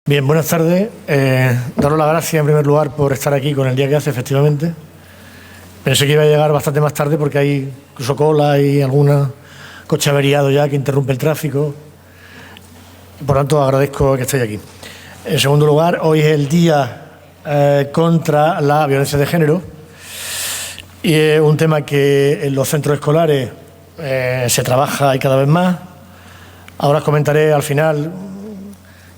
Bien, buenas tardes. Daros las gracias en primer lugar por estar aquí con el día que hace, efectivamente. Pensé que iba a llegar bastante más tarde porque hay incluso cola y alguna coche averiado ya que interrumpe el tráfico. Por tanto, agradezco que estéis aquí. En segundo lugar, hoy es el día contra la violencia de género y es un tema que en los centros escolares se trabaja y cada vez más. Ahora os comentaré al final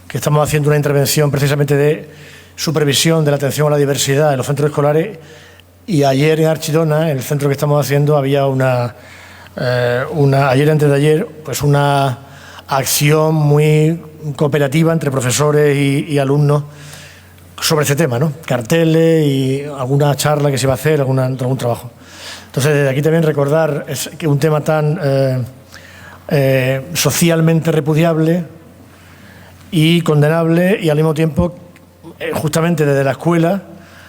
que estamos haciendo una intervención precisamente de supervisión de la atención a la diversidad en los centros escolares, y ayer en Archidona, en el centro que estamos haciendo, había ayer antes de ayer, pues una acción muy cooperativa entre profesores y alumnos sobre este tema, ¿no? Carteles y alguna charla que se iba a hacer, algún trabajo. Entonces, desde aquí también recordar que un tema tan socialmente repudiable y condenable, y al mismo tiempo, justamente desde la escuela,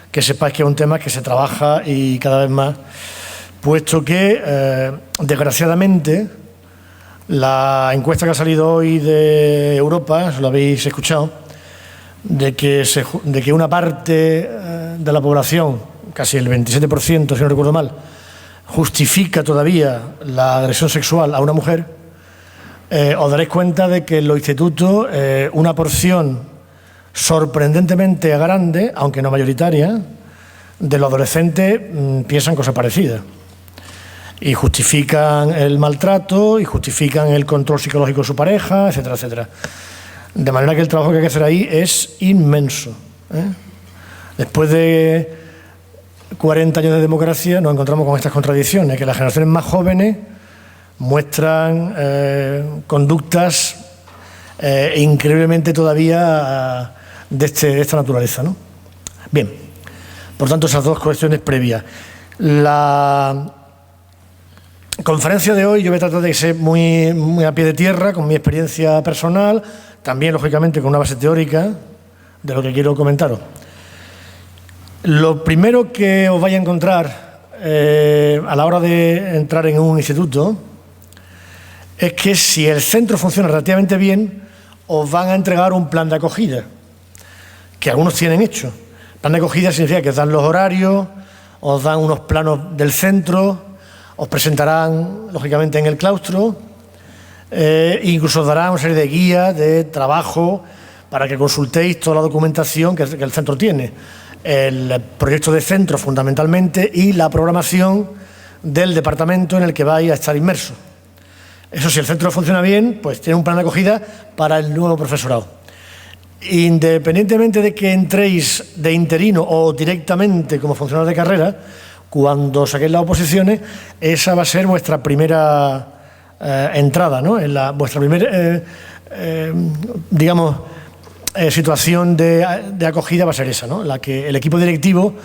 que sepáis que es un tema que se trabaja y cada vez más, puesto que, desgraciadamente, la encuesta que ha salido hoy de Europa, lo habéis escuchado, de que una parte de la población, casi el 27%, si no recuerdo mal, justifica todavía la agresión sexual a una mujer. Os daréis cuenta de que en los institutos una porción sorprendentemente grande, aunque no mayoritaria, de los adolescentes piensan cosas parecidas y justifican el maltrato y justifican el control psicológico de su pareja, etcétera, etcétera. De manera que el trabajo que hay que hacer ahí es inmenso. Después de 40 años de democracia nos encontramos con estas contradicciones, que las generaciones más jóvenes muestran conductas increíblemente todavía de esta naturaleza, ¿no? Bien, por tanto, esas dos cuestiones previas. La conferencia de hoy yo voy a tratar de ser muy a pie de tierra, con mi experiencia personal, también, lógicamente, con una base teórica de lo que quiero comentaros. Lo primero que os vais a encontrar a la hora de entrar en un instituto es que si el centro funciona relativamente bien, os van a entregar un plan de acogida, que algunos tienen hecho. Plan de acogida significa que os dan los horarios, os dan unos planos del centro, os presentarán, lógicamente, en el claustro, incluso os darán una serie de guías de trabajo para que consultéis toda la documentación que el centro tiene, el proyecto de centro fundamentalmente y la programación del departamento en el que vais a estar inmersos. Eso, si el centro funciona bien, pues tiene un plan de acogida para el nuevo profesorado. Independientemente de que entréis de interino o directamente como funcionario de carrera, cuando saquéis las oposiciones, esa va a ser vuestra primera entrada, ¿no? Vuestra primera, situación de acogida va a ser esa, ¿no? La que el equipo directivo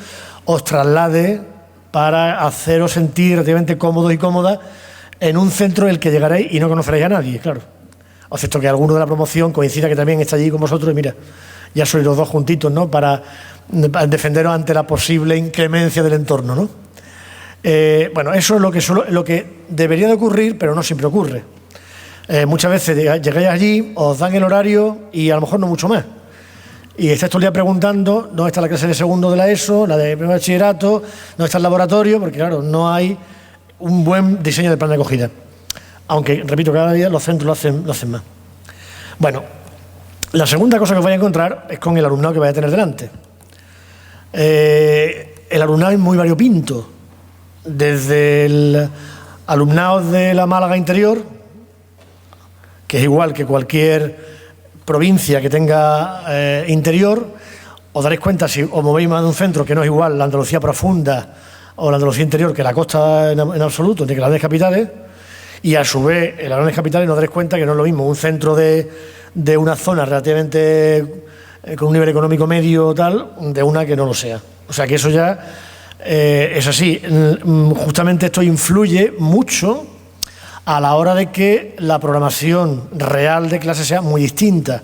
os traslade para haceros sentir relativamente cómodos y cómodas en un centro en el que llegaréis y no conoceréis a nadie, claro. Excepto que alguno de la promoción coincida que también está allí con vosotros y mira, ya sois los dos juntitos, ¿no? Para defenderos ante la posible inclemencia del entorno, ¿no? Bueno, eso es lo que debería de ocurrir, pero no siempre ocurre. Muchas veces llegáis allí, os dan el horario y a lo mejor no mucho más. Y estáis todo el día preguntando dónde está la clase de segundo de la ESO, la de primer bachillerato, dónde está el laboratorio, porque claro, no hay un buen diseño de plan de acogida. Aunque, repito, cada día los centros lo hacen más. Bueno, la segunda cosa que os vais a encontrar es con el alumnado que vais a tener delante. El alumnado es muy variopinto. Desde el alumnado de la Málaga interior, que es igual que cualquier provincia que tenga interior, os daréis cuenta, si os movéis más de un centro, que no es igual la Andalucía profunda o la Andalucía interior que la costa en absoluto, ni que las grandes capitales, y a su vez en las grandes capitales nos daréis cuenta que no es lo mismo un centro de una zona relativamente con un nivel económico medio o tal, de una que no lo sea. O sea que eso ya es así. Justamente esto influye mucho a la hora de que la programación real de clase sea muy distinta,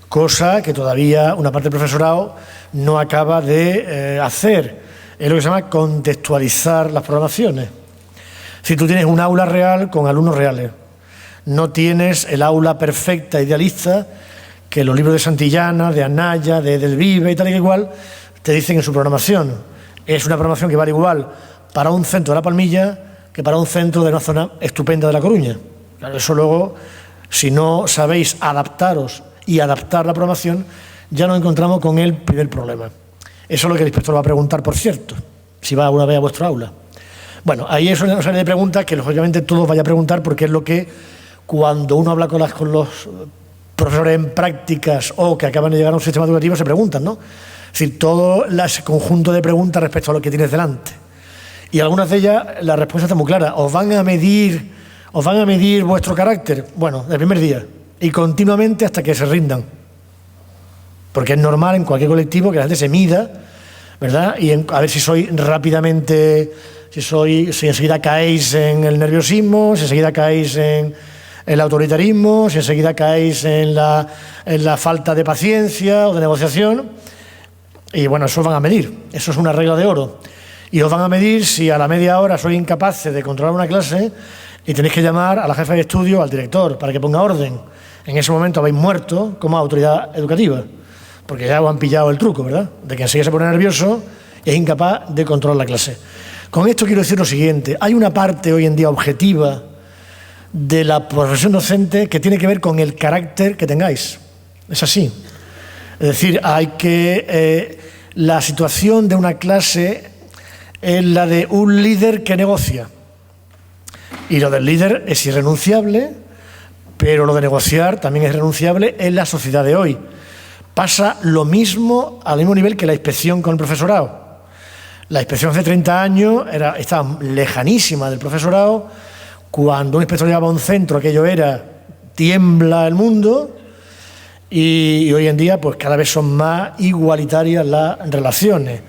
cosa que todavía una parte del profesorado no acaba de hacer. Es lo que se llama contextualizar las programaciones. Si tú tienes un aula real con alumnos reales, no tienes el aula perfecta, idealista, que los libros de Santillana, de Anaya, de Edelvive y tal y igual, te dicen en su programación. Es una programación que vale igual para un centro de La Palmilla que para un centro de una zona estupenda de La Coruña. Claro, eso luego, si no sabéis adaptaros y adaptar la programación, ya nos encontramos con el primer problema. Eso es lo que el inspector va a preguntar, por cierto, si va una vez a vuestro aula. Bueno, ahí es una serie de preguntas que lógicamente todos vaya a preguntar, porque es lo que cuando uno habla con los profesores en prácticas o que acaban de llegar a un sistema educativo se preguntan, ¿no? Es decir, todo ese conjunto de preguntas respecto a lo que tienes delante. Y algunas de ellas, la respuesta está muy clara. ¿Os van a medir vuestro carácter? Bueno, el primer día. Y continuamente hasta que se rindan. Porque es normal en cualquier colectivo que la gente se mida, ¿verdad? Y a ver si soy rápidamente, si enseguida caéis en el nerviosismo, si enseguida caéis en el autoritarismo, si enseguida caéis en la falta de paciencia o de negociación. Y bueno, eso os van a medir. Eso es una regla de oro. Y os van a medir si a la media hora sois incapaces de controlar una clase y tenéis que llamar a la jefa de estudio, al director, para que ponga orden. En ese momento habéis muerto como autoridad educativa, porque ya os han pillado el truco, ¿verdad? De que enseguida se pone nervioso y es incapaz de controlar la clase. Con esto quiero decir lo siguiente. Hay una parte hoy en día objetiva de la profesión docente que tiene que ver con el carácter que tengáis. Es así. Es decir, la situación de una clase es la de un líder que negocia. Y lo del líder es irrenunciable, pero lo de negociar también es irrenunciable en la sociedad de hoy. Pasa lo mismo al mismo nivel que la inspección con el profesorado. La inspección hace 30 años estaba lejanísima del profesorado. Cuando un inspector llegaba a un centro, aquello era tiembla el mundo. Y hoy en día pues cada vez son más igualitarias las relaciones.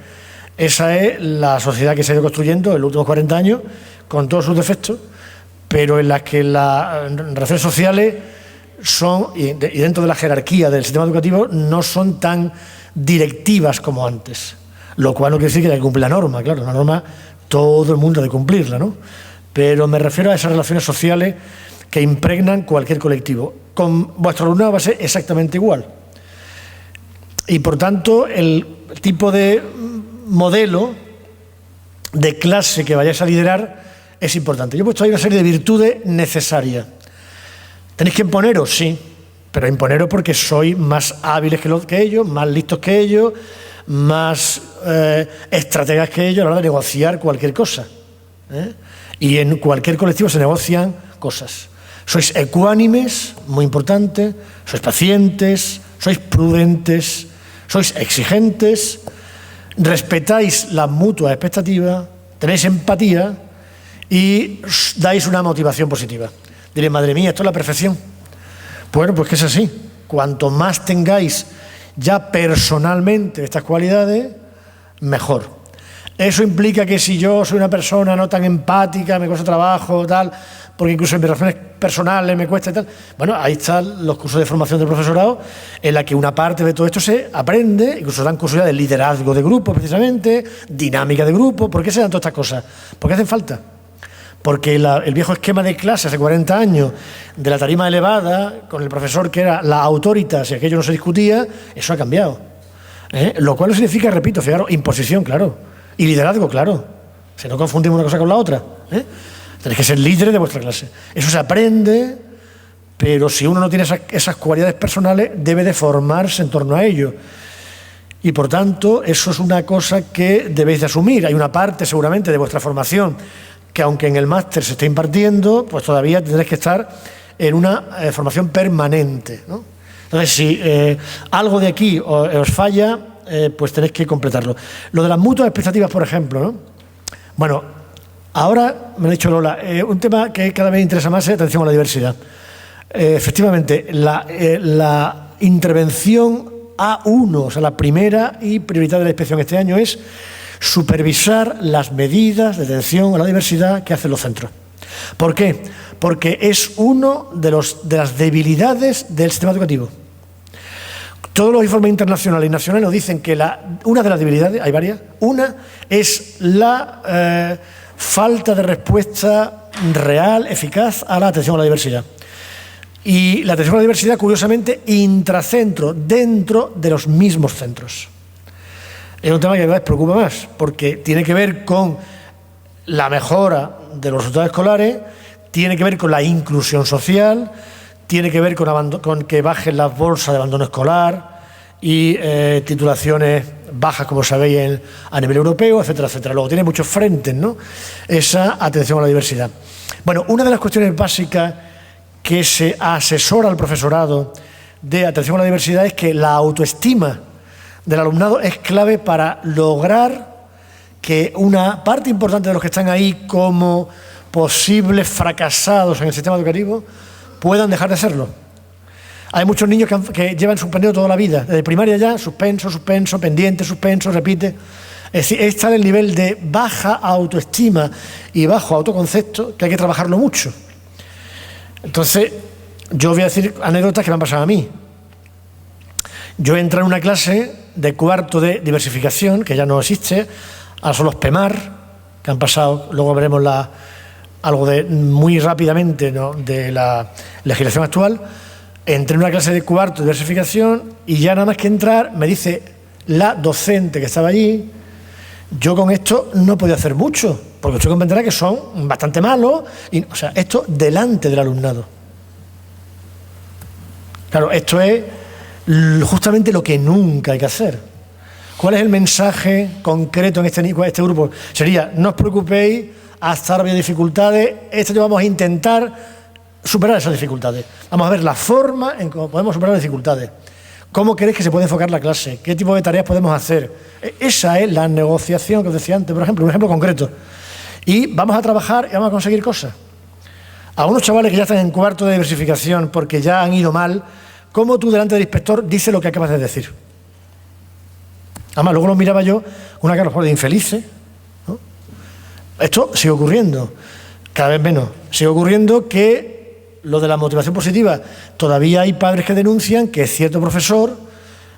Esa es la sociedad que se ha ido construyendo en los últimos 40 años, con todos sus defectos, pero en la que las relaciones sociales son, y dentro de la jerarquía del sistema educativo, no son tan directivas como antes. Lo cual no quiere decir que haya que cumplir la norma, claro, la norma todo el mundo ha de cumplirla, ¿no? Pero me refiero a esas relaciones sociales que impregnan cualquier colectivo. Con vuestro alumnado va a ser exactamente igual. Y por tanto, el tipo de modelo de clase que vayáis a liderar es importante. Yo he puesto ahí una serie de virtudes necesarias. ¿Tenéis que imponeros? Sí, pero imponeros porque sois más hábiles que ellos, más listos que ellos, más estrategas que ellos a la hora de negociar cualquier cosa. Y en cualquier colectivo se negocian cosas. Sois ecuánimes, muy importante, sois pacientes, sois prudentes, sois exigentes, respetáis las mutuas expectativas, tenéis empatía y dais una motivación positiva. Diréis, madre mía, esto es la perfección. Bueno, pues que es así. Cuanto más tengáis ya personalmente estas cualidades, mejor. Eso implica que si yo soy una persona no tan empática, me cuesta trabajo, tal, porque incluso en mis relaciones personales me cuesta y tal. Bueno, ahí están los cursos de formación del profesorado, en la que una parte de todo esto se aprende, incluso dan cursos ya de liderazgo de grupo, precisamente, dinámica de grupo. ¿Por qué se dan todas estas cosas? Porque hacen falta. Porque el viejo esquema de clase hace 40 años, de la tarima elevada, con el profesor que era la autoritas y aquello no se discutía, eso ha cambiado. Lo cual no significa, repito, fijaros, imposición, claro. Y liderazgo, claro. Si no confundimos una cosa con la otra. Tenéis que ser líderes de vuestra clase. Eso se aprende, pero si uno no tiene esas cualidades personales, debe de formarse en torno a ello. Y por tanto, eso es una cosa que debéis de asumir. Hay una parte seguramente de vuestra formación que aunque en el máster se esté impartiendo, pues todavía tendréis que estar en una formación permanente, ¿no? Entonces, si algo de aquí os falla, pues tenéis que completarlo. Lo de las mutuas expectativas, por ejemplo, ¿no? Bueno, ahora me ha dicho Lola, un tema que cada vez interesa más es atención a la diversidad. Efectivamente, la intervención A1, o sea, la primera y prioridad de la inspección este año es supervisar las medidas de atención a la diversidad que hacen los centros. ¿Por qué? Porque es uno de las debilidades del sistema educativo. Todos los informes internacionales y nacionales nos dicen que una de las debilidades, hay varias, una es la falta de respuesta real, eficaz a la atención a la diversidad. Y la atención a la diversidad, curiosamente, intracentro, dentro de los mismos centros. Es un tema que a veces preocupa más, porque tiene que ver con la mejora de los resultados escolares, tiene que ver con la inclusión social, tiene que ver con que bajen las bolsas de abandono escolar y titulaciones bajas, como sabéis, a nivel europeo, etcétera, etcétera. Luego tiene muchos frentes, ¿no?, esa atención a la diversidad. Bueno, una de las cuestiones básicas que se asesora al profesorado de atención a la diversidad es que la autoestima del alumnado es clave para lograr que una parte importante de los que están ahí como posibles fracasados en el sistema educativo puedan dejar de serlo. Hay muchos niños que llevan suspendido toda la vida, desde primaria ya, suspenso, suspenso, pendiente, suspenso, repite. Es decir, está en el nivel de baja autoestima y bajo autoconcepto que hay que trabajarlo mucho. Entonces, yo voy a decir anécdotas que me han pasado a mí. Yo entré en una clase de cuarto de diversificación, que ya no existe, ahora son los PEMAR, que han pasado, luego veremos algo muy rápidamente, ¿no?, de la legislación actual. Entré en una clase de cuarto de diversificación y ya nada más que entrar me dice la docente que estaba allí, yo con esto no podía hacer mucho, porque usted comprenderá que son bastante malos, o sea, esto delante del alumnado. Claro, esto es justamente lo que nunca hay que hacer. ¿Cuál es el mensaje concreto en este grupo? Sería, no os preocupéis, hasta ahora había dificultades, esto vamos a intentar superar esas dificultades. Vamos a ver la forma en cómo podemos superar las dificultades. ¿Cómo queréis que se puede enfocar la clase? ¿Qué tipo de tareas podemos hacer? Esa es la negociación que os decía antes, por ejemplo, un ejemplo concreto. Y vamos a trabajar y vamos a conseguir cosas. A unos chavales que ya están en cuarto de diversificación porque ya han ido mal, ¿cómo tú delante del inspector dices lo que acabas de decir? Además, luego los miraba yo con una cara de infelices, ¿no? Esto sigue ocurriendo, cada vez menos. Sigue ocurriendo que lo de la motivación positiva, todavía hay padres que denuncian que cierto profesor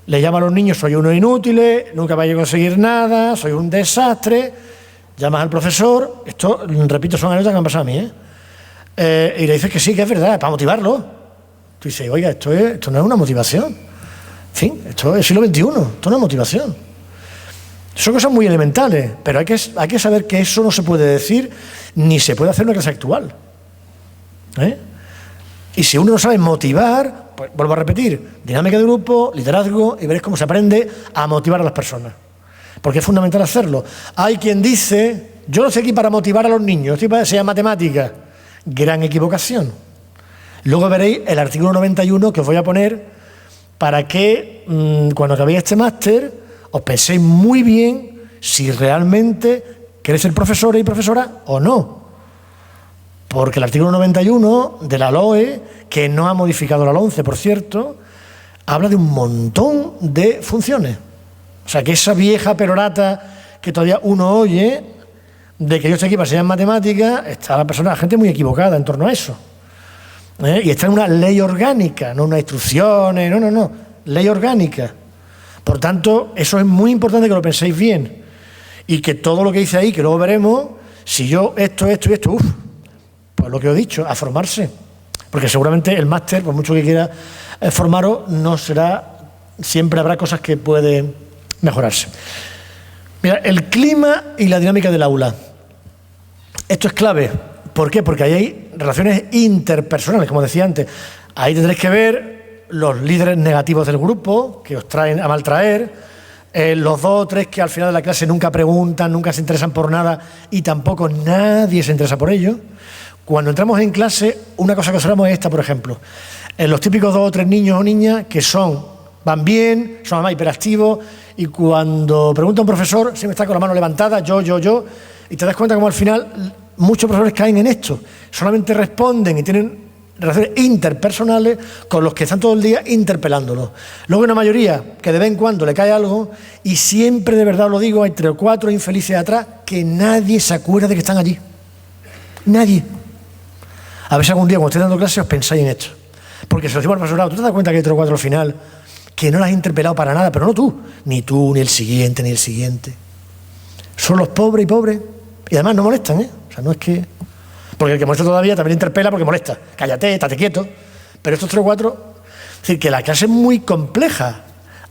le llama a los niños, soy uno inútil, nunca vais a conseguir nada, soy un desastre. Llamas al profesor, esto, repito, son anécdotas que me han pasado a mí, y le dices que sí, que es verdad, para motivarlo. Tú dices, oiga, esto no es una motivación. En fin, esto es el siglo XXI, esto no es motivación. Son cosas muy elementales, pero hay que saber que eso no se puede decir ni se puede hacer en una clase actual. Y si uno no sabe motivar, pues vuelvo a repetir, dinámica de grupo, liderazgo, y veréis cómo se aprende a motivar a las personas. Porque es fundamental hacerlo. Hay quien dice, yo no estoy aquí para motivar a los niños, estoy para que sea matemática. Gran equivocación. Luego veréis el artículo 91 que os voy a poner para que cuando acabéis este máster os penséis muy bien si realmente queréis ser profesora y profesora o no. Porque el artículo 91 de la LOE, que no ha modificado la 11, por cierto, habla de un montón de funciones. O sea, que esa vieja perorata que todavía uno oye, de que yo estoy aquí para enseñar matemáticas, está la gente muy equivocada en torno a eso. Y está en una ley orgánica, no unas instrucciones, no, ley orgánica. Por tanto, eso es muy importante que lo penséis bien. Y que todo lo que dice ahí, que luego veremos, si yo esto, pues lo que os he dicho, a formarse. Porque seguramente el máster, por mucho que quiera formaros, no será, siempre habrá cosas que pueden mejorarse. Mira, el clima y la dinámica del aula. Esto es clave. ¿Por qué? Porque ahí hay relaciones interpersonales, como decía antes. Ahí tendréis que ver los líderes negativos del grupo, que os traen a maltraer, los 2 o 3 que al final de la clase nunca preguntan, nunca se interesan por nada y tampoco nadie se interesa por ello. Cuando entramos en clase, una cosa que observamos es esta, por ejemplo. Los típicos 2 o 3 niños o niñas que van bien, son además hiperactivos, y cuando pregunta a un profesor, siempre está con la mano levantada, yo, y te das cuenta como al final muchos profesores caen en esto. Solamente responden y tienen relaciones interpersonales con los que están todo el día interpelándolos. Luego hay una mayoría que de vez en cuando le cae algo y siempre, de verdad os lo digo, hay 3 o 4 infelices atrás que nadie se acuerda de que están allí. Nadie. A ver si algún día cuando estéis dando clases os pensáis en esto. Porque se lo digo al profesorado, ¿tú te das cuenta que hay 3 o 4 al final que no las has interpelado para nada? Pero no tú, ni el siguiente, ni el siguiente. Son los pobres. Y además no molestan, O sea, no es que... Porque el que molesta todavía también interpela porque molesta. Cállate, estate quieto. Pero estos 3 o 4, es decir, que la clase es muy compleja.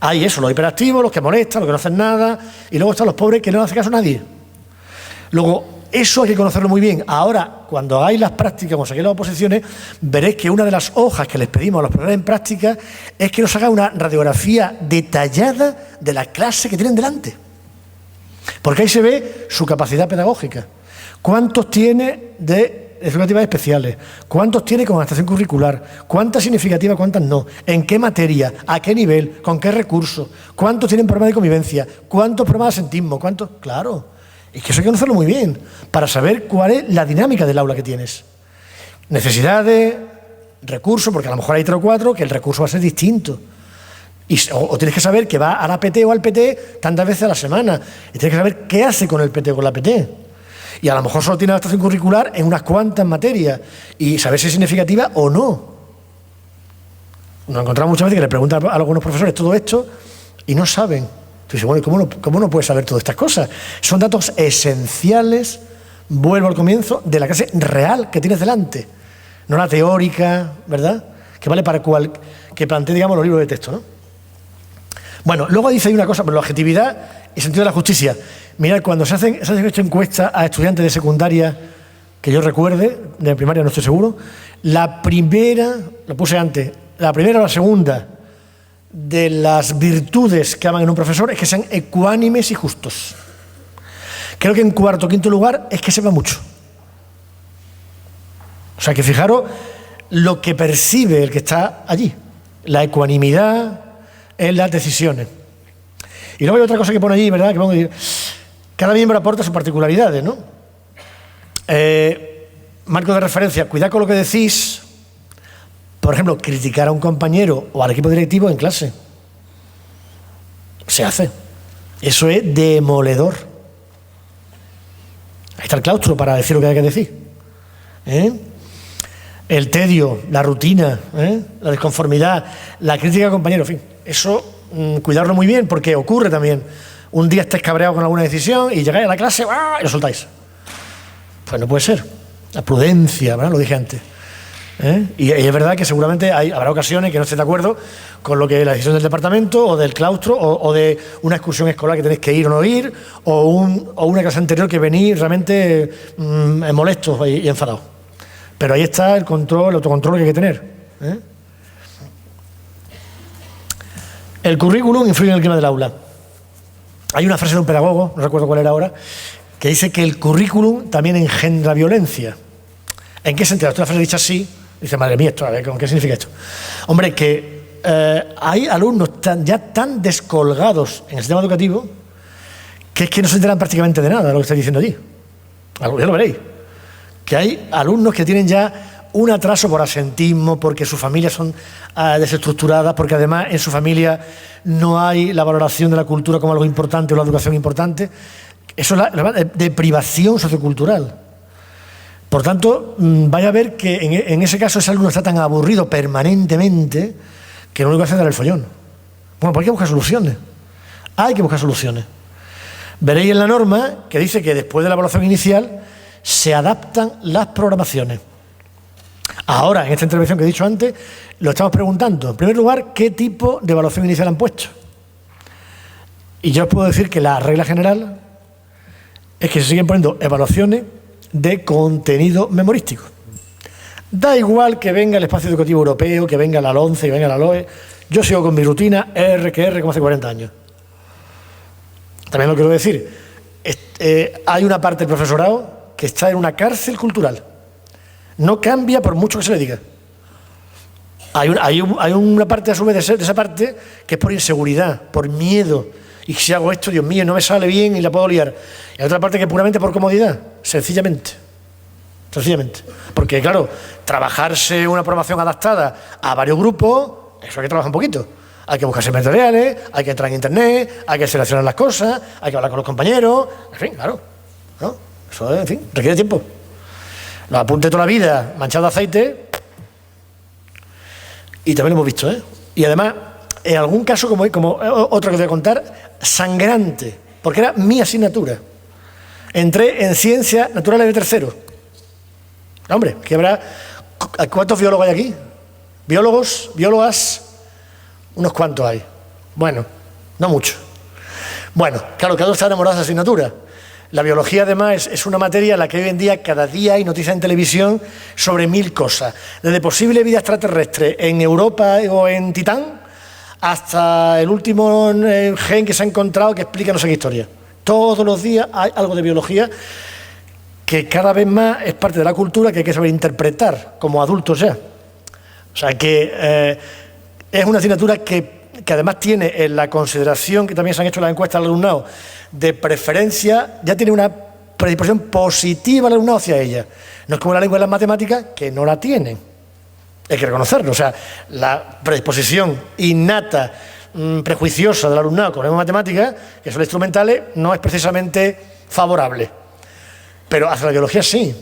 Hay eso, los hiperactivos, los que molestan, los que no hacen nada, y luego están los pobres que no hacen caso a nadie. Luego, eso hay que conocerlo muy bien. Ahora, cuando hagáis las prácticas, cuando saquéis las oposiciones, veréis que una de las hojas que les pedimos a los profesores en práctica es que nos haga una radiografía detallada de la clase que tienen delante. Porque ahí se ve su capacidad pedagógica. ¿Cuántos tiene de educativas especiales? ¿Cuántos tiene con adaptación curricular? ¿Cuántas significativas, cuántas no? ¿En qué materia? ¿A qué nivel? ¿Con qué recursos? ¿Cuántos tienen problemas de convivencia? ¿Cuántos problemas de asentismo? ¿Cuántos? Claro. Es que eso hay que conocerlo muy bien para saber cuál es la dinámica del aula que tienes. Necesidades, recursos, porque a lo mejor hay 3 o 4 que el recurso va a ser distinto. O tienes que saber que va a la PT o al PT tantas veces a la semana. Y tienes que saber qué hace con el PT o con la PT. Y a lo mejor solo tiene adaptación curricular en unas cuantas materias. Y saber si es significativa o no. Nos encontramos muchas veces que le preguntan a algunos profesores todo esto y no saben. Entonces, bueno, ¿cómo no puedes saber todas estas cosas? Son datos esenciales, vuelvo al comienzo, de la clase real que tienes delante. No la teórica, ¿verdad? Que vale para que plantee, digamos, los libros de texto, ¿no? Bueno, luego dice ahí una cosa, pero la objetividad y sentido de la justicia. Mirad, cuando se hacen encuestas a estudiantes de secundaria, que yo recuerde, de primaria no estoy seguro, la primera, lo puse antes, la primera o la segunda de las virtudes que aman en un profesor es que sean ecuánimes y justos. Creo que en 4º o 5º lugar es que sepa mucho. O sea, que fijaros lo que percibe el que está allí, la ecuanimidad en las decisiones. Y luego hay otra cosa que pone allí, ¿verdad? Que pongo, cada miembro aporta sus particularidades, ¿no? Marco de referencia, cuidad con lo que decís. Por ejemplo, criticar a un compañero o al equipo directivo en clase. Se hace. Eso es demoledor. Ahí está el claustro para decir lo que hay que decir. El tedio, la rutina, la desconformidad, la crítica al compañero, en fin. Eso, cuidarlo muy bien porque ocurre también. Un día estáis cabreados con alguna decisión y llegáis a la clase y lo soltáis. Pues no puede ser. La prudencia, ¿verdad? Lo dije antes. Y es verdad que seguramente habrá ocasiones que no estés de acuerdo con lo que es la decisión del departamento o del claustro o de una excursión escolar que tenéis que ir o no ir o una clase anterior que venís realmente molestos y enfadados. Pero ahí está el control, el autocontrol que hay que tener. El currículum influye en el clima del aula. Hay una frase de un pedagogo, no recuerdo cuál era ahora, que dice que el currículum también engendra violencia. ¿En qué sentido? Esta frase dicha así. Dice, madre mía, esto, a ver, ¿qué significa esto? Hombre, que hay alumnos ya tan descolgados en el sistema educativo que es que no se enteran prácticamente de nada de lo que estoy diciendo allí. Ya lo veréis. Que hay alumnos que tienen ya un atraso por asentismo, porque sus familias son desestructuradas, porque además en su familia no hay la valoración de la cultura como algo importante o la educación importante. Eso es la deprivación sociocultural. Por tanto, vaya a ver que en ese caso ese alumno está tan aburrido permanentemente que lo único que hace es dar el follón. Bueno, pues hay que buscar soluciones. Hay que buscar soluciones. Veréis en la norma que dice que después de la evaluación inicial se adaptan las programaciones. Ahora, en esta intervención que he dicho antes, lo estamos preguntando. En primer lugar, ¿qué tipo de evaluación inicial han puesto? Y yo os puedo decir que la regla general es que se siguen poniendo evaluaciones de contenido memorístico. Da igual que venga el espacio educativo europeo, que venga la LONCE, que venga la LOE. Yo sigo con mi rutina R que R como hace 40 años. También lo quiero decir. Hay una parte del profesorado que está en una cárcel cultural. No cambia por mucho que se le diga. Hay una parte a su vez de esa parte que es por inseguridad, por miedo. Y si hago esto, Dios mío, no me sale bien y la puedo liar. Y hay otra parte que es puramente por comodidad, sencillamente. Porque, claro, trabajarse una programación adaptada a varios grupos, eso hay que trabajar un poquito. Hay que buscarse materiales, hay que entrar en internet, hay que seleccionar las cosas, hay que hablar con los compañeros, en fin, claro. ¿No? Eso, en fin, requiere tiempo. Los apuntes toda la vida, manchados de aceite, y también lo hemos visto, Y además, en algún caso, como otro que os voy a contar, sangrante, porque era mi asignatura. Entré en Ciencias Naturales de tercero. Hombre, que habrá... ¿Cuántos biólogos hay aquí? Biólogos, biólogas, unos cuantos hay. Bueno, no mucho. Bueno, claro, cada uno está enamorado de esa asignatura. La biología, además, es una materia en la que hoy en día cada día hay noticias en televisión sobre 1000 cosas. Desde posible vida extraterrestre en Europa o en Titán hasta el último gen que se ha encontrado que explica no sé qué historia. Todos los días hay algo de biología que cada vez más es parte de la cultura que hay que saber interpretar como adultos ya. O sea que es una asignatura que además tiene en la consideración que también se han hecho las encuestas al alumnado de preferencia, ya tiene una predisposición positiva al alumnado hacia ella. No es como la lengua y las matemáticas, que no la tienen. Hay que reconocerlo. O sea, la predisposición innata, prejuiciosa del alumnado con las matemáticas, que son instrumentales, no es precisamente favorable. Pero hacia la biología sí.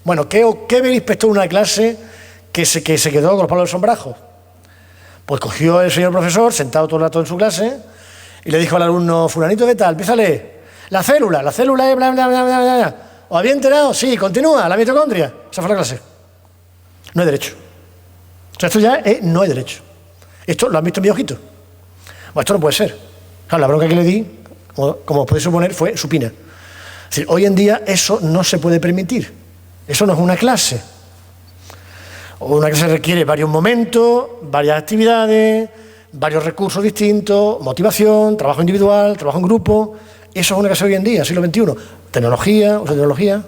Bueno, ¿qué ve el inspector en una clase que se quedó con los palos del sombrajo? Pues cogió el señor profesor, sentado todo el rato en su clase, y le dijo al alumno, fulanito, ¿qué tal? Empieza a leer. La célula es bla, bla, bla, bla, bla, bla. ¿Os había enterado? Sí, continúa, la mitocondria. Esa fue la clase. No hay derecho. O sea, esto ya no hay derecho. Esto lo han visto en mi ojito. Bueno, esto no puede ser. Claro, la bronca que le di, como podéis suponer, fue supina. Es decir, hoy en día eso no se puede permitir. Eso no es una clase. Una clase requiere varios momentos, varias actividades, varios recursos distintos, motivación, trabajo individual, trabajo en grupo. Eso es una clase hoy en día, siglo XXI. Tecnología, uso de tecnología.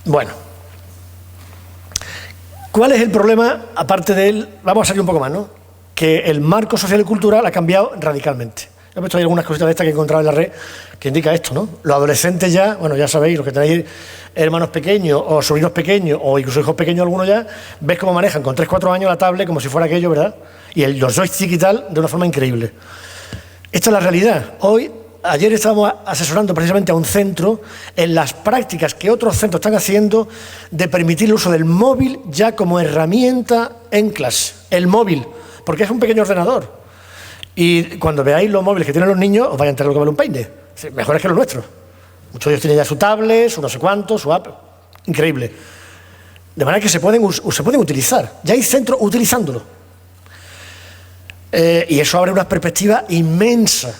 Bueno. ¿Cuál es el problema? Aparte de él, vamos a salir un poco más, ¿no? Que el marco social y cultural ha cambiado radicalmente. He puesto ahí algunas cositas de estas que he encontrado en la red que indica esto, ¿no? Los adolescentes ya, bueno, ya sabéis, los que tenéis hermanos pequeños o sobrinos pequeños o incluso hijos pequeños algunos ya, ves cómo manejan con 3 o 4 años la tablet como si fuera aquello, ¿verdad? Y los joystick y tal, de una forma increíble. Esta es la realidad. Ayer estábamos asesorando precisamente a un centro en las prácticas que otros centros están haciendo de permitir el uso del móvil ya como herramienta en clase. El móvil, porque es un pequeño ordenador. Y cuando veáis los móviles que tienen los niños, os vais a enterar lo que vale un peine. Mejores que los nuestros. Muchos de ellos tienen ya su tablet, su no sé cuánto, su app. Increíble. De manera que se pueden utilizar. Ya hay centros utilizándolo. Y eso abre una perspectiva inmensa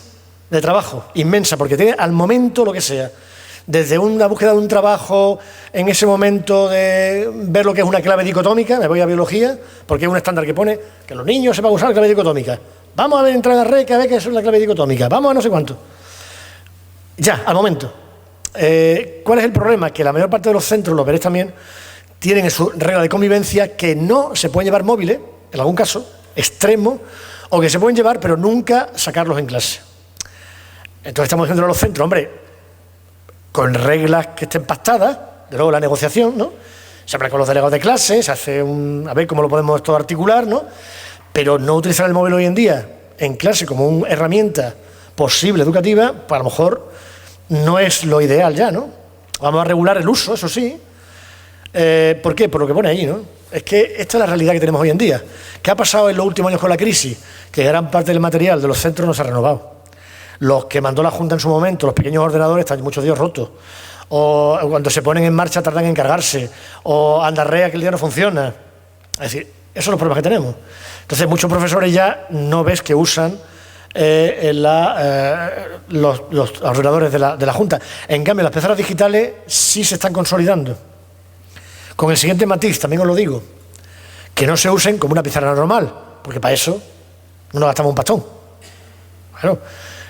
de trabajo. Inmensa, porque tiene al momento lo que sea. Desde una búsqueda de un trabajo, en ese momento de ver lo que es una clave dicotómica, me voy a biología, porque es un estándar que pone que los niños sepan usar la clave dicotómica. Vamos a ver, entrar a la red, que a ver qué es la clave dicotómica. Vamos a no sé cuánto. Ya, al momento. ¿Cuál es el problema? Que la mayor parte de los centros, lo veréis también, tienen en su regla de convivencia que no se pueden llevar móviles, en algún caso, extremo, o que se pueden llevar, pero nunca sacarlos en clase. Entonces estamos diciendo a los centros, hombre, con reglas que estén pactadas, de luego la negociación, ¿no? Se habla con los delegados de clase, se hace a ver cómo lo podemos todo articular, ¿no? Pero no utilizar el móvil hoy en día en clase como una herramienta posible educativa, pues a lo mejor no es lo ideal ya, ¿no? Vamos a regular el uso, eso sí. ¿Por qué? Por lo que pone ahí, ¿no? Es que esta es la realidad que tenemos hoy en día. ¿Qué ha pasado en los últimos años con la crisis? Que gran parte del material de los centros no se ha renovado. Los que mandó la Junta en su momento, los pequeños ordenadores, están muchos de ellos rotos. O cuando se ponen en marcha tardan en cargarse. O Andarrea que el día no funciona. Es decir, esos son los problemas que tenemos. Entonces, muchos profesores ya no ves que usan los ordenadores de la Junta. En cambio, las pizarras digitales sí se están consolidando. Con el siguiente matiz, también os lo digo, que no se usen como una pizarra normal, porque para eso no nos gastamos un pastón. Bueno,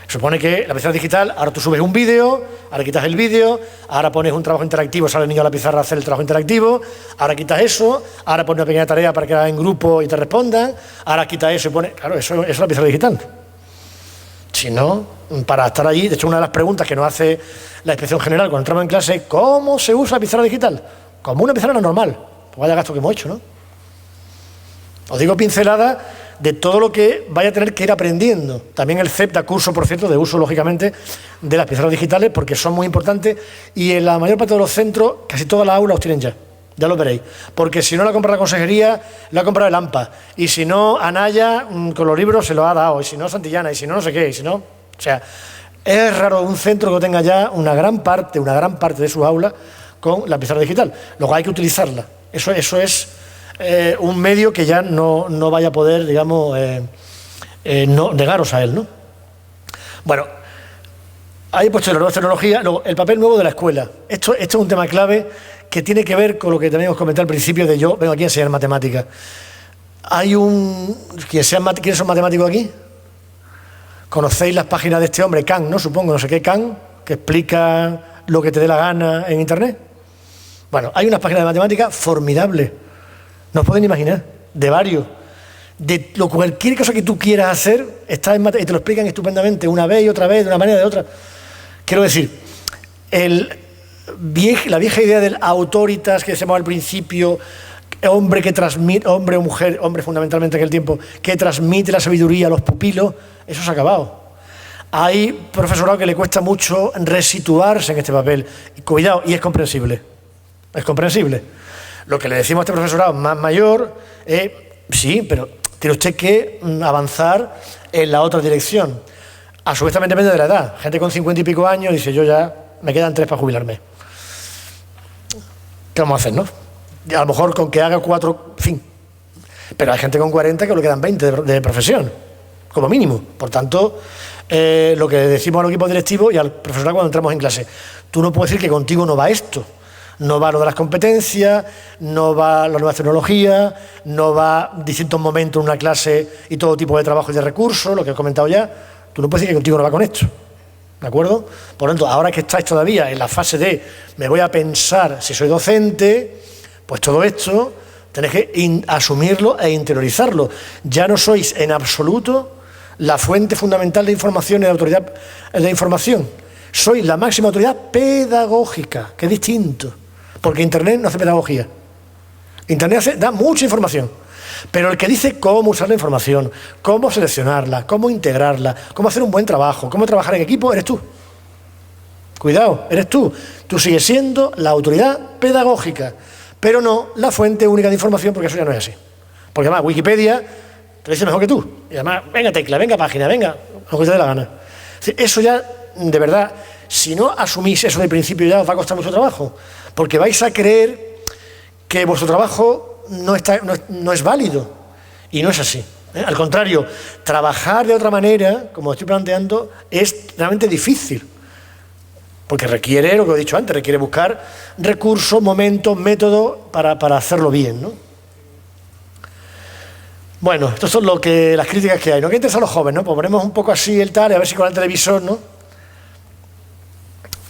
supone que la pizarra digital, ahora tú subes un vídeo, ahora quitas el vídeo, ahora pones un trabajo interactivo, sale el niño a la pizarra a hacer el trabajo interactivo, ahora quitas eso, ahora pones una pequeña tarea para que hagas en grupo y te respondan, ahora quitas eso y pones... Claro, eso es la pizarra digital. Si no, para estar allí, de hecho una de las preguntas que nos hace la Inspección General cuando entramos en clase es ¿cómo se usa la pizarra digital? Como una pizarra normal. Pues vaya gasto que hemos hecho, ¿no? Os digo pincelada de todo lo que vaya a tener que ir aprendiendo. También el CEP da curso, por cierto, de uso, lógicamente, de las pizarras digitales, porque son muy importantes y en la mayor parte de los centros, casi todas las aulas los tienen ya. Ya lo veréis. Porque si no la compra la consejería, la ha comprado el AMPA. Y si no, Anaya, con los libros se lo ha dado. Y si no, Santillana. Y si no, no sé qué. Y si no... O sea, es raro un centro que tenga ya una gran parte de sus aulas con la pizarra digital. Luego hay que utilizarla. Eso es un medio que ya no vaya a poder, digamos, no negaros a él, ¿no? Bueno, ahí he puesto la nueva tecnología, luego el papel nuevo de la escuela. Esto es un tema clave que tiene que ver con lo que también os comenté al principio de yo vengo aquí a enseñar matemáticas. Hay ¿quiénes son matemáticos aquí? ¿Conocéis las páginas de este hombre, Kant, no? Supongo, no sé qué, Kant, que explica lo que te dé la gana en Internet. Bueno, hay unas páginas de matemáticas formidables, no os podéis imaginar, de varios. De cualquier cosa que tú quieras hacer, está en y te lo explican estupendamente, una vez y otra vez, de una manera y de otra. Quiero decir, la vieja idea del autoritas que se llamaba al principio, hombre que transmite, hombre o mujer, hombre fundamentalmente en aquel tiempo, que transmite la sabiduría a los pupilos, eso se ha acabado. Hay profesorado que le cuesta mucho resituarse en este papel. Cuidado, y es comprensible. Es comprensible. Lo que le decimos a este profesorado más mayor es, sí, pero tiene usted que avanzar en la otra dirección. A su vez también depende de la edad. Gente con 50 y pico años dice, yo ya me quedan 3 para jubilarme. ¿Qué vamos a hacer, no? Y a lo mejor con que haga 4, en fin. Pero hay gente con 40 que le quedan 20 de profesión, como mínimo. Por tanto, lo que decimos a los equipos directivos y al profesorado cuando entramos en clase, tú no puedes decir que contigo no va esto. No va lo de las competencias, no va la nueva tecnología, no va distintos momentos en una clase y todo tipo de trabajo y de recursos, lo que he comentado ya. Tú no puedes decir que contigo no va con esto, ¿de acuerdo? Por lo tanto, ahora que estáis todavía en la fase de me voy a pensar si soy docente, pues todo esto tenéis que asumirlo e interiorizarlo. Ya no sois en absoluto la fuente fundamental de información y de autoridad de información. Sois la máxima autoridad pedagógica, que es distinto. Porque Internet no hace pedagogía. Internet da mucha información. Pero el que dice cómo usar la información, cómo seleccionarla, cómo integrarla, cómo hacer un buen trabajo, cómo trabajar en equipo, eres tú. Cuidado, eres tú. Tú sigues siendo la autoridad pedagógica, pero no la fuente única de información, porque eso ya no es así. Porque además Wikipedia te lo dice mejor que tú. Y además, venga tecla, venga página, venga, lo que te dé la gana. Eso ya, de verdad, si no asumís eso de principio ya os va a costar mucho trabajo. Porque vais a creer que vuestro trabajo no es válido. Y no es así. Al contrario, trabajar de otra manera, como estoy planteando, es realmente difícil. Porque requiere, lo que he dicho antes, requiere buscar recursos, momentos, métodos para hacerlo bien, ¿no? Bueno, estas son las críticas que hay. ¿No? ¿Qué interesa a los jóvenes? ¿No? Pues ponemos un poco así el tal, y a ver si con el televisor, ¿no?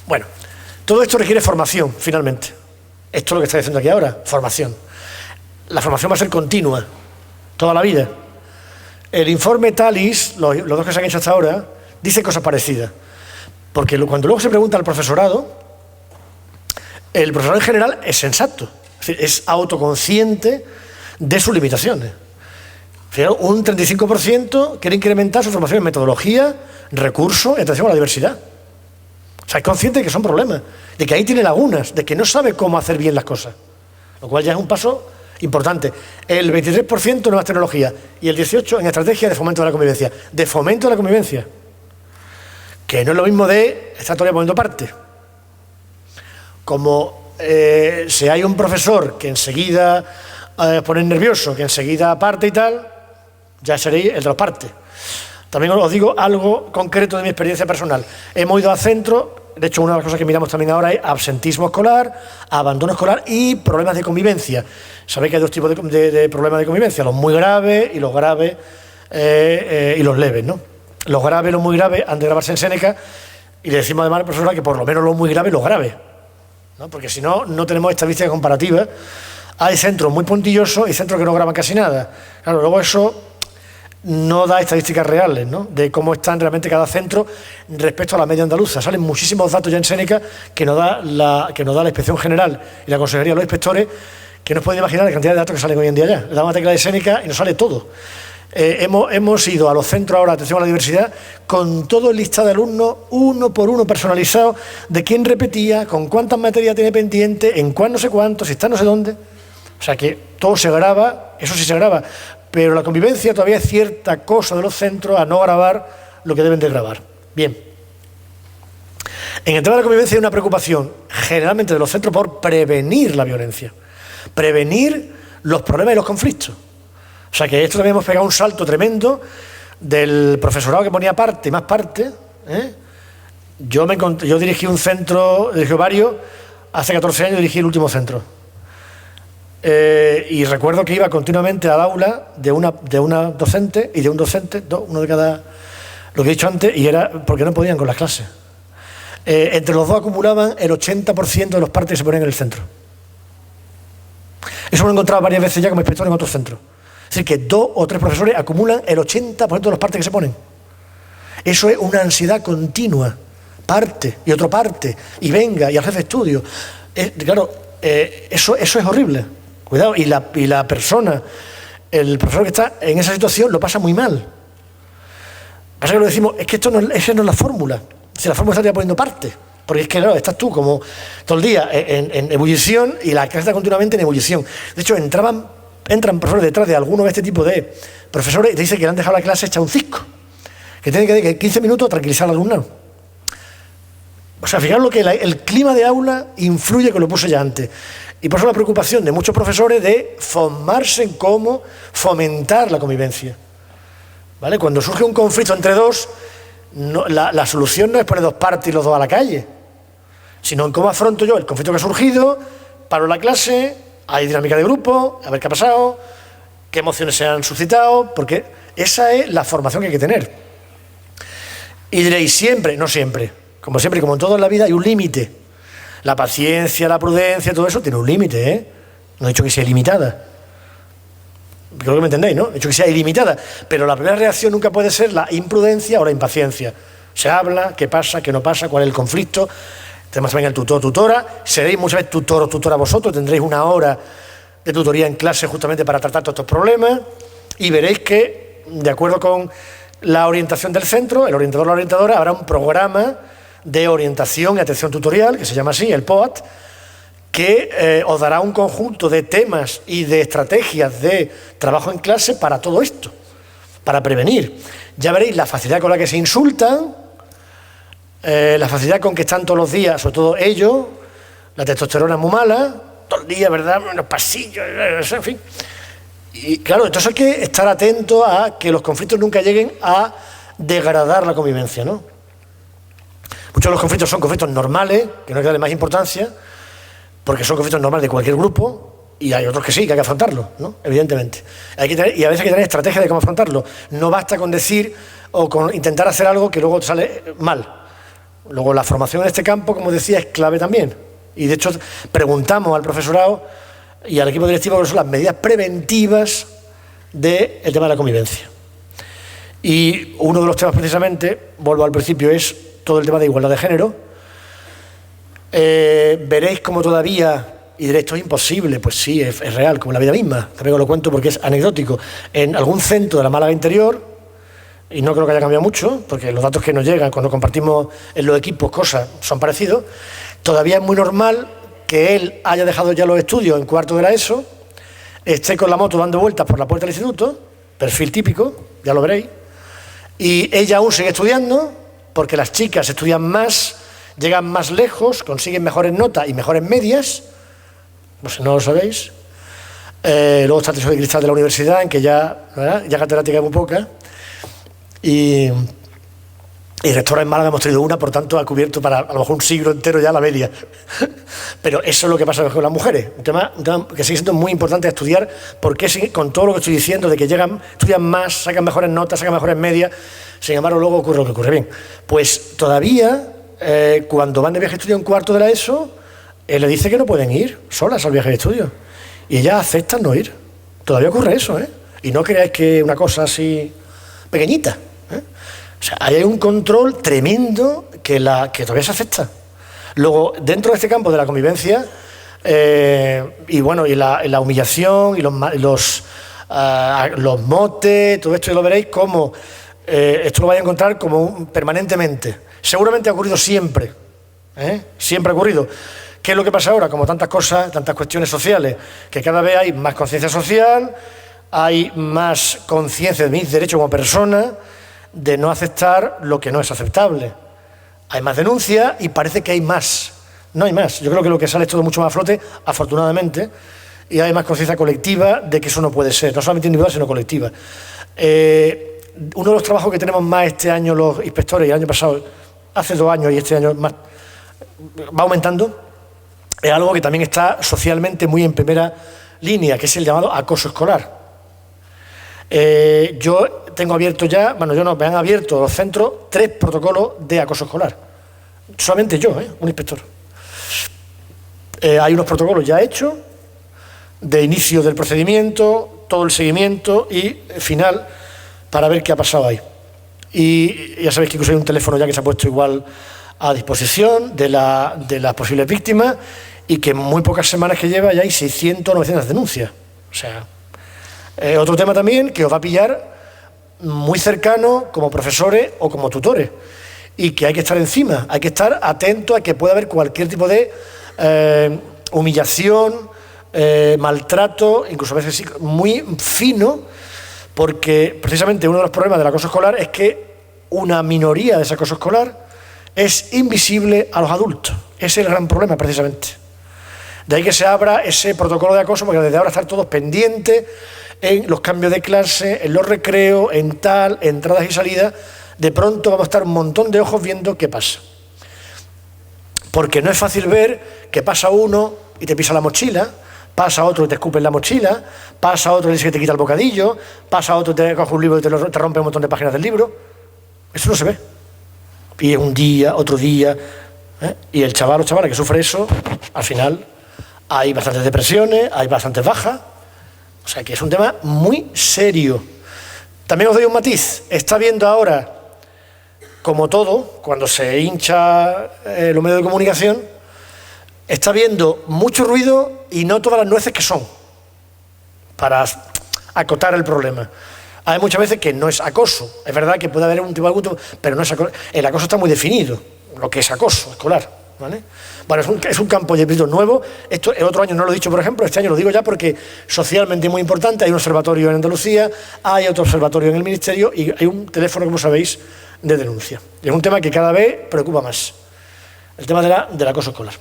Bueno, todo esto requiere formación, finalmente. Esto es lo que estoy diciendo aquí ahora, formación. La formación va a ser continua, toda la vida. El informe TALIS, los dos que se han hecho hasta ahora, dice cosas parecidas. Porque cuando luego se pregunta al profesorado, el profesorado en general es sensato, es decir, es autoconsciente de sus limitaciones. Fijaros, un 35% quiere incrementar su formación en metodología, recursos y atención a la diversidad. O sea, es consciente de que son problemas, de que ahí tiene lagunas, de que no sabe cómo hacer bien las cosas. Lo cual ya es un paso importante. El 23% en nuevas tecnologías y el 18% en estrategia de fomento de la convivencia. De fomento de la convivencia. Que no es lo mismo de estar todavía poniendo parte. Como si hay un profesor que enseguida pone nervioso, que enseguida parte y tal, ya seréis el de los partes. También os digo algo concreto de mi experiencia personal. Hemos ido a centro, de hecho una de las cosas que miramos también ahora es absentismo escolar, abandono escolar y problemas de convivencia. Sabéis que hay dos tipos de problemas de convivencia, los muy graves y los graves y los leves, ¿no? Los graves, los muy graves han de grabarse en Séneca y le decimos además al profesor que por lo menos los muy graves, los graves, ¿no? Porque si no, no tenemos estadísticas comparativas. Hay centros muy puntillosos y centros que no graban casi nada. Claro, luego eso no da estadísticas reales, ¿no? De cómo están realmente cada centro respecto a la media andaluza. Salen muchísimos datos ya en Séneca que nos da la Inspección General y la Consejería de los Inspectores, que no os podéis imaginar la cantidad de datos que salen hoy en día ya. Le damos una tecla de Séneca y nos sale todo. Hemos ido a los centros ahora, atención a la diversidad, con todo el listado de alumnos, uno por uno personalizado, de quién repetía, con cuántas materias tiene pendiente, en cuál no sé cuánto, si está no sé dónde. O sea que todo se graba, eso sí se graba, pero la convivencia todavía es cierta cosa de los centros a no grabar lo que deben de grabar. Bien. En el tema de la convivencia hay una preocupación generalmente de los centros por prevenir la violencia. Prevenir los problemas y los conflictos. O sea que esto también hemos pegado un salto tremendo del profesorado que ponía parte, más parte. Yo dirigí un centro, dirigí varios, hace 14 años dirigí el último centro. Y recuerdo que iba continuamente al aula de una docente y de un docente, uno de cada, lo que he dicho antes, y era porque no podían con las clases. Entre los dos acumulaban el 80% de los partes que se ponían en el centro. Eso lo he encontrado varias veces ya como inspector en otros centros. Es decir, que 2 o 3 profesores acumulan el 80% de los partes que se ponen. Eso es una ansiedad continua. Parte y otro parte, y venga, y al jefe de estudio. Claro, eso es horrible. Cuidado, y la persona, el profesor que está en esa situación lo pasa muy mal. Pasa que lo decimos, es que esa no es la fórmula. Si la fórmula está poniendo parte. Porque es que, claro, estás tú como todo el día en ebullición y la clase está continuamente en ebullición. De hecho, entran profesores detrás de alguno de este tipo de profesores y te dicen que le han dejado la clase hecha un cisco. Que tienen que dedicar 15 minutos a tranquilizar al alumnado. O sea, fijaros lo que el clima de aula influye, que lo puse ya antes. Y por eso la preocupación de muchos profesores de formarse en cómo fomentar la convivencia. ¿Vale? Cuando surge un conflicto entre dos, la solución no es poner 2 partes y los 2 a la calle, sino en cómo afronto yo el conflicto que ha surgido, paro la clase, hay dinámica de grupo, a ver qué ha pasado, qué emociones se han suscitado, porque esa es la formación que hay que tener. Y diréis, siempre, no siempre, como siempre, como en todo en la vida hay un límite. La paciencia, la prudencia, todo eso tiene un límite, ¿eh? No he dicho que sea ilimitada. Creo que me entendéis, ¿no? He dicho que sea ilimitada. Pero la primera reacción nunca puede ser la imprudencia o la impaciencia. Se habla, qué pasa, qué no pasa, cuál es el conflicto. Tenemos también el tutor, tutora. Seréis muchas veces tutor o tutora vosotros. Tendréis 1 hora de tutoría en clase justamente para tratar todos estos problemas. Y veréis que, de acuerdo con la orientación del centro, el orientador o la orientadora, habrá un programa de orientación y atención tutorial, que se llama así, el POAT, que os dará un conjunto de temas y de estrategias de trabajo en clase para todo esto, para prevenir. Ya veréis la facilidad con la que se insultan, la facilidad con que están todos los días, sobre todo ellos, la testosterona es muy mala, todo el día, ¿verdad?, en los pasillos, en fin. Y claro, entonces hay que estar atento a que los conflictos nunca lleguen a degradar la convivencia, ¿no? Muchos de los conflictos son conflictos normales, que no hay que darle más importancia, porque son conflictos normales de cualquier grupo, y hay otros que sí, que hay que afrontarlos, ¿no? Evidentemente. Y a veces hay que tener estrategia de cómo afrontarlo. No basta con decir o con intentar hacer algo que luego sale mal. Luego la formación en este campo, como decía, es clave también. Y de hecho preguntamos al profesorado y al equipo directivo cuáles son las medidas preventivas del tema de la convivencia. Y uno de los temas precisamente, vuelvo al principio, es todo el tema de igualdad de género. Veréis como todavía, y diréis, esto es imposible, pues sí, es real, como la vida misma. También os lo cuento porque es anecdótico. En algún centro de la Málaga interior, y no creo que haya cambiado mucho, porque los datos que nos llegan cuando compartimos en los equipos cosas son parecidos, todavía es muy normal que él haya dejado ya los estudios en 4º de la ESO, esté con la moto dando vueltas por la puerta del instituto, perfil típico, ya lo veréis, y ella aún sigue estudiando, porque las chicas estudian más, llegan más lejos, consiguen mejores notas y mejores medias, pues no lo sabéis. Luego está el techo de cristal de la universidad, en que ya catedrática es muy poca, y rectora en Málaga hemos tenido una, por tanto ha cubierto para a lo mejor un siglo entero ya la media. Pero eso es lo que pasa con las mujeres, un tema que sigue siendo muy importante estudiar, porque con todo lo que estoy diciendo de que estudian más, sacan mejores notas, sacan mejores medias, sin embargo luego ocurre lo que ocurre. Bien, pues todavía cuando van de viaje de estudio en 4º de la ESO, él le dice que no pueden ir solas al viaje de estudio y ellas aceptan no ir. Todavía ocurre eso, y no creáis que es una cosa así pequeñita, O sea, hay un control tremendo que todavía se acepta. Luego, dentro de este campo de la convivencia, y la humillación y los motes, todo esto, y lo veréis como esto lo vais a encontrar como permanentemente. Seguramente ha ocurrido siempre, siempre ha ocurrido. ¿Qué es lo que pasa ahora? Como tantas cosas, tantas cuestiones sociales, que cada vez hay más conciencia social, hay más conciencia de mis derechos como persona, de no aceptar lo que no es aceptable. Hay más denuncias y parece que hay más. No hay más. Yo creo que lo que sale es todo mucho más a flote, afortunadamente, y hay más conciencia colectiva de que eso no puede ser, no solamente individual, sino colectiva. Uno de los trabajos que tenemos más este año los inspectores, y el año pasado, hace 2 años y este año más, va aumentando, es algo que también está socialmente muy en primera línea, que es el llamado acoso escolar. Yo tengo abierto ya, bueno, yo no, me han abierto los centros 3 protocolos de acoso escolar. Solamente yo, un inspector. Hay unos protocolos ya hechos, de inicio del procedimiento, todo el seguimiento y final para ver qué ha pasado ahí. Y ya sabéis que incluso hay un teléfono ya que se ha puesto igual a disposición de las posibles víctimas y que en muy pocas semanas que lleva ya hay 600 o 900 denuncias. O sea, otro tema también que os va a pillar muy cercano como profesores o como tutores y que hay que estar encima, hay que estar atento a que pueda haber cualquier tipo de humillación, maltrato, incluso a veces sí, muy fino, porque precisamente uno de los problemas del acoso escolar es que una minoría de ese acoso escolar es invisible a los adultos. Ese es el gran problema, precisamente. De ahí que se abra ese protocolo de acoso, porque desde ahora están todos pendientes en los cambios de clase, en los recreos, en tal, entradas y salidas. De pronto vamos a estar un montón de ojos viendo qué pasa. Porque no es fácil ver que pasa uno y te pisa la mochila, pasa otro y te escupe en la mochila, pasa otro y dice que te quita el bocadillo, pasa otro y te coge un libro y te rompe un montón de páginas del libro. Eso no se ve. Y es un día, otro día, y el chaval o chavala que sufre eso, al final hay bastantes depresiones, hay bastantes bajas, o sea que es un tema muy serio. También os doy un matiz, está viendo ahora, como todo, cuando se hincha los medios de comunicación, está viendo mucho ruido y no todas las nueces que son, para acotar el problema. Hay muchas veces que no es acoso, es verdad que puede haber un tipo de acoso, pero no es acoso. El acoso está muy definido, lo que es acoso escolar, ¿vale? Bueno, es un campo de delito nuevo. Esto el otro año no lo he dicho, por ejemplo, este año lo digo ya porque socialmente es muy importante. Hay un observatorio en Andalucía, hay otro observatorio en el Ministerio y hay un teléfono, como sabéis, de denuncia. Y es un tema que cada vez preocupa más, el tema del acoso escolar.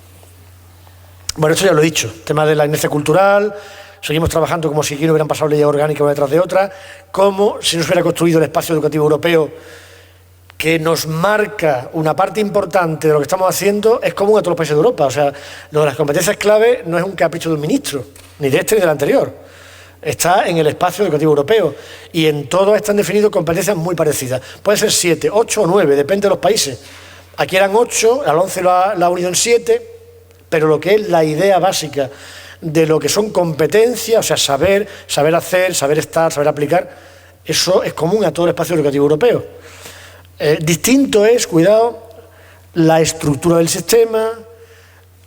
Bueno, esto ya lo he dicho, el tema de la inercia cultural. Seguimos trabajando como si aquí no hubieran pasado leyes orgánicas una detrás de otra, como si no se hubiera construido el espacio educativo europeo que nos marca una parte importante de lo que estamos haciendo, es común a todos los países de Europa. O sea, lo de las competencias clave no es un capricho de un ministro, ni de este ni del anterior. Está en el espacio educativo europeo y en todo están definidas competencias muy parecidas. Puede ser 7, 8 o 9, depende de los países. Aquí eran 8, al 11 lo ha unido en 7, pero lo que es la idea básica de lo que son competencias, o sea, saber hacer, saber estar, saber aplicar, eso es común a todo el espacio educativo europeo. Distinto es, cuidado, la estructura del sistema,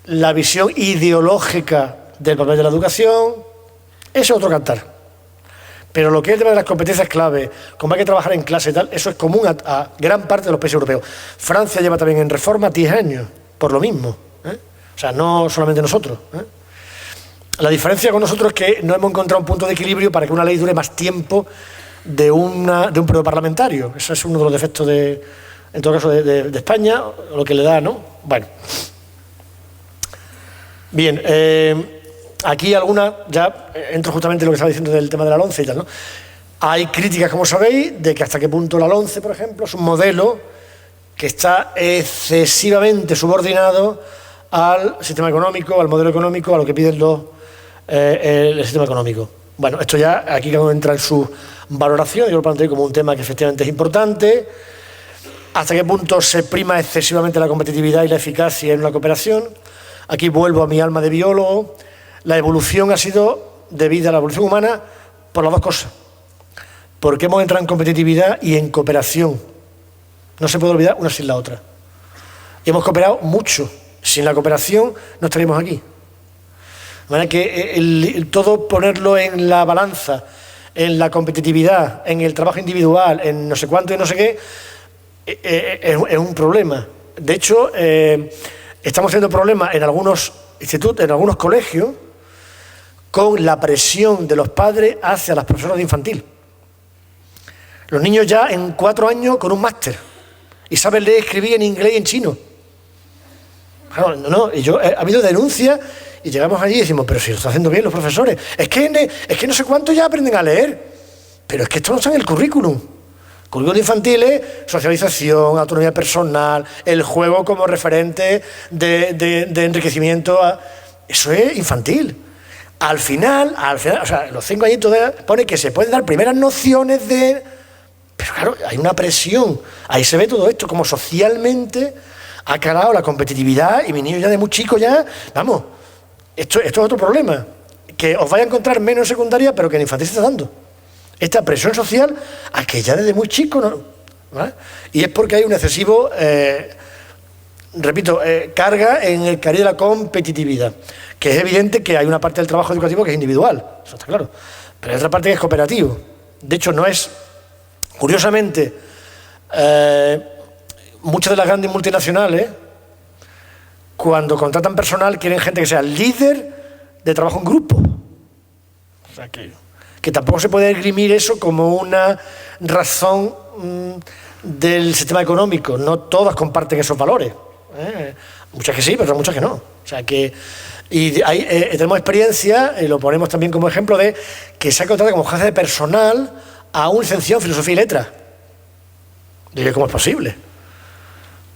la visión ideológica del papel de la educación, eso es otro cantar. Pero lo que es el tema de las competencias clave, como hay que trabajar en clase y tal, eso es común a gran parte de los países europeos. Francia lleva también en reforma 10 años, por lo mismo, O sea, no solamente nosotros, La diferencia con nosotros es que no hemos encontrado un punto de equilibrio para que una ley dure más tiempo de un periodo parlamentario. Ese es uno de los defectos, en todo caso, de España, lo que le da, ¿no? Bueno. Bien, aquí ya entro justamente en lo que estaba diciendo del tema de la LOMCE y tal, ¿no? Hay críticas, como sabéis, de que hasta qué punto la LOMCE, por ejemplo, es un modelo que está excesivamente subordinado al sistema económico, al modelo económico, a lo que piden el sistema económico. Bueno, esto ya aquí vamos a entrar en su valoración, yo lo planteo como un tema que efectivamente es importante. Hasta qué punto se prima excesivamente la competitividad y la eficacia en la cooperación. Aquí vuelvo a mi alma de biólogo. La evolución ha sido debida a la evolución humana por las dos cosas. Porque hemos entrado en competitividad y en cooperación. No se puede olvidar una sin la otra. Y hemos cooperado mucho. Sin la cooperación no estaríamos aquí. De manera que todo ponerlo en la balanza, en la competitividad, en el trabajo individual, en no sé cuánto y no sé qué, es un problema. De hecho, estamos teniendo problemas en algunos institutos, en algunos colegios, con la presión de los padres hacia las profesoras de infantil. Los niños ya en 4 años con un máster y saben leer y escribir en inglés y en chino. Claro, ha habido denuncias y llegamos allí y decimos, pero si lo están haciendo bien los profesores, es que no sé cuántos ya aprenden a leer, pero es que esto no está en el currículum. Currículum infantil es socialización, autonomía personal, el juego como referente de enriquecimiento. Eso es infantil. Al final, o sea, los 5 añitos pone que se pueden dar primeras nociones de... Pero claro, hay una presión. Ahí se ve todo esto, como socialmente ha calado la competitividad y mi niño ya de muy chico ya... Vamos, esto es otro problema. Que os vaya a encontrar menos en secundaria, pero que en infantil se está dando. Esta presión social a que ya desde muy chico, ¿no? ¿Vale? Y es porque hay un excesivo, carga en el cariz de la competitividad, que es evidente que hay una parte del trabajo educativo que es individual, eso está claro, pero hay otra parte que es cooperativo. De hecho, no es, curiosamente, muchas de las grandes multinacionales, cuando contratan personal, quieren gente que sea líder de trabajo en grupo. O sea, que tampoco se puede esgrimir eso como una razón del sistema económico. No todas comparten esos valores. Muchas que sí, pero muchas que no. O sea que... Y tenemos experiencia, y lo ponemos también como ejemplo, de que se ha contratado como jefe de personal a un licenciado en Filosofía y Letras. Digo, ¿cómo es posible?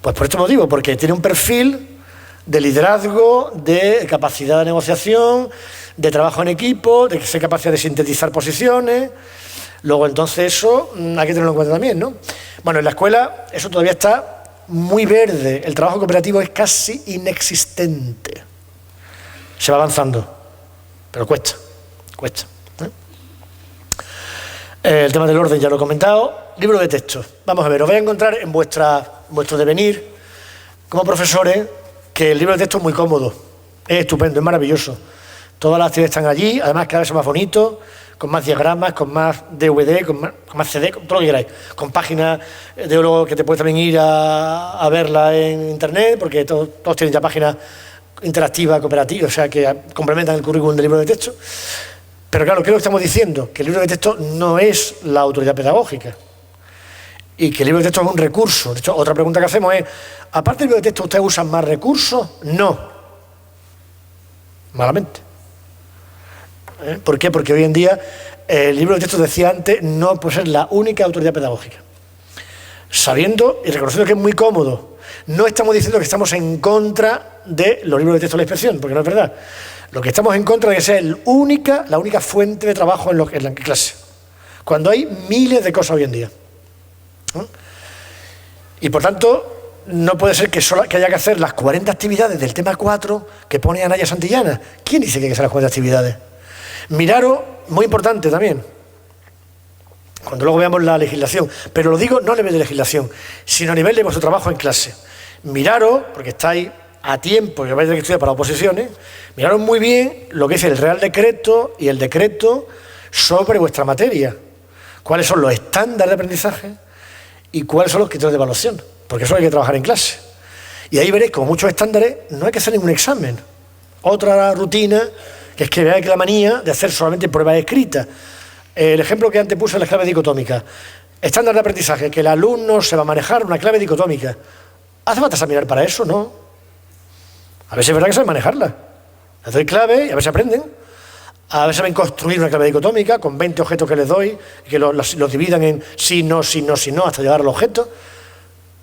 Pues por este motivo, porque tiene un perfil de liderazgo, de capacidad de negociación, de trabajo en equipo, de ser capacidad de sintetizar posiciones. Luego, entonces, eso hay que tenerlo en cuenta también, ¿no? Bueno, en la escuela eso todavía está muy verde. El trabajo cooperativo es casi inexistente. Se va avanzando, pero cuesta. El tema del orden ya lo he comentado. Libro de texto. Vamos a ver, os vais a encontrar en vuestro devenir como profesores que el libro de texto es muy cómodo, es estupendo, es maravilloso. Todas las actividades están allí, además cada vez más bonito, con más diagramas, con más DVD, con más CD, con todo lo que queráis. Con páginas de luego que te puedes también ir a verla en internet, porque todos tienen ya páginas interactivas, cooperativas, o sea que complementan el currículum del libro de texto. Pero claro, ¿qué es lo que estamos diciendo? Que el libro de texto no es la autoridad pedagógica. Y que el libro de texto es un recurso. De hecho, otra pregunta que hacemos es, aparte del libro de texto, ¿ustedes usan más recursos? No. Malamente. ¿Por qué? Porque hoy en día el libro de texto, decía antes, no puede ser la única autoridad pedagógica. Sabiendo y reconociendo que es muy cómodo, no estamos diciendo que estamos en contra de los libros de texto de la inspección, porque no es verdad. Lo que estamos en contra es que sea la única fuente de trabajo en la clase, cuando hay miles de cosas hoy en día. Y por tanto, no puede ser que haya que hacer las 40 actividades del tema 4 que pone Anaya Santillana. ¿Quién dice que hay que hacer las 40 actividades? Miraros, muy importante también, cuando luego veamos la legislación, pero lo digo no a nivel de legislación, sino a nivel de vuestro trabajo en clase. Miraros, porque estáis a tiempo y vais a tener que estudiar para oposiciones, miraros muy bien lo que es el Real Decreto y el decreto sobre vuestra materia. ¿Cuáles son los estándares de aprendizaje y cuáles son los criterios de evaluación? Porque eso hay que trabajar en clase. Y ahí veréis, como muchos estándares, no hay que hacer ningún examen. Otra rutina, que es que veáis que la manía de hacer solamente pruebas escritas. El ejemplo que antes puse en las claves dicotómicas. Estándar de aprendizaje, que el alumno se va a manejar una clave dicotómica. ¿Hace falta examinar para eso? No. A ver si es verdad que saben manejarla. Les doy clave y a ver si aprenden. A ver si saben construir una clave dicotómica con 20 objetos que les doy, que los dividan en sí, no, hasta llegar al objeto.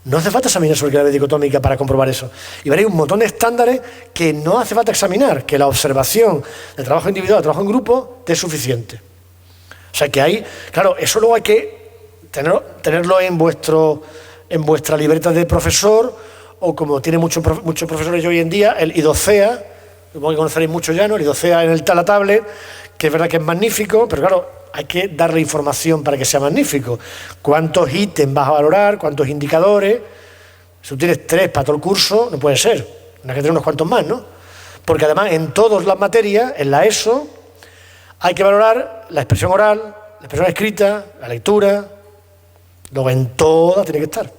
No hace falta examinar sobre clave dicotómica para comprobar eso. Y veréis un montón de estándares que no hace falta examinar, que la observación del trabajo individual, del trabajo en grupo, es suficiente. O sea que ahí, claro, eso luego hay que tenerlo en vuestra libreta de profesor, o como tiene muchos profesores hoy en día, el IDOCEA, supongo que conoceréis mucho ya, ¿no? El IDOCEA en la tablet, que es verdad que es magnífico, pero claro, hay que darle información para que sea magnífico. ¿Cuántos ítems vas a valorar? ¿Cuántos indicadores? Si tú tienes 3 para todo el curso, no puede ser. Hay que tener unos cuantos más, ¿no? Porque además en todas las materias, en la ESO, hay que valorar la expresión oral, la expresión escrita, la lectura. Luego en todas tiene que estar.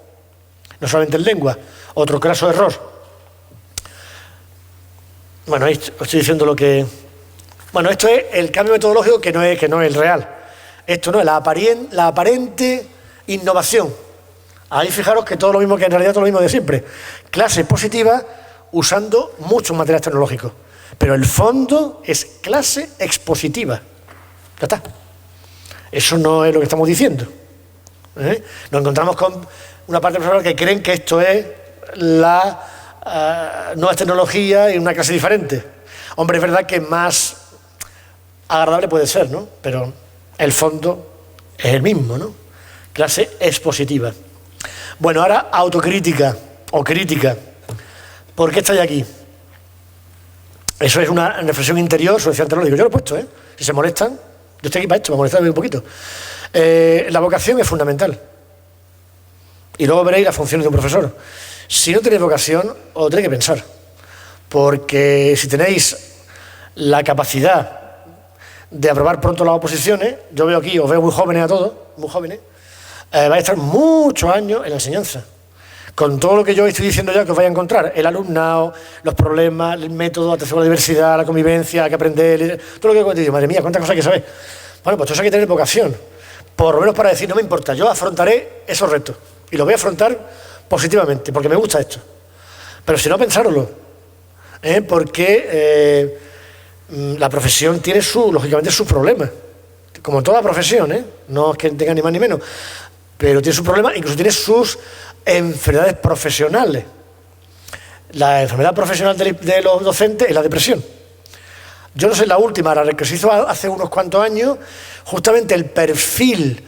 No solamente en lengua. Otro caso error. Bueno, ahí estoy diciendo lo que... Bueno, esto es el cambio metodológico que no es el real. Esto no es la aparente innovación. Ahí fijaros que todo lo mismo, que en realidad todo lo mismo de siempre. Clases positivas usando muchos materiales tecnológicos. Pero el fondo es clase expositiva. Ya está. Eso no es lo que estamos diciendo. Nos encontramos con una parte de profesores que creen que esto es la nueva tecnología y una clase diferente. Hombre, es verdad que más agradable puede ser, ¿no? Pero el fondo es el mismo, ¿no? Clase expositiva. Bueno, ahora autocrítica o crítica. ¿Por qué estáis aquí? Eso es una reflexión interior, eso decía antes, lo digo, yo lo he puesto, ¿eh? Si se molestan, yo estoy aquí para esto, me molestan un poquito. La vocación es fundamental. Y luego veréis las funciones de un profesor. Si no tenéis vocación, os tenéis que pensar. Porque si tenéis la capacidad de aprobar pronto las oposiciones, yo veo aquí, os veo muy jóvenes a todos, muy jóvenes, vais a estar muchos años en la enseñanza. Con todo lo que yo estoy diciendo ya que os vais a encontrar, el alumnado, los problemas, el método, atención a la diversidad, la convivencia, hay que aprender, todo lo que digo, madre mía, cuántas cosas hay que saber. Bueno, pues eso hay que tener vocación, por lo menos para decir, no me importa, yo afrontaré esos retos y los voy a afrontar positivamente, porque me gusta esto. Pero si no, pensároslo, porque la profesión tiene lógicamente sus problemas, como toda profesión, no es que tenga ni más ni menos, pero tiene sus problemas, incluso tiene sus enfermedades profesionales. La enfermedad profesional de los docentes es la depresión. Yo no sé, la última, la que se hizo hace unos cuantos años, justamente el perfil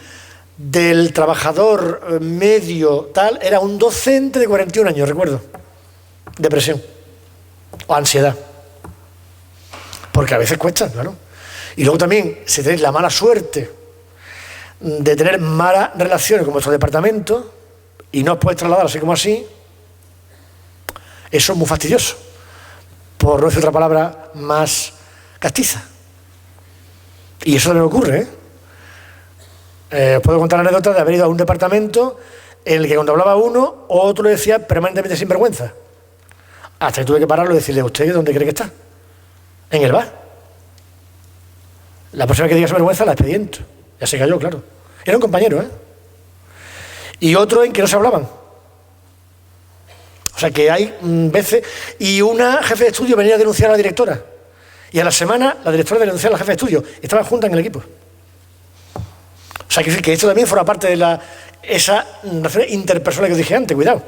del trabajador medio tal, era un docente de 41 años, recuerdo. Depresión o ansiedad. Porque a veces cuesta, claro. Y luego también, si tenéis la mala suerte de tener malas relaciones con vuestro departamento y no os podéis trasladar así como así, eso es muy fastidioso, por no decir otra palabra más castiza. Y eso también ocurre, os puedo contar la anécdota de haber ido a un departamento en el que cuando hablaba uno, otro le decía permanentemente sin vergüenza. Hasta que tuve que pararlo y decirle, ¿usted dónde cree que está? En el bar. La próxima que diga sin vergüenza la expediento. Ya se cayó, claro. Era un compañero, Y otro en que no se hablaban. O sea que hay veces... Y una jefe de estudio venía a denunciar a la directora. Y a la semana la directora denunciaba a la jefe de estudio. Estaban juntas en el equipo. O sea que esto también forma parte de esa relación interpersonal que os dije antes, cuidado.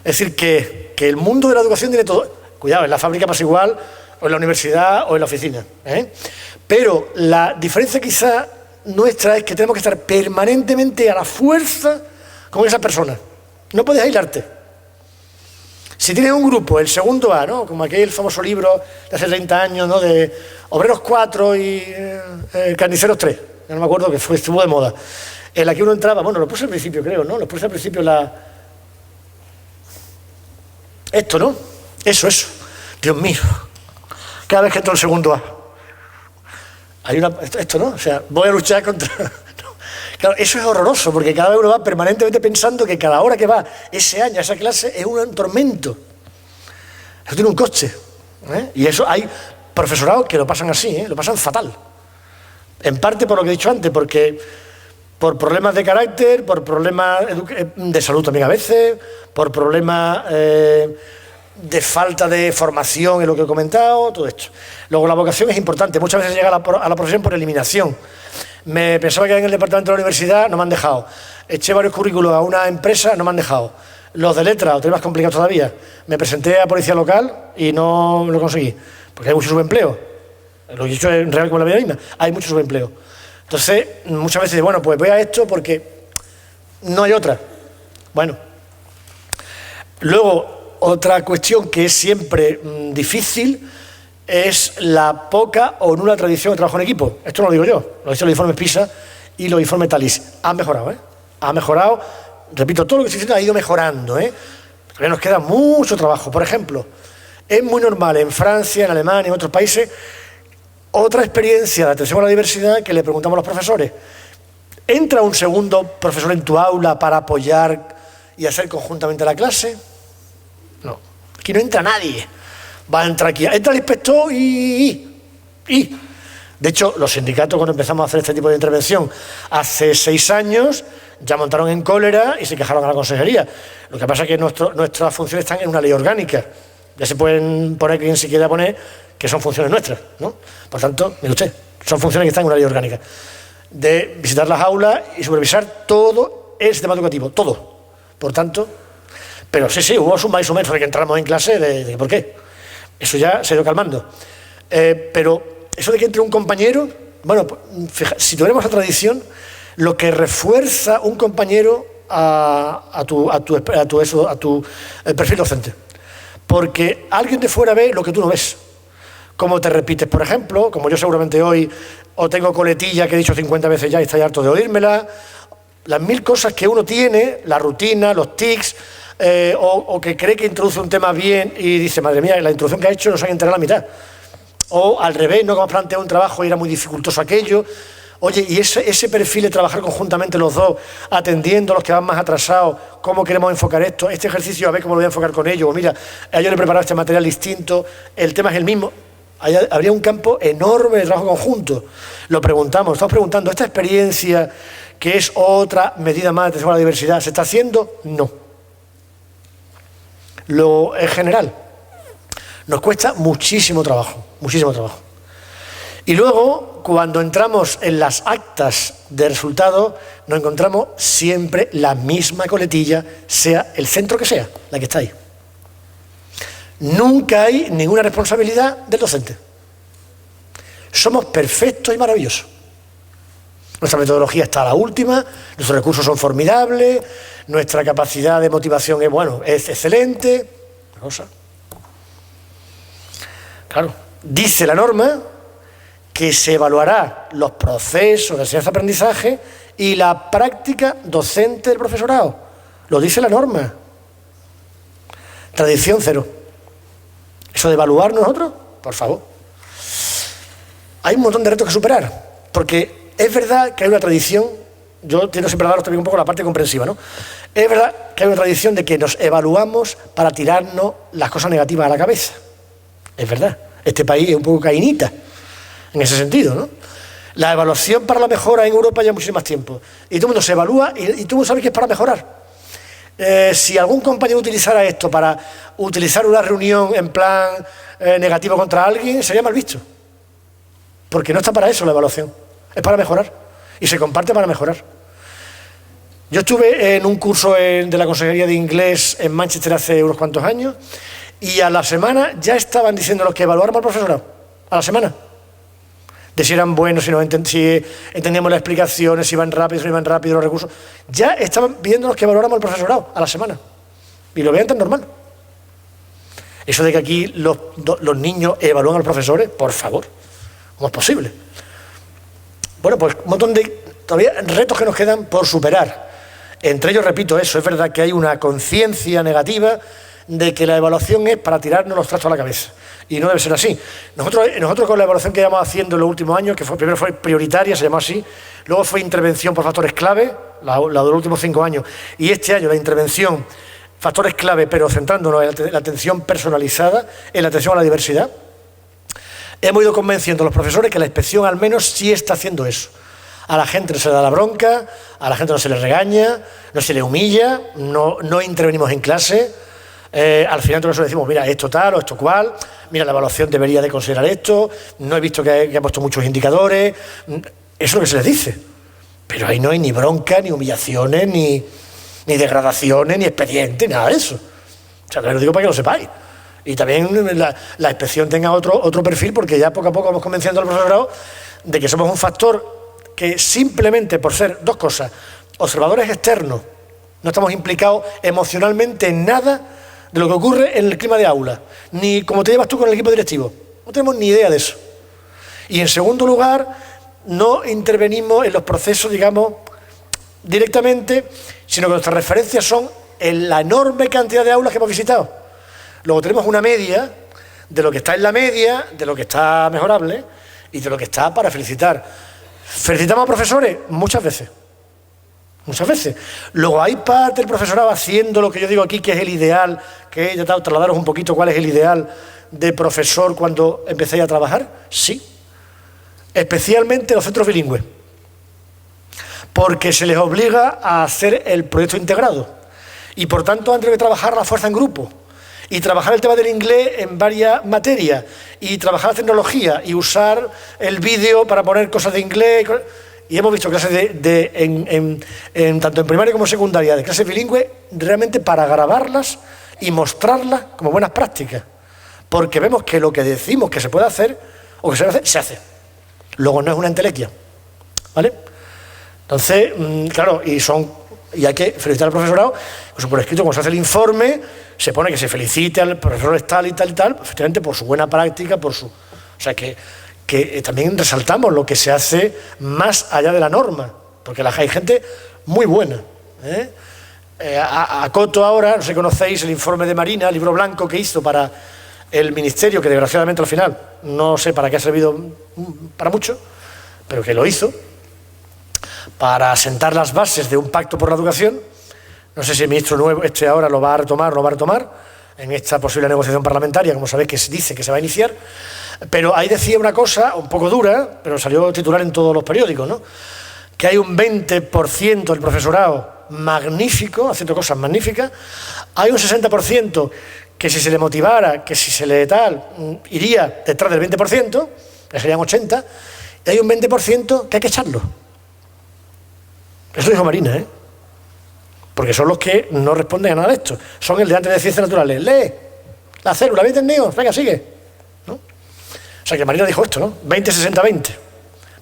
Es decir, que el mundo de la educación tiene todo... Cuidado, en la fábrica pasa igual, o en la universidad, o en la oficina. Pero la diferencia quizá nuestra es que tenemos que estar permanentemente a la fuerza con esa persona. No puedes aislarte. Si tienes un grupo, el segundo A, ¿no? Como aquel famoso libro de hace 30 años, ¿no? De Obreros 4 y Carniceros 3, no me acuerdo, que estuvo de moda, en la que uno entraba, bueno, lo puse al principio, creo, ¿no? Lo puse al principio esto, ¿no? Eso. Dios mío. Cada vez que entro en el segundo A. Hay esto, ¿no? O sea, voy a luchar contra... Claro, eso es horroroso, porque cada vez uno va permanentemente pensando que cada hora que va ese año a esa clase es un tormento. Eso tiene un coste. Y eso hay profesorados que lo pasan así, lo pasan fatal. En parte por lo que he dicho antes, porque por problemas de carácter, por problemas de salud también a veces, por problemas de falta de formación en lo que he comentado, todo esto. Luego la vocación es importante, muchas veces llega a la profesión por eliminación. Me pensaba que en el departamento de la universidad no me han dejado. Eché varios currículos a una empresa, no me han dejado. Los de letras, lo tenía más complicado todavía. Me presenté a policía local y no lo conseguí, porque hay mucho subempleo. Lo que he dicho es real como la vida misma. Hay mucho subempleo. Entonces, muchas veces, bueno, pues voy a esto porque no hay otra. Bueno. Luego, otra cuestión que es siempre difícil es la poca o nula tradición de trabajo en equipo. Esto no lo digo yo, lo dicen los informes PISA y los informes TALIS. Han mejorado, Ha mejorado, repito, todo lo que estoy diciendo ha ido mejorando, Todavía nos queda mucho trabajo. Por ejemplo, es muy normal en Francia, en Alemania, en otros países, otra experiencia de atención a la diversidad que le preguntamos a los profesores. ¿Entra un segundo profesor en tu aula para apoyar y hacer conjuntamente la clase? No, aquí no entra nadie. Va a entrar aquí, entra el inspector y... De hecho, los sindicatos, cuando empezamos a hacer este tipo de intervención hace 6 años, ya montaron en cólera y se quejaron a la consejería. Lo que pasa es que nuestras funciones están en una ley orgánica. Ya se pueden poner quien se quiera poner que son funciones nuestras, ¿no? Por tanto, mire usted, son funciones que están en una ley orgánica, de visitar las aulas y supervisar todo el sistema educativo, todo. Por tanto, pero sí, hubo un más o menos de que entramos en clase, de ¿por qué? Eso ya se ha ido calmando. Pero eso de que entre un compañero, bueno, fíjate, si tuviéramos la tradición, lo que refuerza un compañero a tu perfil docente. Porque alguien de fuera ve lo que tú no ves. Cómo te repites, por ejemplo, como yo seguramente hoy, o tengo coletilla que he dicho 50 veces ya y estáis harto de oírmela, las 1000 cosas que uno tiene, la rutina, los tics, o que cree que introduce un tema bien y dice, madre mía, la introducción que ha hecho no se ha enterado la mitad. O al revés, no, que hemos planteado un trabajo y era muy dificultoso aquello. Oye, y ese perfil de trabajar conjuntamente los dos, atendiendo a los que van más atrasados, cómo queremos enfocar esto, este ejercicio a ver cómo lo voy a enfocar con ellos, o mira, a ellos le he preparado este material distinto, el tema es el mismo. Habría un campo enorme de trabajo conjunto. Lo preguntamos, estamos preguntando, ¿esta experiencia, que es otra medida más de atención a la diversidad, se está haciendo? No. En general, nos cuesta muchísimo trabajo, muchísimo trabajo. Y luego, cuando entramos en las actas de resultados, nos encontramos siempre la misma coletilla, sea el centro que sea, la que está ahí. Nunca hay ninguna responsabilidad del docente. Somos perfectos y maravillosos. Nuestra metodología está a la última, nuestros recursos son formidables, nuestra capacidad de motivación es excelente. Claro, dice la norma que se evaluará los procesos de enseñanza-aprendizaje y la práctica docente del profesorado. Lo dice la norma. Tradición cero. Eso de evaluar nosotros, por favor. Hay un montón de retos que superar, porque es verdad que hay una tradición, yo quiero siempre daros también un poco la parte comprensiva, ¿no? Es verdad que hay una tradición de que nos evaluamos para tirarnos las cosas negativas a la cabeza. Es verdad. Este país es un poco cainita en ese sentido, ¿no? La evaluación para la mejora en Europa lleva muchísimo más tiempo. Y todo el mundo se evalúa y todo el mundo sabe que es para mejorar. Si algún compañero utilizara esto para utilizar una reunión en plan negativo contra alguien, sería mal visto. Porque no está para eso la evaluación. Es para mejorar. Y se comparte para mejorar. Yo estuve en un curso de la Consejería de Inglés en Manchester hace unos cuantos años y a la semana ya estaban diciendo los que evaluáramos al profesorado. A la semana. De si eran buenos, si entendíamos las explicaciones, si iban rápido, si no iban rápido los recursos. Ya estaban pidiendo los que evaluáramos al profesorado a la semana. Y lo veían tan normal. Eso de que aquí los niños evalúan a los profesores, por favor, ¿cómo es posible? Bueno, pues un montón de todavía retos que nos quedan por superar. Entre ellos, repito eso, es verdad que hay una conciencia negativa de que la evaluación es para tirarnos los trastos a la cabeza. Y no debe ser así. Nosotros con la evaluación que llevamos haciendo en los últimos años, que primero fue prioritaria, se llamó así, luego fue intervención por factores clave, la de los últimos 5 años, y este año la intervención, factores clave, pero centrándonos en la atención personalizada, en la atención a la diversidad, hemos ido convenciendo a los profesores que la inspección al menos sí está haciendo eso. A la gente no se le da la bronca, a la gente no se le regaña, no se le humilla, no intervenimos en clase. Al final todo eso decimos, mira, esto tal o esto cual, mira, la evaluación debería de considerar esto, no he visto que ha puesto muchos indicadores, eso es lo que se les dice. Pero ahí no hay ni bronca, ni humillaciones, ni degradaciones, ni expedientes, nada de eso. O sea, lo digo para que lo sepáis. Y también la inspección tenga otro perfil, porque ya poco a poco vamos convenciendo al profesorado de que somos un factor que simplemente por ser dos cosas, observadores externos, no estamos implicados emocionalmente en nada de lo que ocurre en el clima de aula, ni cómo te llevas tú con el equipo directivo. No tenemos ni idea de eso. Y en segundo lugar, no intervenimos en los procesos, digamos, directamente, sino que nuestras referencias son en la enorme cantidad de aulas que hemos visitado. Luego tenemos una media de lo que está en la media, de lo que está mejorable y de lo que está para felicitar. ¿Felicitamos a profesores? Muchas veces. Muchas veces. Luego hay parte del profesorado haciendo lo que yo digo aquí, que es el ideal, que he intentado trasladaros un poquito cuál es el ideal de profesor cuando empecéis a trabajar. Sí. Especialmente los centros bilingües. Porque se les obliga a hacer el proyecto integrado. Y por tanto han tenido que trabajar a la fuerza en grupo. y trabajar el tema del inglés en varias materias, y trabajar la tecnología, y usar el vídeo para poner cosas de inglés. Y hemos visto clases tanto en primaria como en secundaria, de clases bilingües, realmente para grabarlas y mostrarlas como buenas prácticas. Porque vemos que lo que decimos que se puede hacer, o que se debe hacer, se hace. Luego no es una entelequia, ¿vale? Entonces, claro, y hay que felicitar al profesorado, pues por escrito, cuando se hace el informe, se pone que se felicite al profesor tal y tal y tal, efectivamente por su buena práctica, por su... O sea, que también resaltamos lo que se hace más allá de la norma, porque hay gente muy buena, ¿eh? Acoto ahora, no sé si conocéis el informe de Marina, el libro blanco que hizo para el Ministerio, que desgraciadamente al final no sé para qué ha servido para mucho, pero que lo hizo, para sentar las bases de un pacto por la educación. No sé si el ministro nuevo, ahora lo va a retomar en esta posible negociación parlamentaria, como sabéis que se dice que se va a iniciar, pero ahí decía una cosa un poco dura, pero salió titular en todos los periódicos, ¿no? Que hay un 20% del profesorado magnífico, haciendo cosas magníficas, hay un 60% que si se le motivara, que si se le iría detrás del 20%, que serían 80%, y hay un 20% que hay que echarlo. Eso dijo Marina, ¿eh? Porque son los que no responden a nada de esto. Son el de antes de ciencias naturales. Lee la célula, ¿veis, niños? Venga, sigue, ¿no? O sea, que Marina dijo esto, ¿no? 20, 60, 20.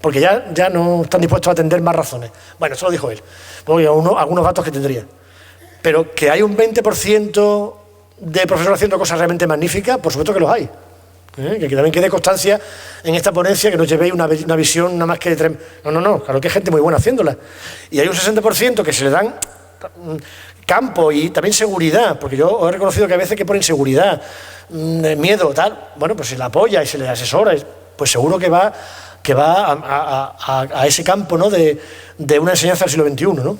Porque ya no están dispuestos a atender más razones. Bueno, eso lo dijo él. Luego, algunos datos que tendría. Pero que hay un 20% de profesores haciendo cosas realmente magníficas, por supuesto que los hay. Que también quede constancia en esta ponencia, que no llevéis una visión nada más que de tres... No, claro que hay gente muy buena haciéndola. Y hay un 60% que se le dan campo y también seguridad, porque yo os he reconocido que a veces que ponen seguridad, miedo, tal. Bueno, pues se le apoya y se le asesora, pues seguro que va a ese campo, ¿no? de una enseñanza del siglo XXI, ¿no?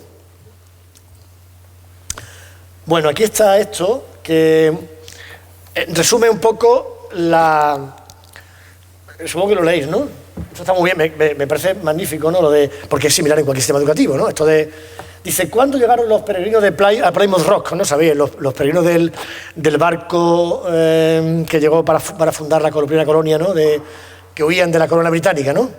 Bueno, aquí está esto, que resume un poco supongo que lo leéis, ¿no? Esto está muy bien, me parece magnífico, ¿no? Porque es similar en cualquier sistema educativo, ¿no? Dice, ¿cuándo llegaron los peregrinos a Plymouth Rock? ¿No sabéis? Los peregrinos del barco que llegó para fundar la primera colonia, ¿no? Que huían de la corona británica, ¿no?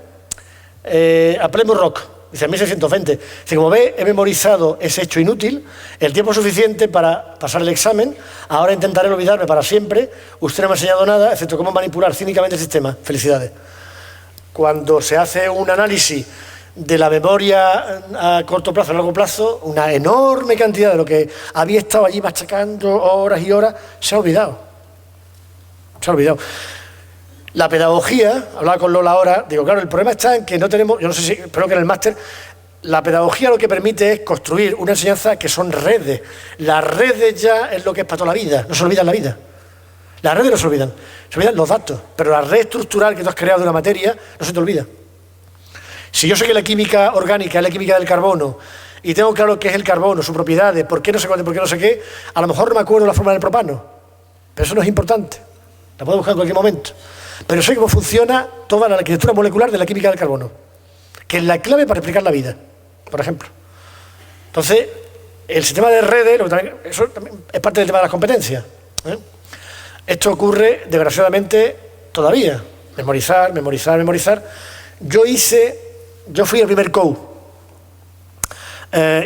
A Plymouth Rock, dice, en 1620. Dice, como ve, he memorizado ese hecho inútil, el tiempo suficiente para pasar el examen, ahora intentaré olvidarme para siempre, usted no me ha enseñado nada, excepto cómo manipular cínicamente el sistema. Felicidades. Cuando se hace un análisis de la memoria a corto plazo, a largo plazo, una enorme cantidad de lo que había estado allí machacando horas y horas, se ha olvidado. La pedagogía, hablaba con Lola ahora, digo, claro, el problema está en que no tenemos, yo no sé si, espero que en el máster, la pedagogía lo que permite es construir una enseñanza que son redes. Las redes ya es lo que es para toda la vida, no se olvidan la vida. Las redes no se olvidan los datos, pero la red estructural que tú has creado de una materia no se te olvida. Si yo sé que la química orgánica es la química del carbono y tengo claro qué es el carbono, sus propiedades, por qué no sé cuánto, por qué no sé qué, a lo mejor no me acuerdo la forma del propano, pero eso no es importante, la puedo buscar en cualquier momento. Pero sé cómo funciona toda la arquitectura molecular de la química del carbono, que es la clave para explicar la vida, por ejemplo. Entonces, el sistema de redes, eso también es parte del tema de las competencias, ¿eh? Esto ocurre, desgraciadamente, todavía. Memorizar. Yo fui el primer COU.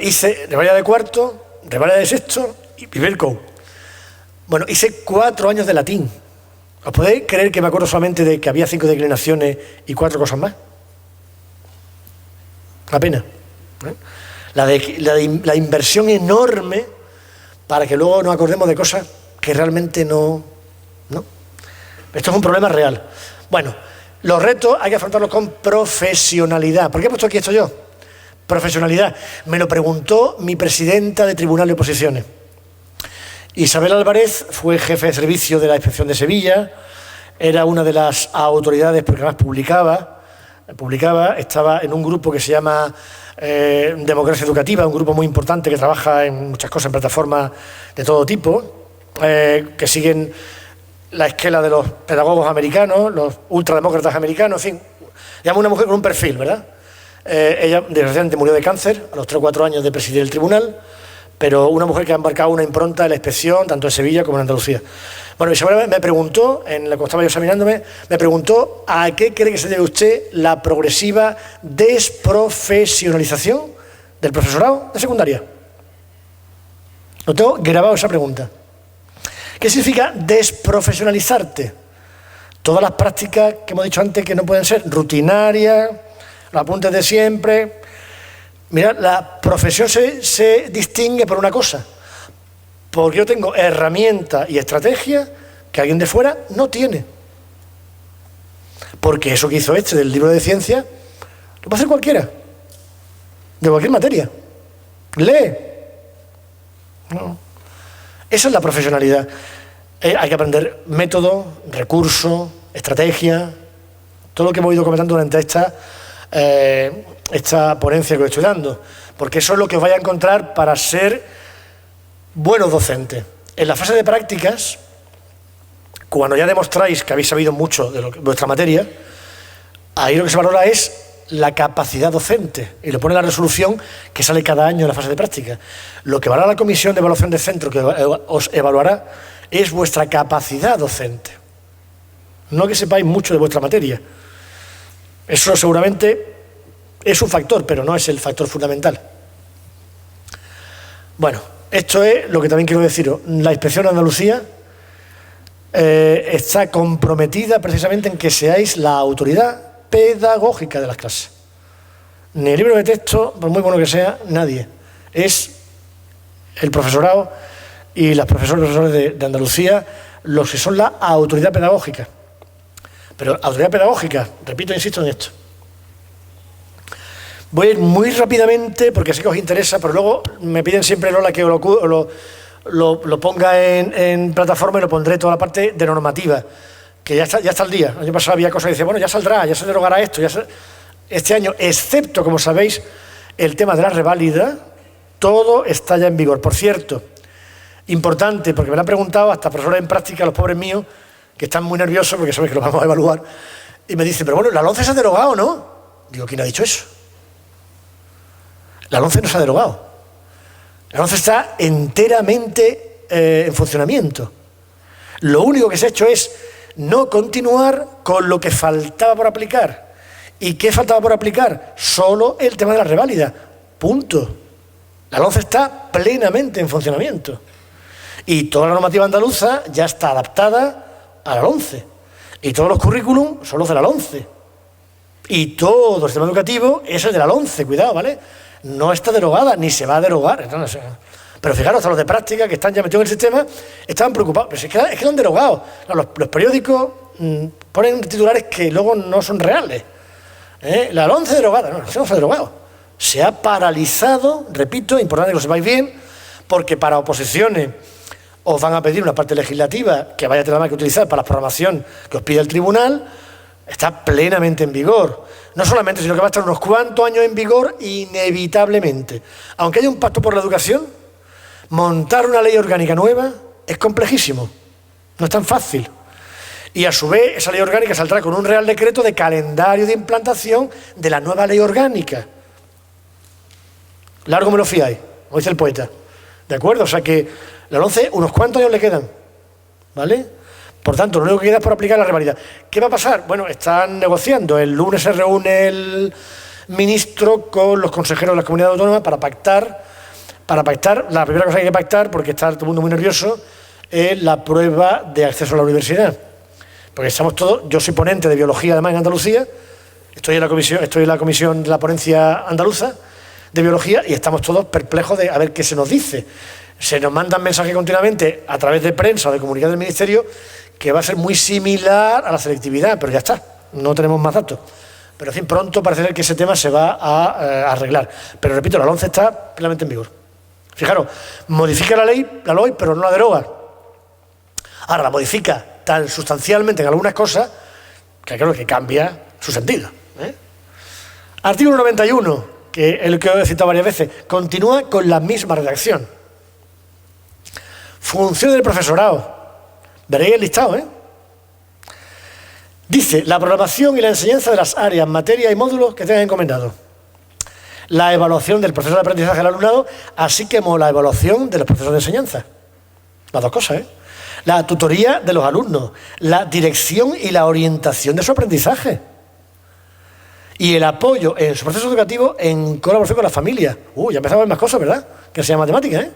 Hice revalida de cuarto, revalida de sexto y primer COU. Bueno, hice 4 años de latín. ¿Os podéis creer que me acuerdo solamente de que había 5 declinaciones y 4 cosas más? La pena. La inversión enorme para que luego nos acordemos de cosas que realmente no. Esto es un problema real. Bueno, los retos hay que afrontarlos con profesionalidad. ¿Por qué he puesto aquí esto yo? Profesionalidad. Me lo preguntó mi presidenta de Tribunal de Oposiciones. Isabel Álvarez fue jefe de servicio de la Inspección de Sevilla, era una de las autoridades porque además publicaba, estaba en un grupo que se llama Democracia Educativa, un grupo muy importante que trabaja en muchas cosas, en plataformas de todo tipo, que siguen la esquela de los pedagogos americanos, los ultrademócratas americanos, en fin, llama una mujer con un perfil, ¿verdad? Ella desgraciadamente murió de cáncer a los 3 o 4 años de presidir el tribunal, pero una mujer que ha embarcado una impronta de la inspección, tanto en Sevilla como en Andalucía. Bueno, Isabel me preguntó, cuando estaba yo examinándome, me preguntó a qué cree que se debe usted la progresiva desprofesionalización del profesorado de secundaria. Lo tengo grabado esa pregunta. ¿Qué significa desprofesionalizarte? Todas las prácticas que hemos dicho antes que no pueden ser rutinarias, los apuntes de siempre. Mira, la profesión se distingue por una cosa. Porque yo tengo herramientas y estrategias que alguien de fuera no tiene. Porque eso que hizo del libro de ciencia, lo puede hacer cualquiera. De cualquier materia. Lee. No. Esa es la profesionalidad. Hay que aprender método, recursos, estrategia, todo lo que hemos ido comentando durante esta ponencia que os estoy dando, porque eso es lo que os vais a encontrar para ser buenos docentes. En la fase de prácticas, cuando ya demostráis que habéis sabido mucho de vuestra materia, ahí lo que se valora es la capacidad docente, y lo pone la resolución que sale cada año en la fase de práctica. Lo que valora la Comisión de Evaluación de Centro, que os evaluará, es vuestra capacidad docente. No que sepáis mucho de vuestra materia. Eso seguramente es un factor, pero no es el factor fundamental. Bueno, esto es lo que también quiero deciros. La Inspección de Andalucía está comprometida precisamente en que seáis la autoridad pedagógica de las clases. Ni el libro de texto, por muy bueno que sea, nadie. Es el profesorado y las profesores de Andalucía los que son la autoridad pedagógica. Pero autoridad pedagógica, repito e insisto en esto. Voy a ir muy rápidamente porque sé que os interesa, pero luego me piden siempre, Lola, que lo ponga en plataforma, y lo pondré toda la parte de normativa, que ya está al día. El año pasado había cosas que decían, bueno, ya saldrá, ya se derogará esto. Este año, excepto, como sabéis, el tema de la reválida, todo está ya en vigor. Por cierto, importante, porque me lo han preguntado hasta profesores en práctica, los pobres míos, que están muy nerviosos porque sabéis que lo vamos a evaluar, y me dicen, pero bueno, la LOMCE se ha derogado, ¿no? Digo, ¿quién ha dicho eso? La LOMCE no se ha derogado. La LOMCE está enteramente en funcionamiento. Lo único que se ha hecho es no continuar con lo que faltaba por aplicar. ¿Y qué faltaba por aplicar? Solo el tema de la reválida. Punto. La LOMCE está plenamente en funcionamiento. Y toda la normativa andaluza ya está adaptada a la LOMCE. Y todos los currículum son los de la LOMCE. Y todo el sistema educativo es el de la LOMCE, cuidado, ¿vale? No está derogada, ni se va a derogar. Pero fijaros, hasta los de práctica que están ya metidos en el sistema, estaban preocupados. Pero es que lo han derogado. Los periódicos ponen titulares que luego no son reales. La LOMCE derogada. No se ha derogado. Se ha paralizado, repito, importante que lo sepáis bien, porque para oposiciones os van a pedir una parte legislativa que vaya a tener que utilizar para la programación que os pide el tribunal. Está plenamente en vigor. No solamente, sino que va a estar unos cuantos años en vigor inevitablemente. Aunque haya un pacto por la educación, montar una ley orgánica nueva es complejísimo. No es tan fácil. Y a su vez, esa ley orgánica saldrá con un real decreto de calendario de implantación de la nueva ley orgánica. Largo me lo fiáis, como dice el poeta. ¿De acuerdo? O sea que la LOMCE, unos cuantos años le quedan. ¿Vale? Por tanto, lo único que queda es por aplicar la reválida. ¿Qué va a pasar? Bueno, están negociando. El lunes se reúne el ministro con los consejeros de las comunidades autónomas para pactar. La primera cosa que hay que pactar, porque está todo el mundo muy nervioso, es la prueba de acceso a la universidad. Porque estamos todos, yo soy ponente de biología además en Andalucía, estoy en la comisión de la ponencia andaluza de biología y estamos todos perplejos de a ver qué se nos dice. Se nos mandan mensajes continuamente a través de prensa o de comunicación del Ministerio que va a ser muy similar a la selectividad, pero ya está, no tenemos más datos. Pero en fin, pronto parece ser que ese tema se va a arreglar. Pero repito, la LOMCE está plenamente en vigor. Fijaros, modifica la ley, la LOI, pero no la deroga. Ahora la modifica tan sustancialmente en algunas cosas que creo que cambia su sentido. Artículo 91, que es el que he citado varias veces, continúa con la misma redacción. Función del profesorado. Veréis el listado, Dice, la programación y la enseñanza de las áreas, materias y módulos que tengan encomendado. la evaluación del proceso de aprendizaje del alumnado, así como la evaluación de los procesos de enseñanza. Las dos cosas, ¿eh? La tutoría de los alumnos, la dirección y la orientación de su aprendizaje. Y el apoyo en su proceso educativo en colaboración con la familia. Ya empezamos a ver más cosas, ¿verdad? Que sea matemática, ¿eh?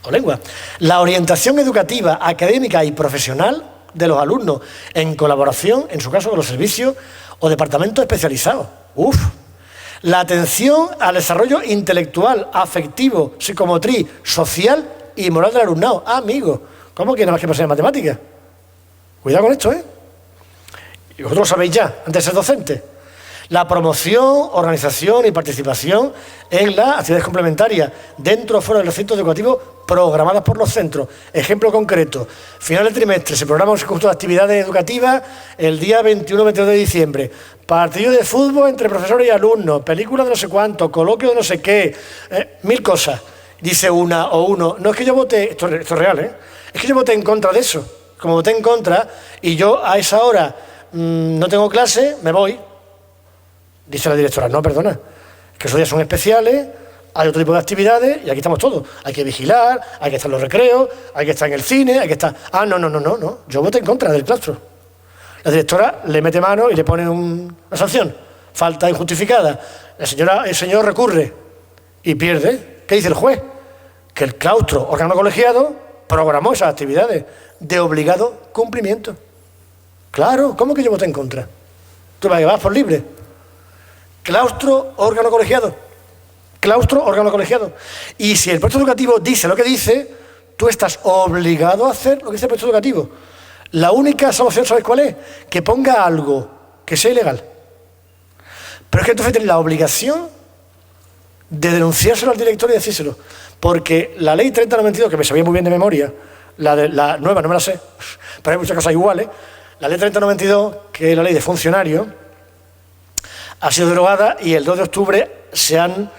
O lengua. La orientación educativa, académica y profesional de los alumnos en colaboración, en su caso, con los servicios o departamentos especializados. La atención al desarrollo intelectual, afectivo, psicomotriz, social y moral del alumnado. Amigo, ¿cómo que nada más que pasar en matemáticas? Cuidado con esto, ¿eh? Y vosotros lo sabéis ya, antes de ser docente. La promoción, organización y participación en las actividades complementarias dentro o fuera del recinto educativo programadas por los centros. Ejemplo concreto, final del trimestre se programa un conjunto de actividades educativas el día 21-22 de diciembre. Partido de fútbol entre profesores y alumnos, películas de no sé cuánto, coloquio de no sé qué, 1000 cosas. Dice una o uno, no es que yo vote, esto es real, ¿eh? Es que yo voté en contra de eso. Como voté en contra y yo a esa hora no tengo clase, me voy. Dice la directora, no, perdona, es que esos días son especiales, hay otro tipo de actividades y aquí estamos todos. Hay que vigilar, hay que estar en los recreos, hay que estar en el cine, hay que estar... No, yo voté en contra del claustro. La directora le mete mano y le pone una sanción, falta injustificada. El señor recurre y pierde. ¿Qué dice el juez? Que el claustro, órgano colegiado, programó esas actividades de obligado cumplimiento. Claro, ¿cómo que yo voté en contra? Tú vas por libre. Claustro, órgano colegiado. Claustro, órgano colegiado. Y si el proyecto educativo dice lo que dice, tú estás obligado a hacer lo que dice el proyecto educativo. La única solución, ¿sabes cuál es? Que ponga algo que sea ilegal. Pero es que entonces tienes la obligación de denunciárselo al director y decírselo. Porque la ley 3092, que me sabía muy bien de memoria, la nueva no me la sé, pero hay muchas cosas iguales, la ley 3092, que es la ley de funcionarios, ha sido derogada y el 2 de octubre se han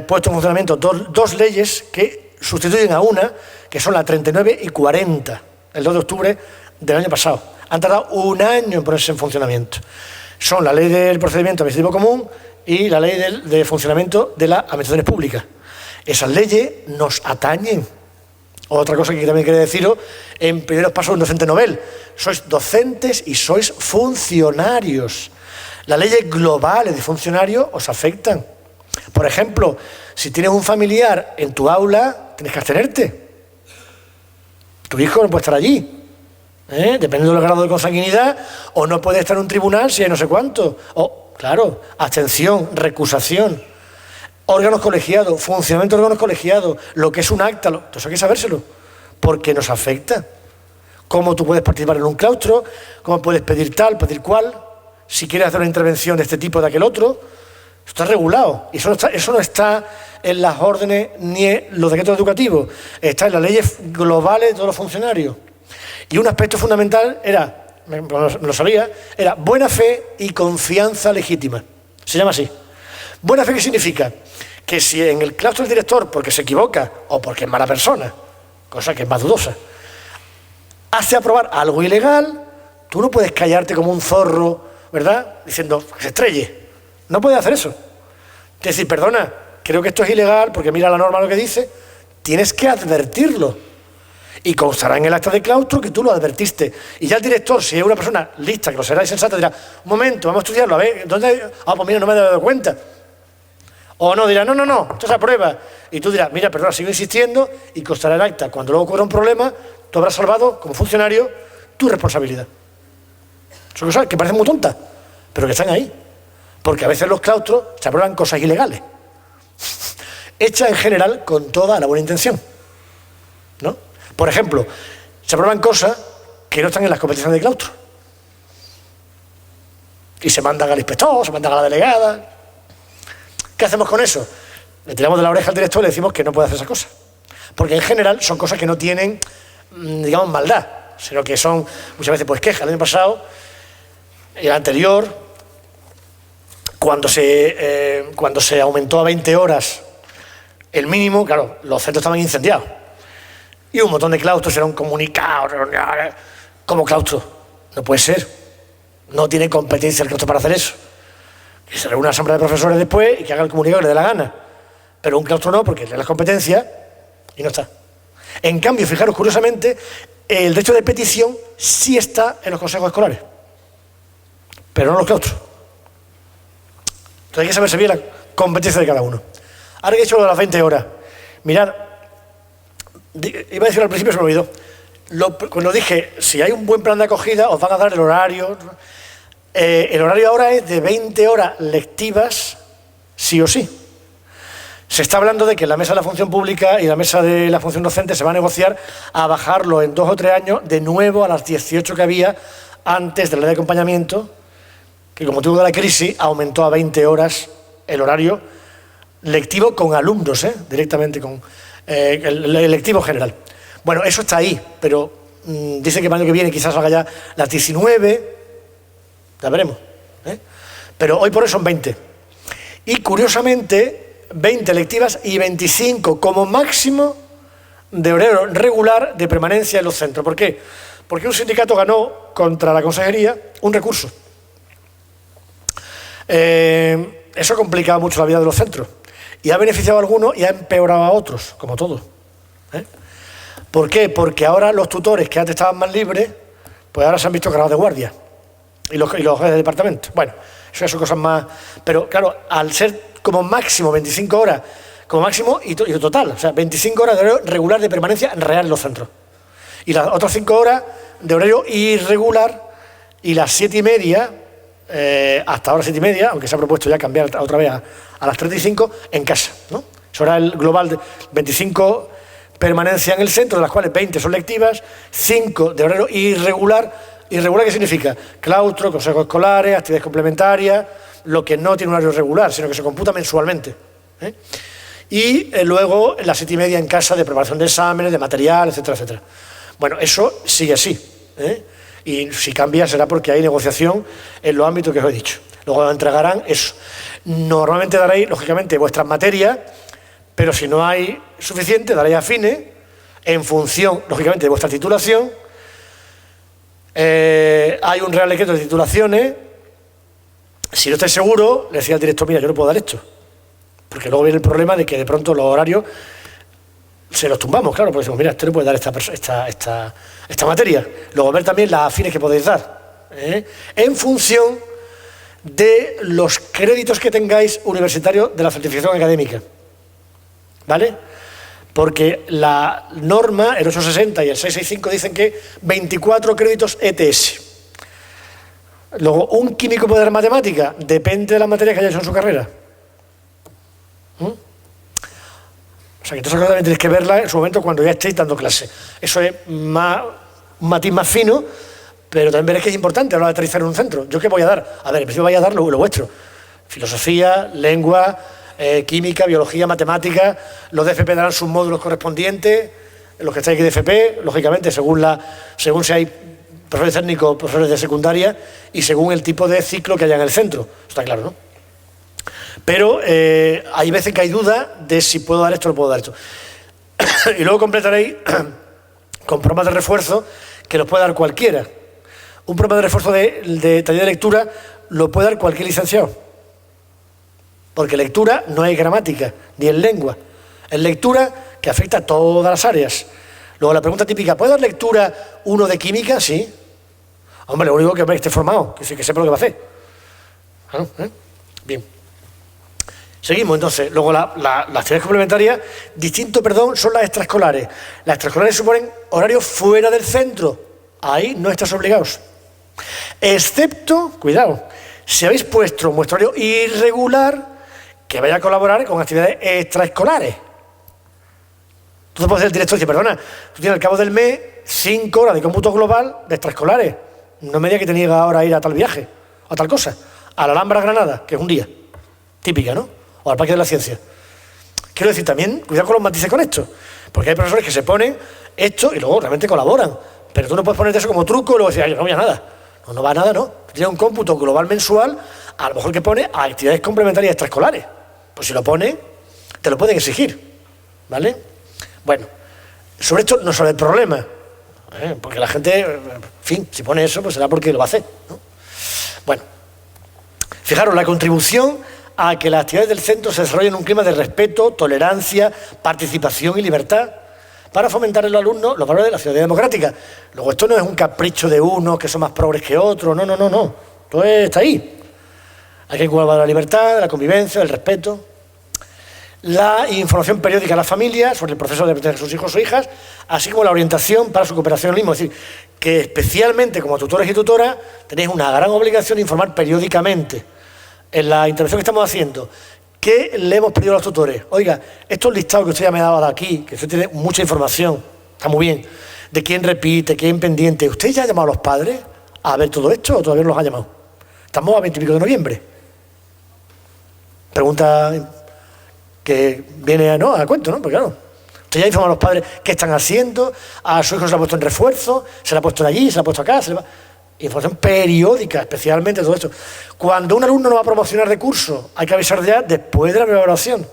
puesto en funcionamiento dos leyes que sustituyen a una, que son la 39 y 40, el 2 de octubre del año pasado. Han tardado un año en ponerse en funcionamiento. Son la ley del procedimiento administrativo común y la ley de funcionamiento de las administraciones públicas. Esas leyes nos atañen. Otra cosa que también quería deciros, en primeros pasos de un docente novel, sois docentes y sois funcionarios. Las leyes globales de funcionarios os afectan. Por ejemplo, si tienes un familiar en tu aula, tienes que abstenerte. Tu hijo no puede estar allí, dependiendo del grado de consanguinidad, o no puede estar en un tribunal si hay no sé cuánto. Claro, abstención, recusación, órganos colegiados, funcionamiento de órganos colegiados, lo que es un acta, todo eso hay que sabérselo, porque nos afecta. Cómo tú puedes participar en un claustro, cómo puedes pedir tal, pedir cual, si quieres hacer una intervención de este tipo, de aquel otro. Está regulado. Y eso no está en las órdenes ni en los decretos educativos. Está en las leyes globales de todos los funcionarios. Y un aspecto fundamental era, me lo sabía, era buena fe y confianza legítima. Se llama así. Buena fe, ¿qué significa? Que si en el claustro del director, porque se equivoca o porque es mala persona, cosa que es más dudosa, hace aprobar algo ilegal, tú no puedes callarte como un zorro, ¿verdad? Diciendo que se estrelle. No puedes hacer eso. Es decir, perdona, creo que esto es ilegal porque mira la norma lo que dice. Tienes que advertirlo. Y constará en el acta de claustro que tú lo advertiste. Y ya el director, si es una persona lista, que lo será y sensata, dirá, un momento, vamos a estudiarlo, a ver, ¿dónde? Pues mira, no me he dado cuenta. O no, dirá, no, esto se aprueba. Y tú dirás, mira, perdona, sigo insistiendo, y constará el acta. Cuando luego ocurra un problema, tú habrás salvado, como funcionario, tu responsabilidad. Son cosas que parecen muy tontas, pero que están ahí. Porque a veces los claustros se aprueban cosas ilegales, hechas en general con toda la buena intención, ¿no? Por ejemplo, se aprueban cosas que no están en las competencias de claustro. Y se mandan al inspector, se mandan a la delegada. ¿Qué hacemos con eso? Le tiramos de la oreja al director y le decimos que no puede hacer esas cosas. Porque en general son cosas que no tienen, digamos, maldad, sino que son muchas veces pues quejas. El año pasado, el anterior, cuando se aumentó a 20 horas el mínimo, claro, los centros estaban incendiados. Y un montón de claustros eran comunicados. Como claustro, no puede ser. No tiene competencia el claustro para hacer eso. que se reúna la asamblea de profesores después y que haga el comunicado que le dé la gana. Pero un claustro no, porque tiene las competencias y no está. En cambio, fijaros, curiosamente, el derecho de petición sí está en los consejos escolares, pero no en los claustros. Entonces hay que saberse bien la competencia de cada uno. Ahora que he dicho lo de las 20 horas, mirad, iba a decir al principio, se me olvidó. Cuando dije, si hay un buen plan de acogida, os van a dar el horario. El horario ahora es de 20 horas lectivas, sí o sí. Se está hablando de que la mesa de la función pública y la mesa de la función docente se va a negociar a bajarlo en 2 o 3 años de nuevo a las 18 que había antes de la ley de acompañamiento, que con motivo de la crisis aumentó a 20 horas el horario lectivo con alumnos, directamente con el lectivo general. Bueno, eso está ahí, pero dice que el año que viene quizás salga ya las 19, ya veremos. Pero hoy por hoy son 20. Y curiosamente, 20 lectivas y 25 como máximo de horario regular de permanencia en los centros. ¿Por qué? Porque un sindicato ganó contra la consejería un recurso. Eso ha complicado mucho la vida de los centros y ha beneficiado a algunos y ha empeorado a otros, como todo. ¿Por qué? Porque ahora los tutores que antes estaban más libres, pues ahora se han visto cargados de guardia y los jefes de departamento. Bueno, eso son cosas más. Pero claro, al ser como máximo 25 horas, como máximo y total, o sea, 25 horas de horario regular de permanencia real en los centros. Y las otras 5 horas de horario irregular y las 7:30, hasta ahora 7:30, aunque se ha propuesto ya cambiar otra vez a las 35, en casa, ¿no? Eso era el global de 25 permanencia en el centro, de las cuales 20 son lectivas, 5 de horario irregular. ¿Irregular qué significa? Claustro, consejos escolares, actividades complementarias, lo que no tiene un horario regular, sino que se computa mensualmente. Y luego las 7:30 en casa de preparación de exámenes, de material, etcétera, etcétera. Bueno, eso sigue así. Y si cambia será porque hay negociación en los ámbitos que os he dicho. Luego entregarán eso. Normalmente daréis, lógicamente, vuestras materias, pero si no hay suficiente, daréis afines en función, lógicamente, de vuestra titulación. Hay un real decreto de titulaciones. Si no estáis seguros, le decía al director, mira, yo no puedo dar esto. Porque luego viene el problema de que de pronto los horarios se los tumbamos, claro, porque decimos, mira, usted no puede dar esta materia. Luego ver también las afines que podéis dar, en función de los créditos que tengáis universitarios de la certificación académica. ¿Vale? Porque la norma, el 860 y el 665, dicen que 24 créditos ETS. Luego, ¿un químico puede dar matemática? Depende de la materia que haya hecho en su carrera. O sea, que entonces también tenéis que verla en su momento cuando ya estéis dando clase. Eso es un matiz más fino, pero también veréis que es importante a la hora de aterrizar en un centro. ¿Yo qué voy a dar? A ver, en principio voy a dar lo vuestro. Filosofía, lengua, química, biología, matemática. Los de FP darán sus módulos correspondientes. Los que estáis aquí de FP, lógicamente, según si hay profesores técnicos, profesores de secundaria y según el tipo de ciclo que haya en el centro. Está claro, ¿no? Pero hay veces que hay duda de si puedo dar esto o no puedo dar esto. Y luego completaréis con programas de refuerzo que los puede dar cualquiera. Un programa de refuerzo de taller de lectura lo puede dar cualquier licenciado. Porque lectura no es gramática, ni en lengua. Es lectura que afecta a todas las áreas. Luego la pregunta típica, ¿puede dar lectura uno de química? Sí. Hombre, lo único que esté formado, que sepa lo que va a hacer. Bien. Seguimos entonces. Luego las actividades complementarias, son las extraescolares. Las extraescolares suponen horarios fuera del centro. Ahí no estás obligados. Excepto, cuidado, si habéis puesto vuestro horario irregular que vaya a colaborar con actividades extraescolares. Entonces puede ser el director y decir, perdona, tú tienes al cabo del mes 5 horas de cómputo global de extraescolares. No me digas que te niega ahora a ir a tal viaje, a tal cosa. A la Alhambra Granada, que es un día. Típica, ¿no? O al Parque de la Ciencia. Quiero decir, también, cuidado con los matices con esto. Porque hay profesores que se ponen esto y luego realmente colaboran. Pero tú no puedes ponerte eso como truco y luego decir, yo no voy a nada. No va a nada, no. Tiene un cómputo global mensual, a lo mejor que pone a actividades complementarias extraescolares. Pues si lo pone, te lo pueden exigir. ¿Vale? Bueno, sobre esto no sale el problema. Porque la gente, en fin, si pone eso, pues será porque lo va a hacer, ¿no? Bueno, Fijaros, la contribución a que las actividades del centro se desarrollen en un clima de respeto, tolerancia, participación y libertad, para fomentar en los alumnos los valores de la ciudadanía democrática. Luego, esto no es un capricho de unos que son más progres que otros, no. Todo está ahí. Hay que cuidar la libertad, la convivencia, el respeto. La información periódica a las familias sobre el proceso de protección de sus hijos o hijas, así como la orientación para su cooperación en el mismo. Es decir, que especialmente como tutores y tutoras tenéis una gran obligación de informar periódicamente. En la intervención que estamos haciendo, ¿qué le hemos pedido a los tutores? Oiga, estos listados que usted ya me ha dado de aquí, que usted tiene mucha información, está muy bien, de quién repite, quién pendiente. ¿Usted ya ha llamado a los padres a ver todo esto o todavía no los ha llamado? Estamos a 20 y pico de noviembre. Pregunta que viene a cuento, ¿no? Porque claro, usted ya ha informado a los padres qué están haciendo, a su hijo se le ha puesto en refuerzo, se le ha puesto allí, se le ha puesto acá, información periódica, especialmente todo esto. Cuando un alumno no va a promocionar de curso, hay que avisar ya después de la evaluación,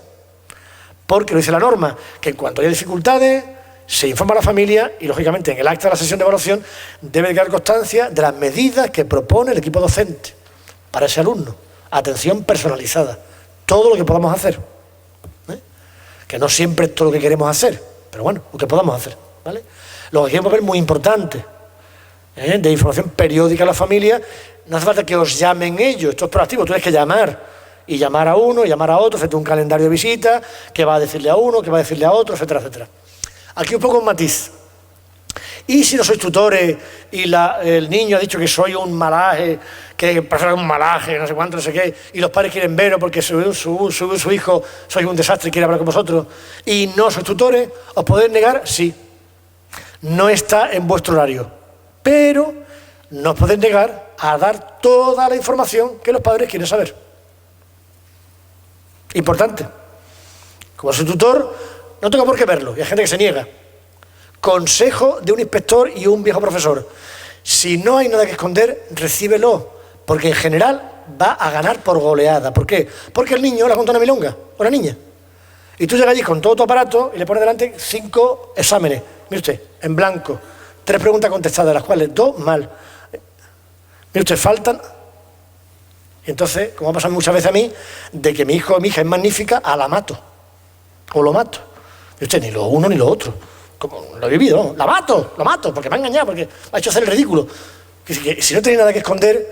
porque lo dice la norma, que en cuanto haya dificultades, se informa a la familia y, lógicamente, en el acta de la sesión de evaluación debe quedar constancia de las medidas que propone el equipo docente para ese alumno. Atención personalizada, todo lo que podamos hacer. Que no siempre es todo lo que queremos hacer, pero bueno, lo que podamos hacer, ¿vale? Lo que hay un papel muy importante, de información periódica a la familia. No hace falta que os llamen ellos, esto es proactivo, tú tienes que llamar, y llamar a uno, y llamar a otro, hacer un calendario de visita, que va a decirle a uno, que va a decirle a otro, etcétera, etcétera. Aquí un poco un matiz. Y si no sois tutores y el niño ha dicho que soy un malaje, que prefiero un malaje, no sé cuánto, no sé qué, y los padres quieren veros porque su hijo soy un desastre y quiere hablar con vosotros, y no sois tutores, ¿os podéis negar? Sí. No está en vuestro horario, pero no os podéis negar a dar toda la información que los padres quieren saber. Importante. Como soy tutor, no tengo por qué verlo, y hay gente que se niega. Consejo de un inspector y un viejo profesor: si no hay nada que esconder, recíbelo, porque en general va a ganar por goleada. ¿Por qué? Porque el niño le ha contado una milonga, o la niña, y tú llegas allí con todo tu aparato y le pones delante 5 exámenes, mire usted, en blanco, 3 preguntas contestadas, de las cuales 2 mal. Mire usted, faltan. Y entonces, como ha pasado muchas veces a mí, de que mi hijo o mi hija es magnífica, la mato, o lo mato. Mire usted, ni lo uno ni lo otro. Como lo he vivido, ¿no? La mato, porque me ha engañado, porque me ha hecho hacer el ridículo. Que si no tenéis nada que esconder,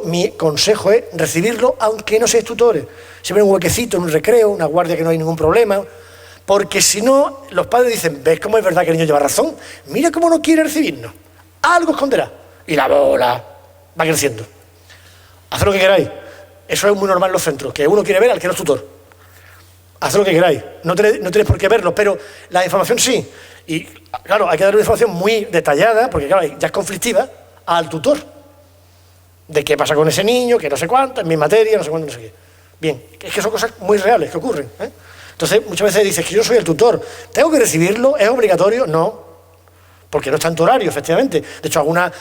mi consejo es recibirlo, aunque no seáis tutores. Siempre un huequecito, en un recreo, una guardia que no hay ningún problema. Porque si no, los padres dicen: ¿ves cómo es verdad que el niño lleva razón? Mira cómo no quiere recibirnos. Algo esconderá. Y la bola va creciendo. Haced lo que queráis. Eso es muy normal en los centros, que uno quiere ver al que no es tutor. Haced lo que queráis, no tenéis por qué verlo, pero la información sí. Y claro, hay que dar una información muy detallada, porque claro, ya es conflictiva, al tutor. De qué pasa con ese niño, que no sé cuánto, en mi materia, no sé cuánto, no sé qué. Bien, es que son cosas muy reales que ocurren, ¿eh? Entonces, muchas veces dices que yo soy el tutor. ¿Tengo que recibirlo? ¿Es obligatorio? No. Porque no está en tu horario, efectivamente. De hecho, alguna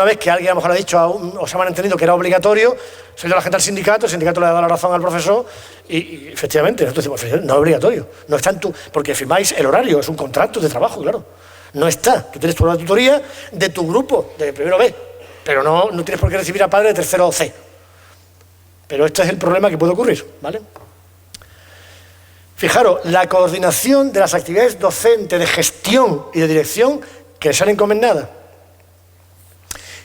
vez que alguien a lo mejor ha dicho, o se han entendido que era obligatorio, se ha ido la gente al sindicato, el sindicato le ha dado la razón al profesor, y efectivamente, nosotros decimos: no es obligatorio, no está en tu... Porque firmáis el horario, es un contrato de trabajo, claro. No está, que tienes tu hora de tutoría de tu grupo, de primero B, pero no tienes por qué recibir a padre de tercero C. Pero este es el problema que puede ocurrir, ¿vale? Fijaros, la coordinación de las actividades docentes, de gestión y de dirección que sean encomendadas.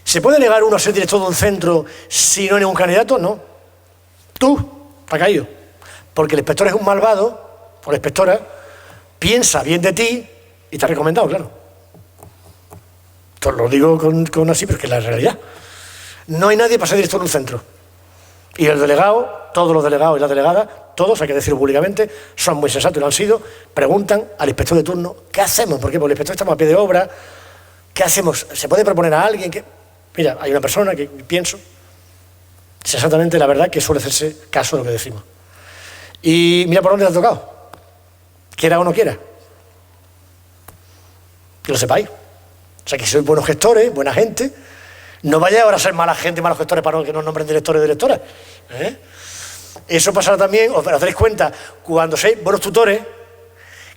¿Se puede negar uno a ser director de un centro si no hay ningún candidato? No. Tú, te has caído. Porque el inspector es un malvado, o la inspectora, piensa bien de ti y te ha recomendado, claro. Esto lo digo con así, pero es que es la realidad. No hay nadie para ser director de un centro. Y el delegado, todos los delegados y las delegadas, todos, hay que decirlo públicamente, son muy sensatos y lo han sido, preguntan al inspector de turno: ¿qué hacemos? ¿Por qué? Porque el inspector estamos a pie de obra. ¿Qué hacemos? ¿Se puede proponer a alguien que...? Mira, hay una persona que pienso, es exactamente la verdad, que suele hacerse caso de lo que decimos. Y mira por dónde te ha tocado, quiera o no quiera. Que lo sepáis. O sea, que si sois buenos gestores, buena gente, no vayáis ahora a ser mala gente, malos gestores para que nos nombren directores o directoras. Eso pasará también, os daréis cuenta, cuando seáis buenos tutores,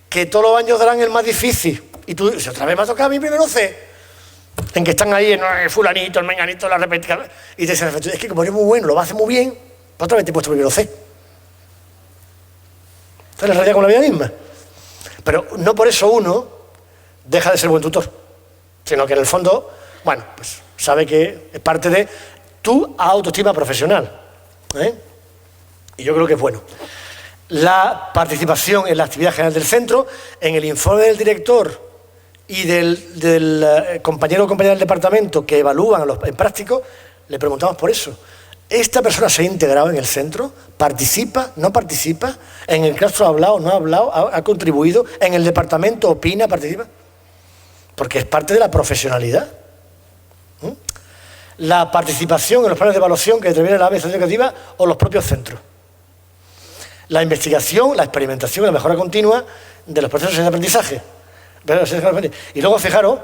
que todos los años darán el más difícil. Y tú dices: otra vez me ha tocado a mí primero C. En que están ahí, el fulanito, el menganito, la repetición, y te dicen, es que como eres muy bueno, lo vas a hacer muy bien, pues otra vez te he puesto primero C. Esta es la realidad con la vida misma. Pero no por eso uno deja de ser buen tutor, sino que en el fondo, bueno, pues sabe que es parte de tu autoestima profesional. Y yo creo que es bueno. La participación en la actividad general del centro, en el informe del director y del compañero o compañera del departamento que evalúan en práctico, le preguntamos por eso. ¿Esta persona se ha integrado en el centro? ¿Participa? ¿No participa? ¿En el claustro ha hablado? ¿No ha hablado? ¿Ha contribuido? ¿En el departamento opina? ¿Participa? Porque es parte de la profesionalidad. La participación en los planes de evaluación que determina la ABCD educativa o los propios centros. La investigación, la experimentación y la mejora continua de los procesos de aprendizaje. Y luego, fijaros,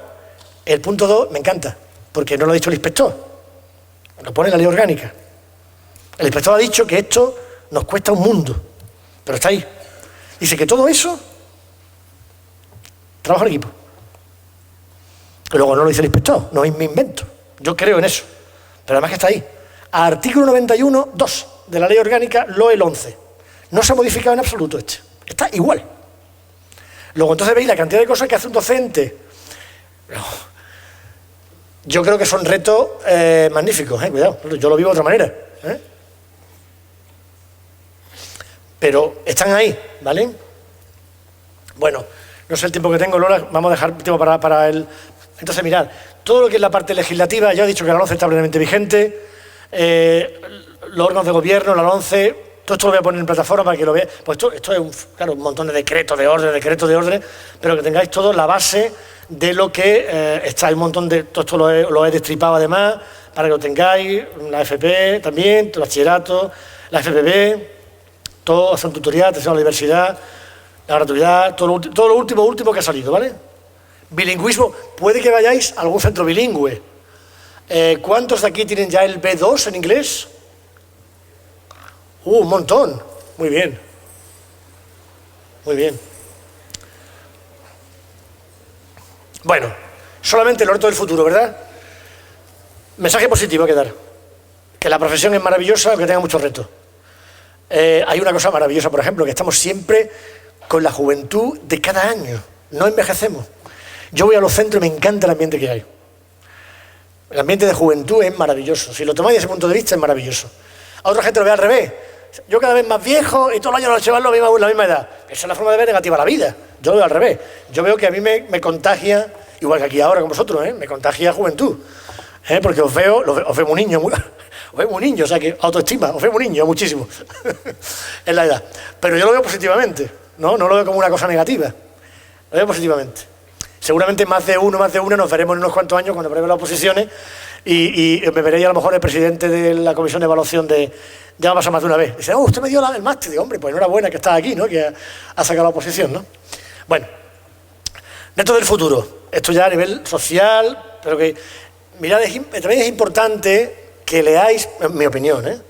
el punto 2 me encanta, porque no lo ha dicho el inspector, lo pone en la ley orgánica. El inspector ha dicho que esto nos cuesta un mundo, pero está ahí. Dice que todo eso, trabajo en equipo. Y luego no lo dice el inspector, no es mi invento. Yo creo en eso, pero además que está ahí. Artículo 91, 2 de la ley orgánica, LOE 11. No se ha modificado en absoluto este. Está igual. Luego entonces veis la cantidad de cosas que hace un docente. Yo creo que son retos magníficos, cuidado, yo lo vivo de otra manera. Pero están ahí, ¿vale? Bueno, no sé el tiempo que tengo, Lola, vamos a dejar tiempo para el... Entonces, mirad, todo lo que es la parte legislativa, ya he dicho que la LONCE está plenamente vigente, los órganos de gobierno, la LONCE, todo esto lo voy a poner en plataforma para que lo veáis. Pues esto es un montón de decretos de orden, pero que tengáis todo la base de lo que está, un montón de... Todo esto lo he destripado además, para que lo tengáis, la FP también, el bachillerato, la FPB, todo, son tutorías, atención a la diversidad, la gratuidad, todo lo último que ha salido, ¿vale? Bilingüismo, puede que vayáis a algún centro bilingüe. ¿Cuántos de aquí tienen ya el B2 en inglés? Un montón. Muy bien. Muy bien. Bueno, solamente el orto del futuro, ¿verdad? Mensaje positivo que dar. Que la profesión es maravillosa, aunque tenga muchos retos. Hay una cosa maravillosa, por ejemplo, que estamos siempre con la juventud de cada año. No envejecemos. Yo voy a los centros y me encanta el ambiente que hay. El ambiente de juventud es maravilloso. Si lo tomáis desde ese punto de vista, es maravilloso. A otra gente lo ve al revés. Yo cada vez más viejo y todos los años los chavales la misma edad. Esa es la forma de ver negativa la vida. Yo lo veo al revés. Yo veo que a mí me contagia, igual que aquí ahora con vosotros, me contagia juventud. Porque os veo muy niño, o sea que autoestima, os veo muy niño, muchísimo. En la edad. Pero yo lo veo positivamente, no lo veo como una cosa negativa. Lo veo positivamente. Seguramente más de una nos veremos en unos cuantos años cuando veremos las oposiciones y me veréis a lo mejor el presidente de la comisión de evaluación de... Ya me ha pasado más de una vez. Dice, usted me dio el máster. Digo, hombre, pues enhorabuena que estás aquí, ¿no? Que ha sacado la oposición, ¿no? Bueno, retos del futuro. Esto ya a nivel social, pero que... Mirad, también es importante que leáis, en mi opinión,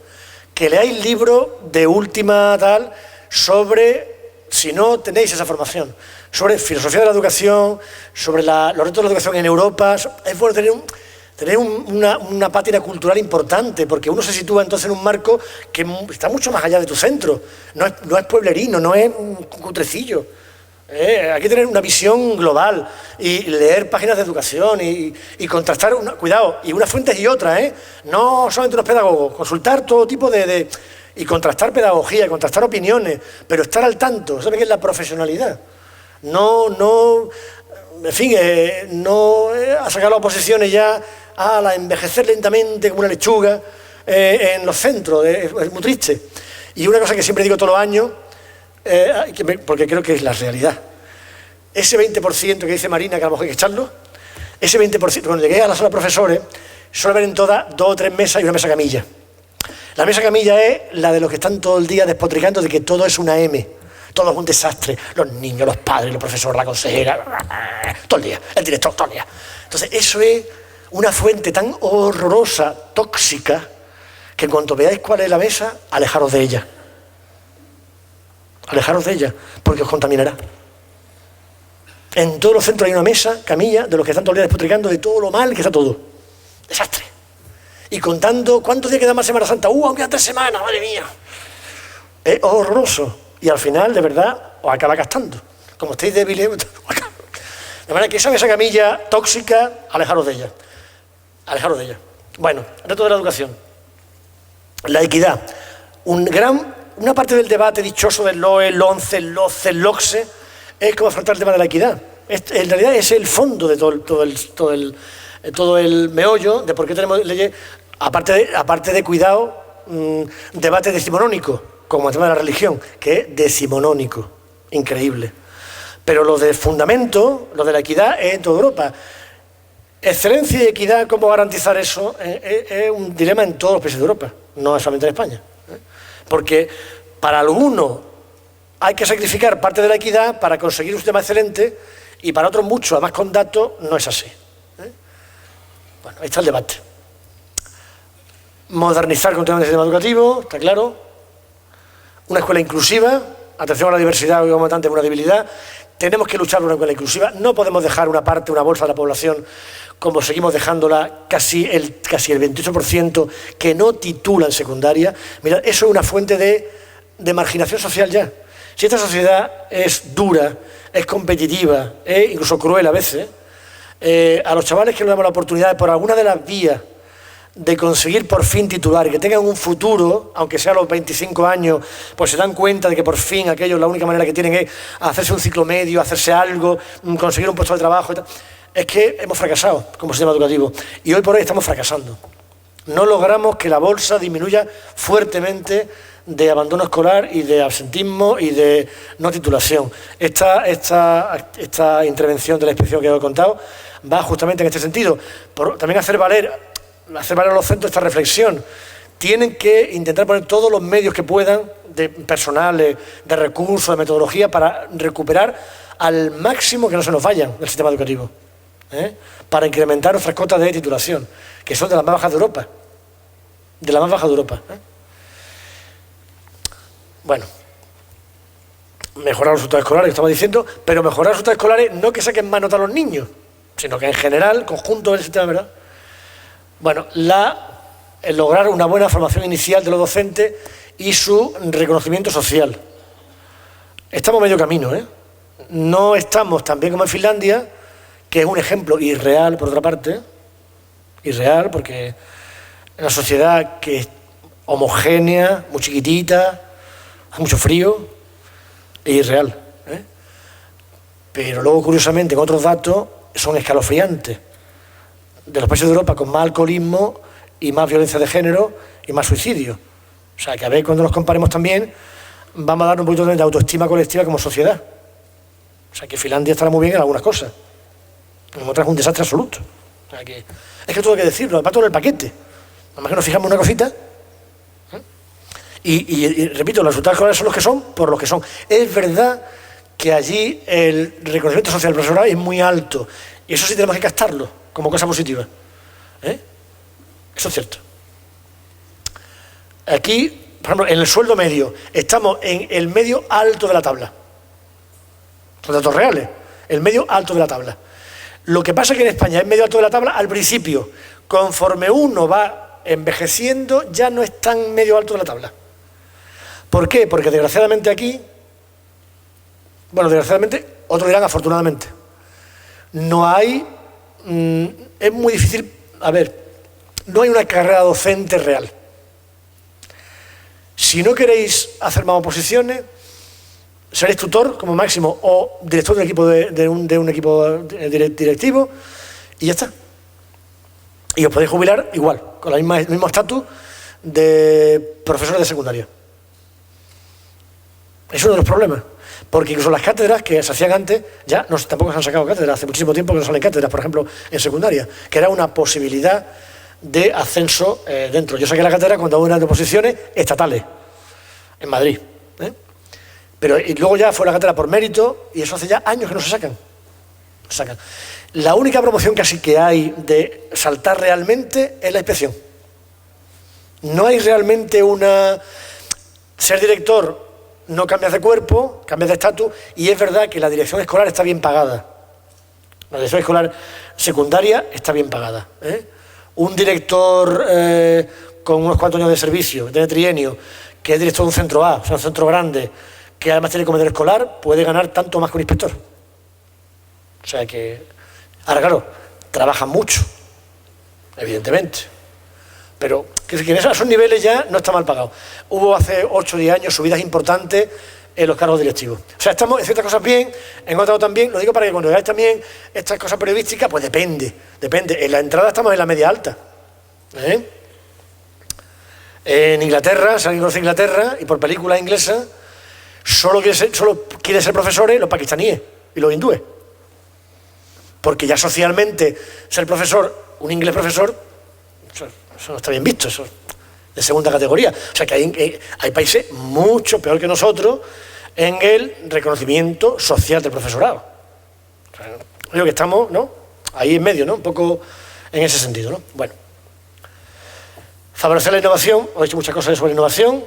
que leáis libros de última tal sobre, si no tenéis esa formación, sobre filosofía de la educación, sobre los retos de la educación en Europa. Es bueno tener una pátina cultural importante, porque uno se sitúa entonces en un marco que está mucho más allá de tu centro. No es pueblerino, no es un cutrecillo. Hay que tener una visión global y leer páginas de educación y contrastar, cuidado, y unas fuentes y otras, no solamente unos pedagogos, consultar todo tipo y contrastar pedagogía, contrastar opiniones, pero estar al tanto, ¿sabe qué es la profesionalidad? No a sacar las oposiciones ya a envejecer lentamente como una lechuga en los centros, es muy triste. Y una cosa que siempre digo todos los años, porque creo que es la realidad, ese 20% que dice Marina que a lo mejor hay que echarlo, ese 20%, cuando llegué a la sala de profesores, suele haber en todas 2 o 3 mesas y una mesa camilla. La mesa camilla es la de los que están todo el día despotricando de que todo es una M, todo es un desastre, los niños, los padres, los profesores, la consejera, todo el día, el director, todo el día. Entonces eso es una fuente tan horrorosa, tóxica, que en cuanto veáis cuál es la mesa, alejaros de ella. Alejaros de ella, porque os contaminará. En todos los centros hay una mesa, camilla, de los que están todo el día despotricando de todo lo mal que está todo. Desastre. Y contando cuántos días quedan más Semana Santa. Aún quedan 3 semanas, madre mía. Es horroroso. Y al final, de verdad, os acaba gastando. Como estáis débiles, de manera que esa camilla tóxica, alejaros de ella. Alejaros de ella. Bueno, reto de la educación. La equidad. Una parte del debate dichoso del LOE, el ONCE, el LOCE, el LOCSE, es cómo afrontar el tema de la equidad. En realidad es el fondo de todo el meollo de por qué tenemos leyes, aparte de cuidado, debate decimonónico, como el tema de la religión, que es decimonónico, increíble. Pero lo de fundamento, lo de la equidad, es en toda Europa. Excelencia y equidad, ¿cómo garantizar eso? Es un dilema en todos los países de Europa, no solamente en España. Porque para algunos hay que sacrificar parte de la equidad para conseguir un sistema excelente y para otros muchos, además con datos, no es así. Bueno, ahí está el debate. Modernizar continuamente el sistema educativo, está claro. Una escuela inclusiva, atención a la diversidad y aumentante de vulnerabilidad. Tenemos que luchar por una escuela inclusiva. No podemos dejar una parte, una bolsa de la población, como seguimos dejándola, casi el 28% que no titula en secundaria. Mirad, eso es una fuente de marginación social ya. Si esta sociedad es dura, es competitiva, es incluso cruel a veces, a los chavales que le damos la oportunidad de, por alguna de las vías, de conseguir por fin titular y que tengan un futuro, aunque sea a los 25 años, pues se dan cuenta de que por fin aquellos la única manera que tienen es hacerse un ciclo medio, hacerse algo, conseguir un puesto de trabajo y tal. Es que hemos fracasado como sistema educativo y hoy por hoy estamos fracasando. No logramos que la bolsa disminuya fuertemente de abandono escolar y de absentismo y de no titulación. Esta intervención de la inspección que os he contado va justamente en este sentido. También hacer valer a los centros esta reflexión. Tienen que intentar poner todos los medios que puedan, de personales, de recursos, de metodología, para recuperar al máximo que no se nos vayan del sistema educativo. Para incrementar nuestras cotas de titulación, que son de las más bajas de Europa. De las más bajas de Europa. Bueno, mejorar los resultados escolares, estamos diciendo, pero mejorar los resultados escolares no que saquen más nota a los niños, sino que en general, conjunto del sistema, ¿verdad? Bueno, el lograr una buena formación inicial de los docentes y su reconocimiento social. Estamos medio camino, No estamos tan bien como en Finlandia, que es un ejemplo irreal, por otra parte, irreal, porque es una sociedad que es homogénea, muy chiquitita, hace mucho frío, es irreal. Pero luego, curiosamente, en otros datos son escalofriantes. De los países de Europa con más alcoholismo y más violencia de género y más suicidio. O sea, que a ver, cuando nos comparemos también, vamos a dar un poquito de autoestima colectiva como sociedad. O sea, que Finlandia estará muy bien en algunas cosas. En otras es un desastre absoluto. O sea, que es que todo hay que decirlo, además todo en el paquete. Nada más que nos fijamos en una cosita. Y repito, los resultados escolares son los que son por los que son. Es verdad que allí el reconocimiento social del profesorado es muy alto. Y eso sí tenemos que captarlo como cosa positiva. Eso es cierto. Aquí, por ejemplo, en el sueldo medio, estamos en el medio alto de la tabla. Son datos reales. El medio alto de la tabla. Lo que pasa es que en España es medio alto de la tabla al principio. Conforme uno va envejeciendo, ya no es tan medio alto de la tabla. ¿Por qué? Porque desgraciadamente aquí, bueno, desgraciadamente, otros dirán afortunadamente, no hay, es muy difícil, no hay una carrera docente real. Si no queréis hacer más oposiciones, seréis tutor como máximo o director de un equipo de un equipo directivo y ya está. Y os podéis jubilar igual, con el mismo estatus de profesores de secundaria. Es uno de los problemas, porque incluso las cátedras que se hacían antes, ya tampoco se han sacado cátedras, hace muchísimo tiempo que no salen cátedras, por ejemplo, en secundaria, que era una posibilidad de ascenso dentro. Yo saqué la cátedra cuando hubo unas oposiciones estatales, en Madrid. Pero y luego ya fue la cátedra por mérito, y eso hace ya años que no se sacan. La única promoción casi que hay de saltar realmente es la inspección. No hay realmente una... Ser director no cambias de cuerpo, cambias de estatus, y es verdad que la dirección escolar está bien pagada. La dirección escolar secundaria está bien pagada, ¿eh? Un director con unos cuantos años de servicio, de trienio, que es director de un centro A, o sea, un centro grande, que además tiene comedor escolar, puede ganar tanto más que un inspector. O sea que, ahora claro, trabajan mucho, evidentemente, pero que en esos niveles ya no está mal pagado. Hubo hace 8 o 10 años subidas importantes en los cargos directivos. O sea, estamos en ciertas cosas bien, en otras también. Lo digo para que cuando veáis también estas cosas periodísticas, pues depende. En la entrada estamos en la media alta, ¿eh? En Inglaterra, si alguien conoce Inglaterra, y por películas inglesas, solo quieren ser profesores los pakistaníes y los hindúes. Porque ya socialmente ser profesor, un inglés profesor, eso no está bien visto, eso es de segunda categoría. O sea que hay países mucho peor que nosotros en el reconocimiento social del profesorado. O sea, creo que estamos, ¿no?, ahí en medio, ¿no?, un poco en ese sentido, ¿no? Bueno. Favorecer la innovación, os he dicho muchas cosas sobre innovación.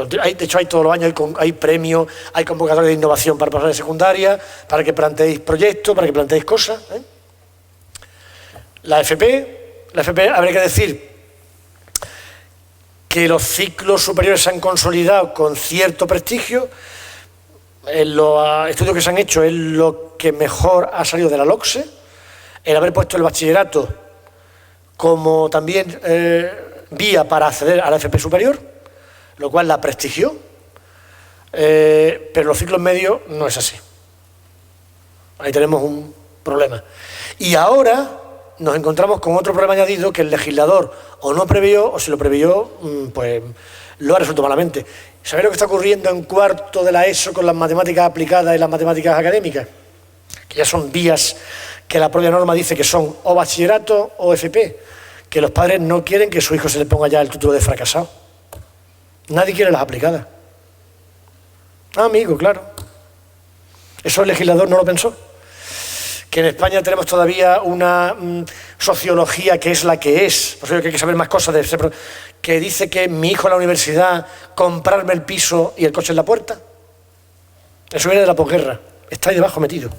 De hecho, hay todos los años, hay premios, hay convocatorias de innovación para profesores de secundaria, para que planteéis proyectos, para que planteéis cosas, ¿eh? La FP, habría que decir que los ciclos superiores se han consolidado con cierto prestigio. En los estudios que se han hecho es lo que mejor ha salido de la LOCSE, el haber puesto el bachillerato como también vía para acceder a la FP superior, lo cual la prestigió, pero los ciclos medios no es así. Ahí tenemos un problema. Y ahora nos encontramos con otro problema añadido que el legislador o no previó, o si lo previó, pues lo ha resuelto malamente. ¿Sabéis lo que está ocurriendo en cuarto de la ESO con las matemáticas aplicadas y las matemáticas académicas? Que ya son vías que la propia norma dice que son o bachillerato o FP, que los padres no quieren que su hijo se le ponga ya el título de fracasado. Nadie quiere las aplicadas. Ah, amigo, claro. Eso el legislador no lo pensó. Que en España tenemos todavía una sociología que es la que es, por eso que hay que saber más cosas de ese, que dice que mi hijo en la universidad, comprarme el piso y el coche en la puerta. Eso viene de la posguerra, está ahí debajo metido.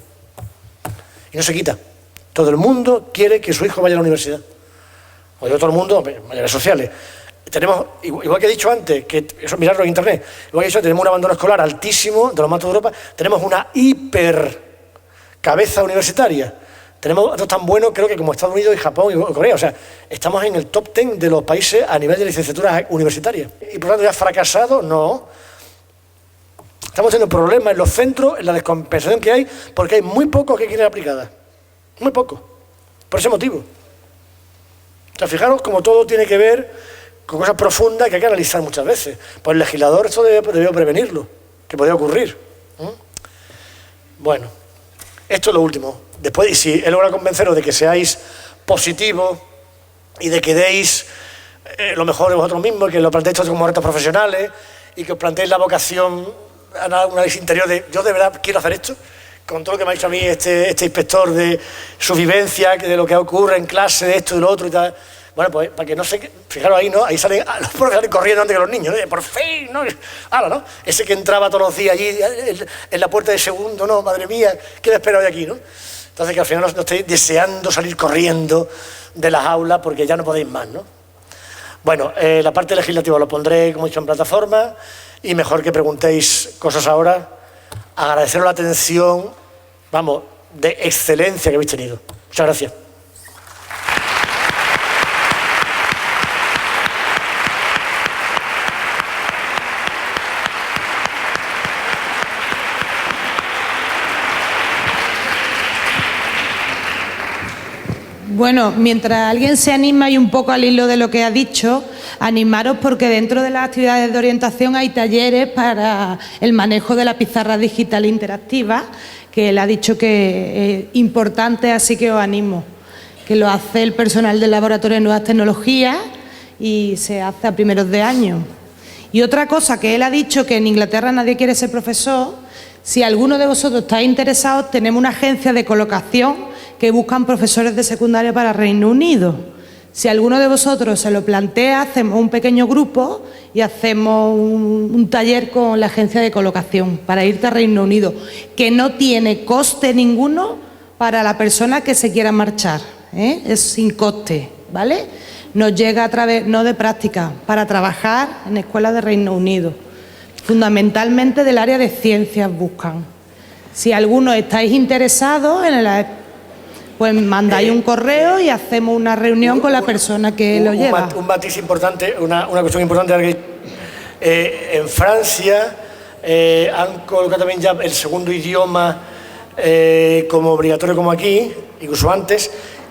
Y no se quita. Todo el mundo quiere que su hijo vaya a la universidad. O yo todo el mundo, mayores sociales. Tenemos, igual que he dicho antes, que eso mirarlo en internet, igual que he dicho, tenemos un abandono escolar altísimo, de los más altos de Europa, tenemos una cabeza universitaria. Tenemos datos tan buenos, creo que como Estados Unidos y Japón y Corea. O sea, estamos en el top 10 de los países a nivel de licenciaturas universitarias. Y por lo tanto, ¿ya fracasado? No. Estamos teniendo problemas en los centros, en la descompensación que hay, porque hay muy pocos que quieren aplicadas. Muy pocos. Por ese motivo. O sea, fijaros como todo tiene que ver con cosas profundas que hay que analizar muchas veces. Pues el legislador esto debió prevenirlo, que podía ocurrir. Bueno. Esto es lo último. Después, y si he logrado convenceros de que seáis positivos y de que deis lo mejor de vosotros mismos, que lo planteéis todos como retos profesionales y que os planteéis la vocación, un análisis interior de yo de verdad quiero hacer esto, con todo lo que me ha dicho a mí este inspector de su vivencia, de lo que ocurre en clase, de esto y de lo otro y tal. Bueno, pues para que no sé, fijaros ahí, ¿no? Ahí salen los profes salen corriendo antes que los niños, ¿no? Por fin, ¿no? Ahora, ¿no? Ese que entraba todos los días allí en la puerta de segundo, ¿no? Madre mía, ¿qué me espera hoy aquí, no? Entonces que al final no estáis deseando salir corriendo de las aulas porque ya no podéis más, ¿no? Bueno, la parte legislativa lo pondré, como he dicho, en plataforma y mejor que preguntéis cosas ahora. Agradeceros la atención, vamos, de excelencia que habéis tenido. Muchas gracias. Bueno, mientras alguien se anima y un poco al hilo de lo que ha dicho, animaros porque dentro de las actividades de orientación hay talleres para el manejo de la pizarra digital interactiva, que él ha dicho que es importante, así que os animo, que lo hace el personal del Laboratorio de Nuevas Tecnologías y se hace a primeros de año. Y otra cosa que él ha dicho, que en Inglaterra nadie quiere ser profesor, si alguno de vosotros está interesado, tenemos una agencia de colocación que buscan profesores de secundaria para Reino Unido. Si alguno de vosotros se lo plantea, hacemos un pequeño grupo y hacemos un taller con la agencia de colocación para irte a Reino Unido, que no tiene coste ninguno para la persona que se quiera marchar, ¿eh? Es sin coste, ¿vale? Nos llega a través, no de práctica, para trabajar en escuelas de Reino Unido. Fundamentalmente del área de ciencias buscan. Si alguno estáis interesados en el... Pues mandáis un correo y hacemos una reunión con la persona que lo lleva. Un matiz importante, una cuestión importante. En Francia han colocado también ya el segundo idioma como obligatorio como aquí, incluso antes,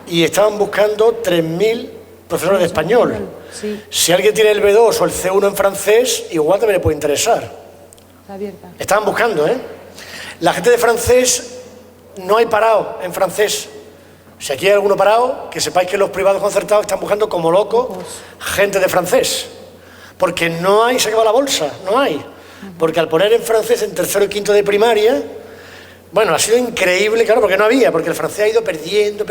y estaban buscando 3.000 profesores de español. Sí. Si alguien tiene el B2 o el C1 en francés, igual también le puede interesar. Está abierta. Estaban buscando, ¿eh? La gente de francés, no hay parado en francés. Si aquí hay alguno parado, que sepáis que los privados concertados están buscando como locos gente de francés. Porque no hay, se acaba la bolsa, no hay. Porque al poner en francés en tercero y quinto de primaria, bueno, ha sido increíble, claro, porque no había, porque el francés ha ido perdiendo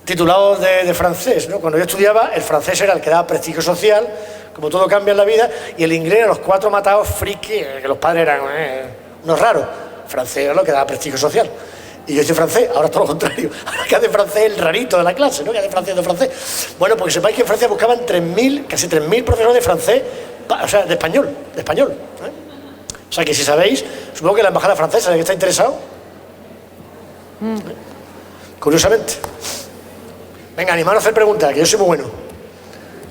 titulados de francés, ¿no? Cuando yo estudiaba, el francés era el que daba prestigio social, como todo cambia en la vida, y el inglés era los 4 matados frikis, que los padres eran unos raros. El francés era lo que daba prestigio social. Y yo soy francés, ahora todo lo contrario. Ahora que hace francés el rarito de la clase, ¿no? Que hace francés de francés. Bueno, porque sepáis que en Francia buscaban 3.000, casi 3.000 profesores de francés, o sea, de español, ¿eh? O sea, que si sabéis, supongo que la embajada francesa, ¿de qué está interesado? Curiosamente. Venga, animaros a hacer preguntas, que yo soy muy bueno.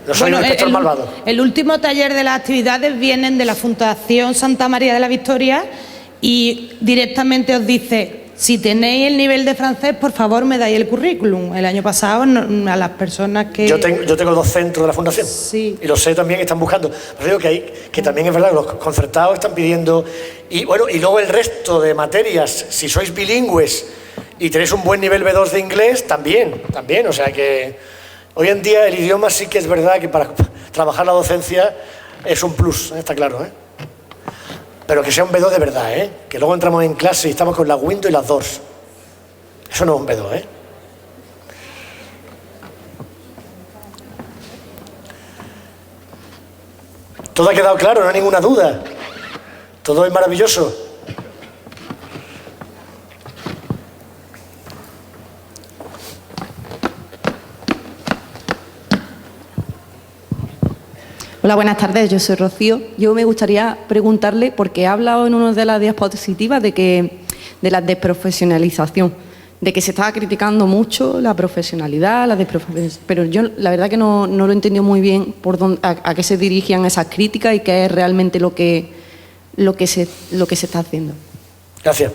No soy un inspector malvado. El último taller de las actividades vienen de la Fundación Santa María de la Victoria y directamente os dice... Si tenéis el nivel de francés, por favor, me dais el currículum. El año pasado, a las personas que... Yo tengo 2 centros de la Fundación. Sí. Y los sé también que están buscando. Pero digo que también es verdad que los concertados están pidiendo... Y bueno, y luego el resto de materias, si sois bilingües y tenéis un buen nivel B2 de inglés, también. O sea que hoy en día el idioma sí que es verdad que para trabajar la docencia es un plus, está claro, ¿eh? Pero que sea un B2 de verdad, ¿eh? Que luego entramos en clase y estamos con las Windows y las Doors. Eso no es un B2, ¿eh? Todo ha quedado claro, no hay ninguna duda. Todo es maravilloso. Hola, buenas tardes, yo soy Rocío. Yo me gustaría preguntarle, porque he hablado en una de las diapositivas de la desprofesionalización, de que se estaba criticando mucho la profesionalidad, pero yo la verdad que no lo he entendido muy bien a qué se dirigían esas críticas y qué es realmente lo que se está haciendo. Gracias.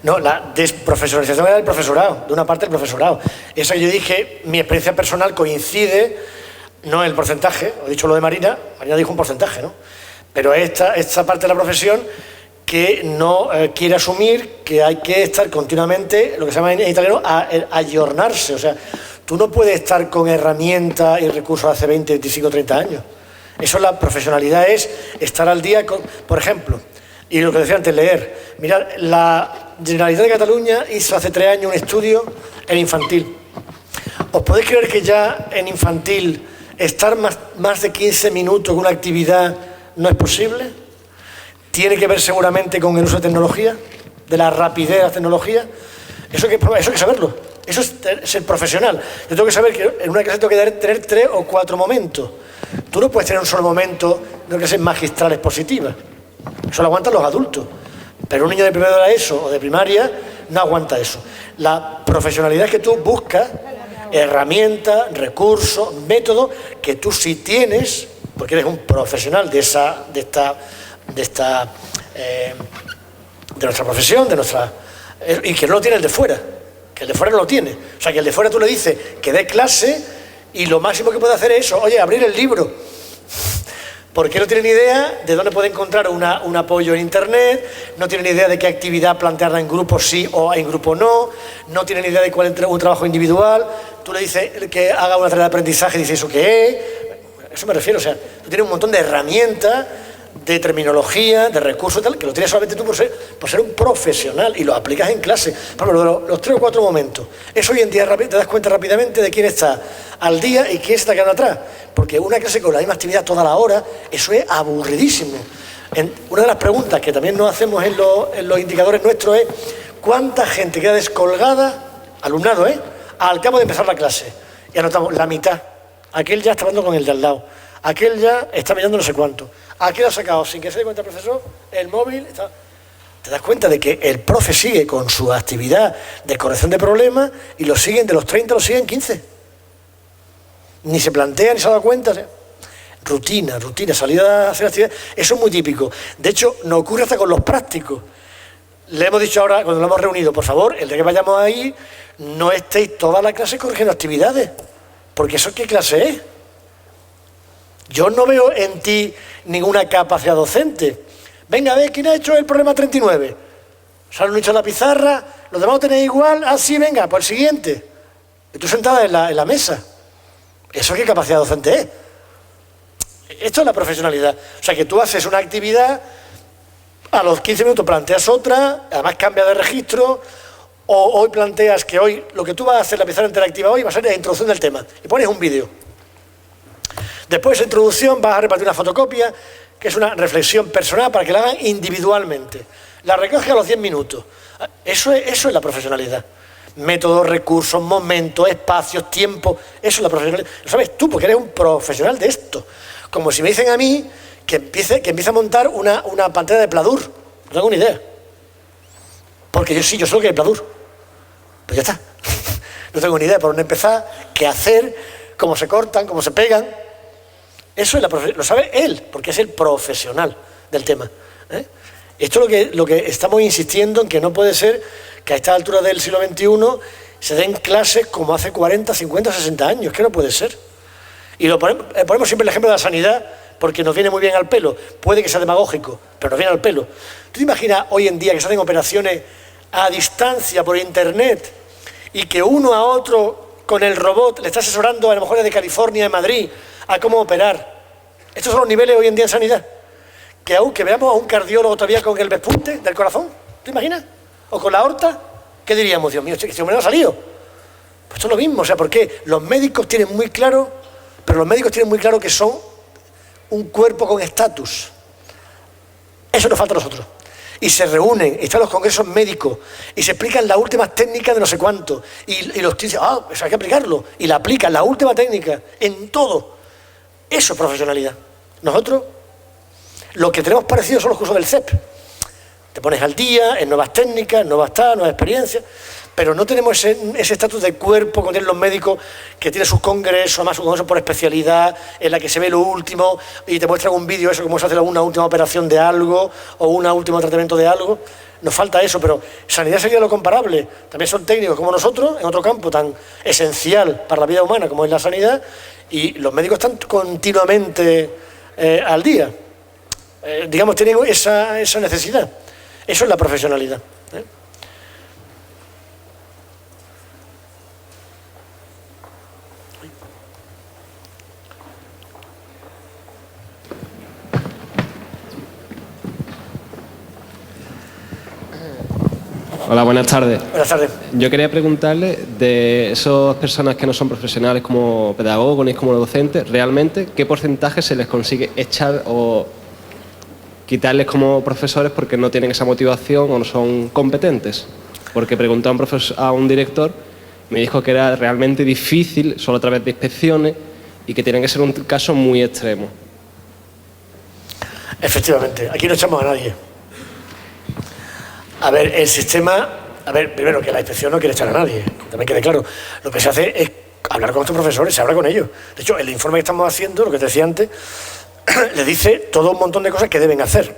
No, la desprofesionalización era del profesorado, de una parte del profesorado. Esa que yo dije, mi experiencia personal coincide... No el porcentaje, he dicho lo de Marina dijo un porcentaje, ¿no? Pero esta parte de la profesión que no quiere asumir que hay que estar continuamente, lo que se llama en italiano, ayornarse. O sea, tú no puedes estar con herramientas y recursos hace 20, 25, 30 años. Eso, la profesionalidad es estar al día con, por ejemplo, y lo que decía antes, leer. Mirad, la Generalitat de Cataluña hizo hace 3 años un estudio en infantil. ¿Os podéis creer que ya en infantil estar más de 15 minutos con una actividad no es posible? Tiene que ver seguramente con el uso de tecnología, de la rapidez de la tecnología. Eso hay que saberlo. Eso es ser profesional. Yo tengo que saber que en una clase tengo que tener 3 o 4 momentos. Tú no puedes tener un solo momento de una clase magistral expositiva. Eso lo aguantan los adultos. Pero un niño de primero de la ESO o de primaria no aguanta eso. La profesionalidad es que tú buscas herramientas, recursos, métodos que tú sí tienes, porque eres un profesional de nuestra profesión, y que no lo tiene el de fuera, que el de fuera no lo tiene. O sea, que el de fuera tú le dices que dé clase y lo máximo que puede hacer es eso, oye, abrir el libro. Porque no tienen idea de dónde puede encontrar un apoyo en internet, no tienen idea de qué actividad plantearla en grupo sí o en grupo no tienen idea de cuál es un trabajo individual. Tú le dices que haga una tarea de aprendizaje y dices, ¿eso qué es? Eso me refiero, o sea, tú tienes un montón de herramientas, de terminología, de recursos y tal, que lo tienes solamente tú por ser un profesional y lo aplicas en clase. Por ejemplo, los 3 o 4 momentos. Eso hoy en día te das cuenta rápidamente de quién está al día y quién se está quedando atrás. Porque una clase con la misma actividad toda la hora, eso es aburridísimo. Una de las preguntas que también nos hacemos en los indicadores nuestros es ¿Cuánta gente queda descolgada, alumnado, al cabo de empezar la clase? Y anotamos la mitad. Aquel ya está hablando con el de al lado. Aquel ya está mirando no sé cuánto. Aquel ha sacado, sin que se dé cuenta el profesor, el móvil. Te das cuenta de que el profe sigue con su actividad de corrección de problemas y lo siguen de los 30, lo siguen 15. Ni se plantea, ni se ha dado cuenta. Rutina, salida a hacer actividad. Eso es muy típico. De hecho, nos ocurre hasta con los prácticos. Le hemos dicho ahora, cuando lo hemos reunido, por favor, el día que vayamos ahí, no estéis toda la clase corrigiendo actividades. Porque eso, ¿qué clase es? Yo no veo en ti ninguna capacidad docente. Venga, a ver, ¿quién ha hecho el problema 39? Sale un hecho en la pizarra, los demás lo tenéis igual, sí, venga, pues el siguiente. Y tú sentada en la mesa. ¿Eso qué capacidad docente es? Esto es la profesionalidad. O sea, que tú haces una actividad, a los 15 minutos planteas otra, además cambia de registro, o hoy planteas que hoy, lo que tú vas a hacer, la pizarra interactiva hoy, va a ser la introducción del tema. Y pones un vídeo. Después de esa introducción vas a repartir una fotocopia, que es una reflexión personal para que la hagan individualmente. La recoge a los 10 minutos. Eso es la profesionalidad. Métodos, recursos, momentos, espacios, tiempo. Eso es la profesionalidad. Lo sabes tú, porque eres un profesional de esto. Como si me dicen a mí que empiece a montar una pantalla de Pladur. No tengo ni idea. Porque yo sé lo que es Pladur. Pues ya está. No tengo ni idea por dónde empezar, qué hacer, cómo se cortan, cómo se pegan. Eso es lo sabe él, porque es el profesional del tema. Esto es lo que estamos insistiendo en, que no puede ser que a esta altura del siglo XXI se den clases como hace 40, 50, 60 años, que no puede ser. Y ponemos siempre el ejemplo de la sanidad, porque nos viene muy bien al pelo. Puede que sea demagógico, pero nos viene al pelo. ¿Tú te imaginas hoy en día que se hacen operaciones a distancia por internet y que uno a otro con el robot le está asesorando, a lo mejor de California, de Madrid, a cómo operar? Estos son los niveles hoy en día en sanidad. Que veamos a un cardiólogo todavía con el despunte del corazón, ¿te imaginas? O con la aorta, ¿qué diríamos? Dios mío, este hombre no ha salido. Pues esto es lo mismo, o sea, porque los médicos tienen muy claro, que son un cuerpo con estatus. Eso nos falta a nosotros. Y se reúnen, están los congresos médicos, y se explican las últimas técnicas de no sé cuánto. Y los tíos dicen, eso hay que aplicarlo. Y la aplican, la última técnica, en todo. Eso es profesionalidad. Nosotros, lo que tenemos parecido son los cursos del CEP. Te pones al día en nuevas técnicas, nuevas experiencias, pero no tenemos ese estatus de cuerpo como tienen los médicos, que tiene sus congresos, además sus congresos por especialidad, en la que se ve lo último y te muestran un vídeo, eso, cómo se hace una última operación de algo o un último tratamiento de algo. Nos falta eso, pero sanidad sería lo comparable. También son técnicos como nosotros, en otro campo tan esencial para la vida humana como es la sanidad, y los médicos están continuamente al día. Digamos, tienen esa necesidad. Eso es la profesionalidad. Hola, buenas tardes. Buenas tardes. Yo quería preguntarle, de esas personas que no son profesionales como pedagogos ni como docentes, realmente, ¿qué porcentaje se les consigue echar o quitarles como profesores porque no tienen esa motivación o no son competentes? Porque pregunté a un director, me dijo que era realmente difícil, solo a través de inspecciones, y que tiene que ser un caso muy extremo. Efectivamente, aquí no echamos a nadie. A ver, el sistema... A ver, primero, que la inspección no quiere echar a nadie, que también quede claro. Lo que se hace es hablar con estos profesores, se habla con ellos. De hecho, el informe que estamos haciendo, lo que te decía antes, les dice todo un montón de cosas que deben hacer.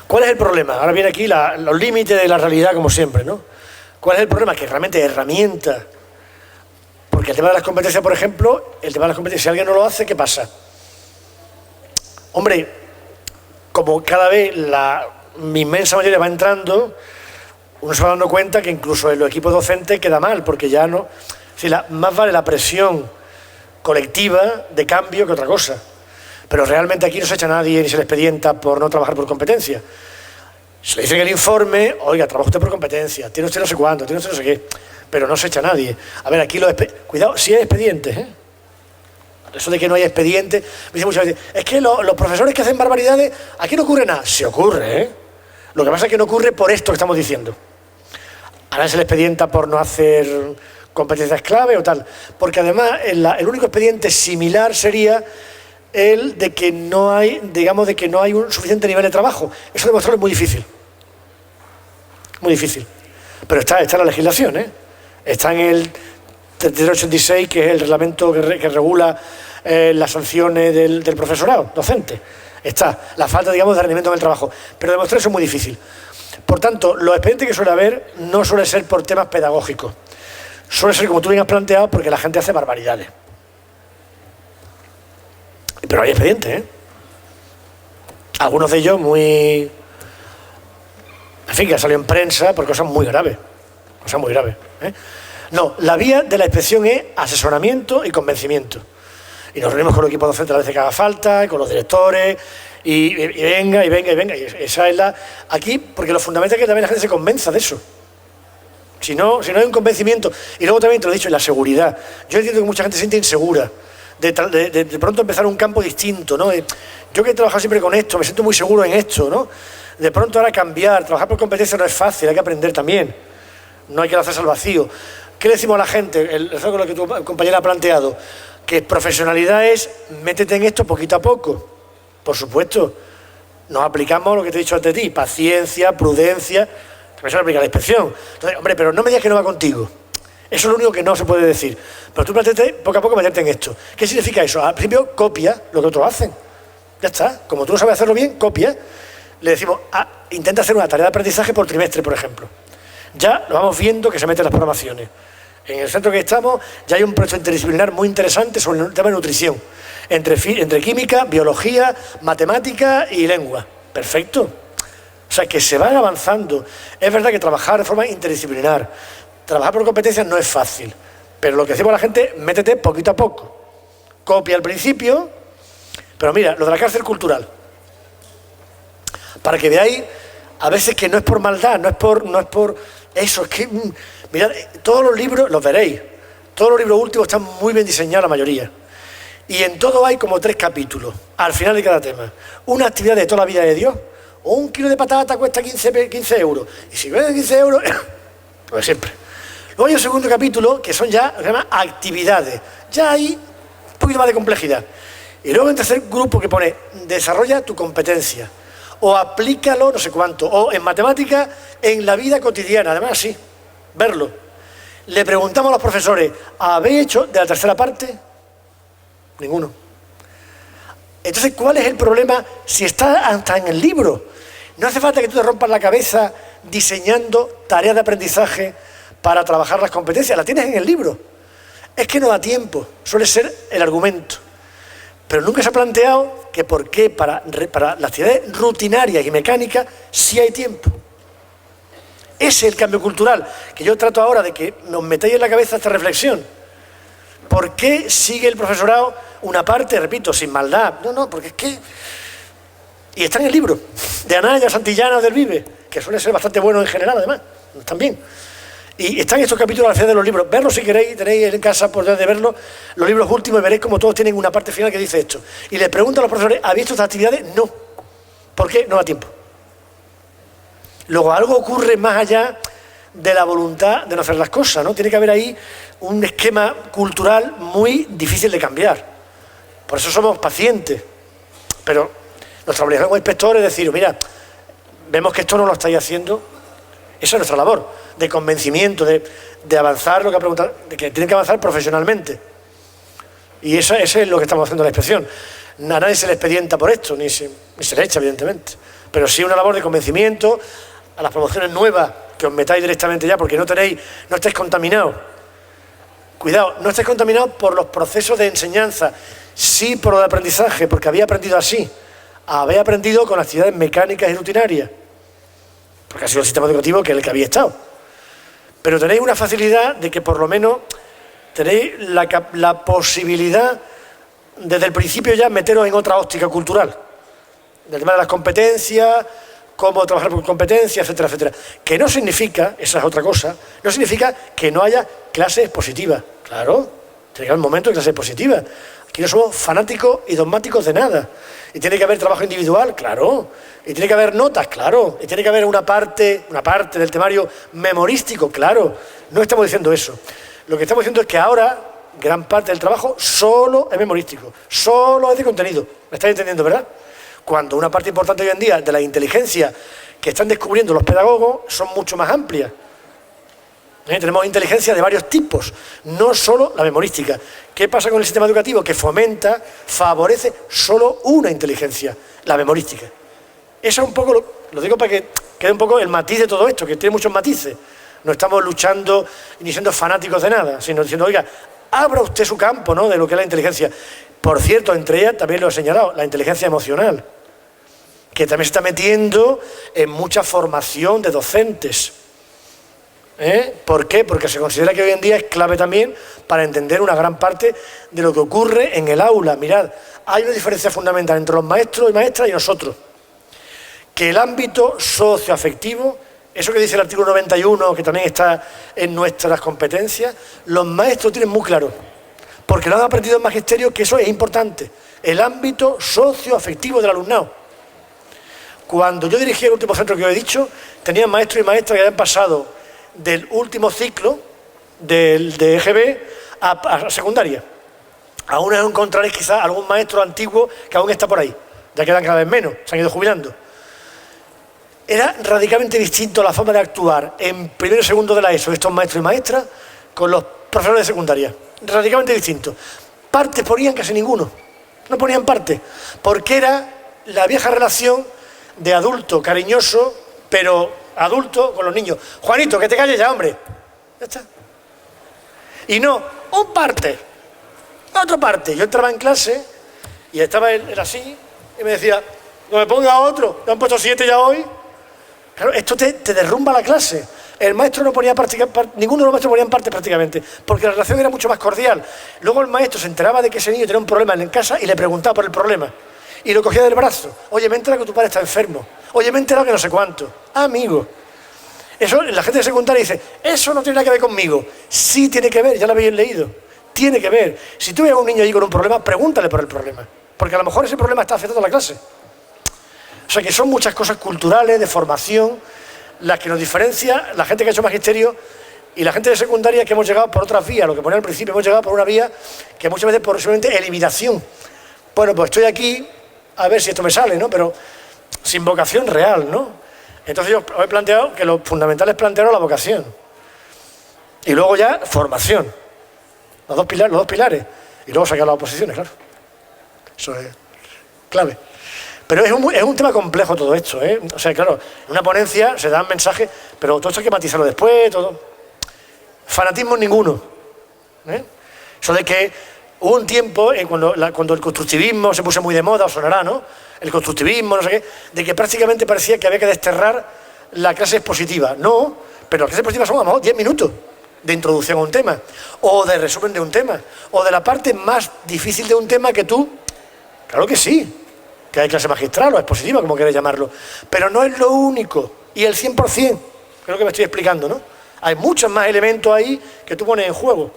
¿Cuál es el problema? Ahora viene aquí los límites de la realidad, como siempre, ¿no? ¿Cuál es el problema? Que realmente herramientas... Porque el tema de las competencias, por ejemplo, si alguien no lo hace, ¿qué pasa? Hombre, como cada vez mi inmensa mayoría va entrando, uno se va dando cuenta que incluso en los equipos docentes queda mal, porque ya no... Es decir, más vale la presión colectiva de cambio que otra cosa. Pero realmente aquí no se echa a nadie ni se le expedienta por no trabajar por competencia. Se le dice en el informe, oiga, trabaja usted por competencia, tiene usted no sé cuánto, tiene usted no sé qué, pero no se echa a nadie. A ver, aquí cuidado, sí hay expedientes, ¿eh? Eso de que no hay expedientes, me dice muchas veces, es que los profesores que hacen barbaridades, aquí no ocurre nada. Se ocurre, ¿eh? Lo que pasa es que no ocurre por esto que estamos diciendo. Ahora se le expedienta por no hacer competencias clave o tal. Porque además el único expediente similar sería el de que no hay, digamos, de que no hay un suficiente nivel de trabajo. Eso demostrarlo es muy difícil. Muy difícil. Pero está en la legislación, ¿eh? Está en el 3386, que es el reglamento que regula las sanciones del profesorado docente. Está la falta, digamos, de rendimiento en el trabajo. Pero demostrar eso es muy difícil. Por tanto, los expedientes que suele haber no suele ser por temas pedagógicos. Suele ser, como tú bien has planteado, porque la gente hace barbaridades. Pero hay expedientes, ¿eh? Algunos de ellos muy... En fin, que han salido en prensa por cosas muy graves. Cosas muy graves, ¿eh? No, la vía de la inspección es asesoramiento y convencimiento. Y nos reunimos con los equipos docentes a la vez que haga falta, y con los directores, y venga. Y esa es la... Aquí, porque lo fundamental es que también la gente se convenza de eso. Si no hay un convencimiento. Y luego también te lo he dicho, la seguridad. Yo entiendo que mucha gente se siente insegura de pronto empezar un campo distinto, ¿no? Yo que he trabajado siempre con esto, me siento muy seguro en esto, ¿no? De pronto ahora cambiar, trabajar por competencia no es fácil, hay que aprender también. No hay que lanzarse al vacío. ¿Qué le decimos a la gente? Eso es lo que tu compañera ha planteado. Que profesionalidad es, métete en esto poquito a poco. Por supuesto. Nos aplicamos lo que te he dicho antes de ti, paciencia, prudencia, que eso lo aplica la inspección. Entonces, hombre, pero no me digas que no va contigo. Eso es lo único que no se puede decir. Pero tú planteate poco a poco meterte en esto. ¿Qué significa eso? Al principio copia lo que otros hacen. Ya está. Como tú no sabes hacerlo bien, copia. Le decimos, intenta hacer una tarea de aprendizaje por trimestre, por ejemplo. Ya lo vamos viendo que se meten las programaciones. En el centro que estamos ya hay un proyecto interdisciplinar muy interesante sobre el tema de nutrición. Entre química, biología, matemática y lengua. Perfecto. O sea, que se van avanzando. Es verdad que trabajar de forma interdisciplinar, trabajar por competencias no es fácil. Pero lo que decimos a la gente, métete poquito a poco. Copia al principio. Pero mira, lo de la cárcel cultural. Para que veáis, a veces que no es por maldad, no es por eso, es que, mirad, todos los libros, los veréis, todos los libros últimos están muy bien diseñados la mayoría. Y en todo hay como 3 capítulos, al final de cada tema. Una actividad de toda la vida de Dios, o 1 kilo de patata cuesta 15 euros. Y si cuesta 15 euros, pues siempre. Luego hay un segundo capítulo, que son ya, lo que se llama actividades. Ya hay un poquito más de complejidad. Y luego en tercer grupo que pone, desarrolla tu competencia. O aplícalo, no sé cuánto, o en matemáticas, en la vida cotidiana, además sí, verlo. Le preguntamos a los profesores, ¿habéis hecho de la tercera parte? Ninguno. Entonces, ¿cuál es el problema si está hasta en el libro? No hace falta que tú te rompas la cabeza diseñando tareas de aprendizaje para trabajar las competencias, la tienes en el libro. Es que no da tiempo, suele ser el argumento. Pero nunca se ha planteado que por qué para las actividades rutinarias y mecánicas sí hay tiempo. Ese es el cambio cultural, que yo trato ahora de que nos metáis en la cabeza esta reflexión. ¿Por qué sigue el profesorado una parte, repito, sin maldad? No, porque es que... Y está en el libro, de Anaya, Santillana, del Vive, que suele ser bastante bueno en general, además, también. Y están estos capítulos al final de los libros. Verlos si queréis, tenéis en casa por de verlos, los libros últimos, y veréis como todos tienen una parte final que dice esto. Y le pregunto a los profesores, ¿habéis visto estas actividades? No. ¿Por qué? No da tiempo. Luego algo ocurre más allá de la voluntad de no hacer las cosas, ¿no? Tiene que haber ahí un esquema cultural muy difícil de cambiar. Por eso somos pacientes. Pero nuestra obligación como inspectores es decir, mira, vemos que esto no lo estáis haciendo. Esa es nuestra labor, de convencimiento, de avanzar lo que ha preguntado, de que tienen que avanzar profesionalmente. Y eso es lo que estamos haciendo en la inspección. A nadie se le expedienta por esto, ni se le echa, evidentemente. Pero sí una labor de convencimiento a las promociones nuevas, que os metáis directamente ya, porque no estáis contaminados. Cuidado, no estáis contaminados por los procesos de enseñanza, sí por lo de aprendizaje, porque había aprendido así. Habéis aprendido con actividades mecánicas y rutinarias, porque ha sido el sistema educativo que es el que había estado. Pero tenéis una facilidad de que por lo menos tenéis la posibilidad desde el principio ya meteros en otra óptica cultural. Del tema de las competencias, cómo trabajar por competencias, etcétera, etcétera. Que no significa, esa es otra cosa, no significa que no haya clases expositivas. Claro, Tiene que haber momentos de clase positiva. Aquí no somos fanáticos y dogmáticos de nada. Y tiene que haber trabajo individual, claro. Y tiene que haber notas, claro. Y tiene que haber una parte del temario memorístico, claro. No estamos diciendo eso. Lo que estamos diciendo es que ahora gran parte del trabajo solo es memorístico, solo es de contenido. ¿Me estáis entendiendo, verdad? Cuando una parte importante hoy en día de la inteligencia que están descubriendo los pedagogos son mucho más amplias. Tenemos inteligencia de varios tipos, no solo la memorística. ¿Qué pasa con el sistema educativo? Que fomenta, favorece solo una inteligencia, la memorística. Eso es un poco, lo digo para que quede un poco el matiz de todo esto, que tiene muchos matices. No estamos luchando ni siendo fanáticos de nada, sino diciendo, oiga, abra usted su campo, ¿no?, de lo que es la inteligencia. Por cierto, entre ellas también lo he señalado, la inteligencia emocional, que también se está metiendo en mucha formación de docentes. ¿Por qué? Porque se considera que hoy en día es clave también para entender una gran parte de lo que ocurre en el aula. Mirad, hay una diferencia fundamental entre los maestros y maestras y nosotros. Que el ámbito socioafectivo, eso que dice el artículo 91, que también está en nuestras competencias, los maestros tienen muy claro, porque lo han aprendido en magisterio, que eso es importante. El ámbito socioafectivo del alumnado. Cuando yo dirigí el último centro que os he dicho, tenía maestros y maestras que habían pasado del último ciclo de EGB a secundaria. Aún encontraréis quizás algún maestro antiguo que aún está por ahí. Ya quedan cada vez menos, se han ido jubilando. Era radicalmente distinto la forma de actuar en primero y segundo de la ESO, estos maestros y maestras, con los profesores de secundaria. Radicalmente distinto. Partes ponían casi ninguno. No ponían parte. Porque era la vieja relación de adulto cariñoso, pero adulto con los niños. Juanito, que te calles ya, hombre. Ya está. Y no, un parte, otro parte. Yo entraba en clase y estaba él así y me decía, no me ponga otro, te han puesto 7 ya hoy. Claro, esto te derrumba la clase. El maestro no ponía ninguno de los maestros ponía en parte prácticamente, porque la relación era mucho más cordial. Luego el maestro se enteraba de que ese niño tenía un problema en casa y le preguntaba por el problema. Y lo cogía del brazo. Oye, me he enterado que tu padre está enfermo. Oye, me he enterado que no sé cuánto. Amigo. Eso, la gente de secundaria dice, eso no tiene nada que ver conmigo. Sí tiene que ver, ya lo habéis leído. Tiene que ver. Si tú ves a un niño ahí con un problema, pregúntale por el problema. Porque a lo mejor ese problema está afectando a la clase. O sea que son muchas cosas culturales, de formación, las que nos diferencia la gente que ha hecho magisterio y la gente de secundaria, que hemos llegado por otras vías. Lo que ponía al principio, hemos llegado por una vía que muchas veces por simplemente eliminación. Bueno, pues estoy aquí a ver si esto me sale, ¿no? Pero sin vocación real, ¿no? Entonces yo os he planteado que lo fundamental es plantear la vocación. Y luego ya formación. Los dos pilares. Y luego sacar las oposiciones, claro. Eso es clave. Pero es un tema complejo todo esto, ¿eh? O sea, claro, en una ponencia se dan mensajes, pero todo esto hay que matizarlo después, todo. Fanatismo ninguno. Eso de que hubo un tiempo, cuando el constructivismo se puso muy de moda, os sonará, ¿no? El constructivismo, no sé qué, de que prácticamente parecía que había que desterrar la clase expositiva. No, pero las clases expositivas son a lo mejor 10 minutos de introducción a un tema, o de resumen de un tema, o de la parte más difícil de un tema que tú, claro que sí, que hay clase magistral o expositiva, como queréis llamarlo, pero no es lo único, y el 100%, creo que me estoy explicando, ¿no? Hay muchos más elementos ahí que tú pones en juego.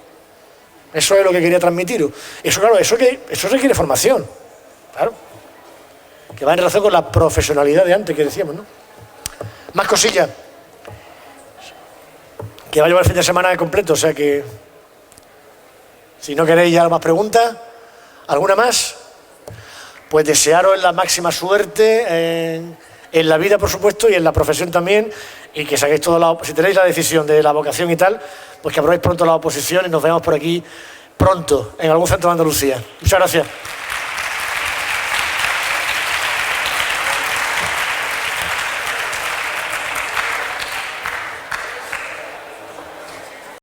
Eso es lo que quería transmitiros. Eso, claro, eso requiere formación, claro, que va en relación con la profesionalidad de antes que decíamos, ¿no? Más cosillas, que va a llevar el fin de semana completo, o sea que si no queréis ya más preguntas, ¿alguna más? Pues desearos la máxima suerte en la vida, por supuesto, y en la profesión también, y que saquéis si tenéis la decisión de la vocación y tal, pues que aprobéis pronto la oposición y nos vemos por aquí pronto, en algún centro de Andalucía. Muchas gracias.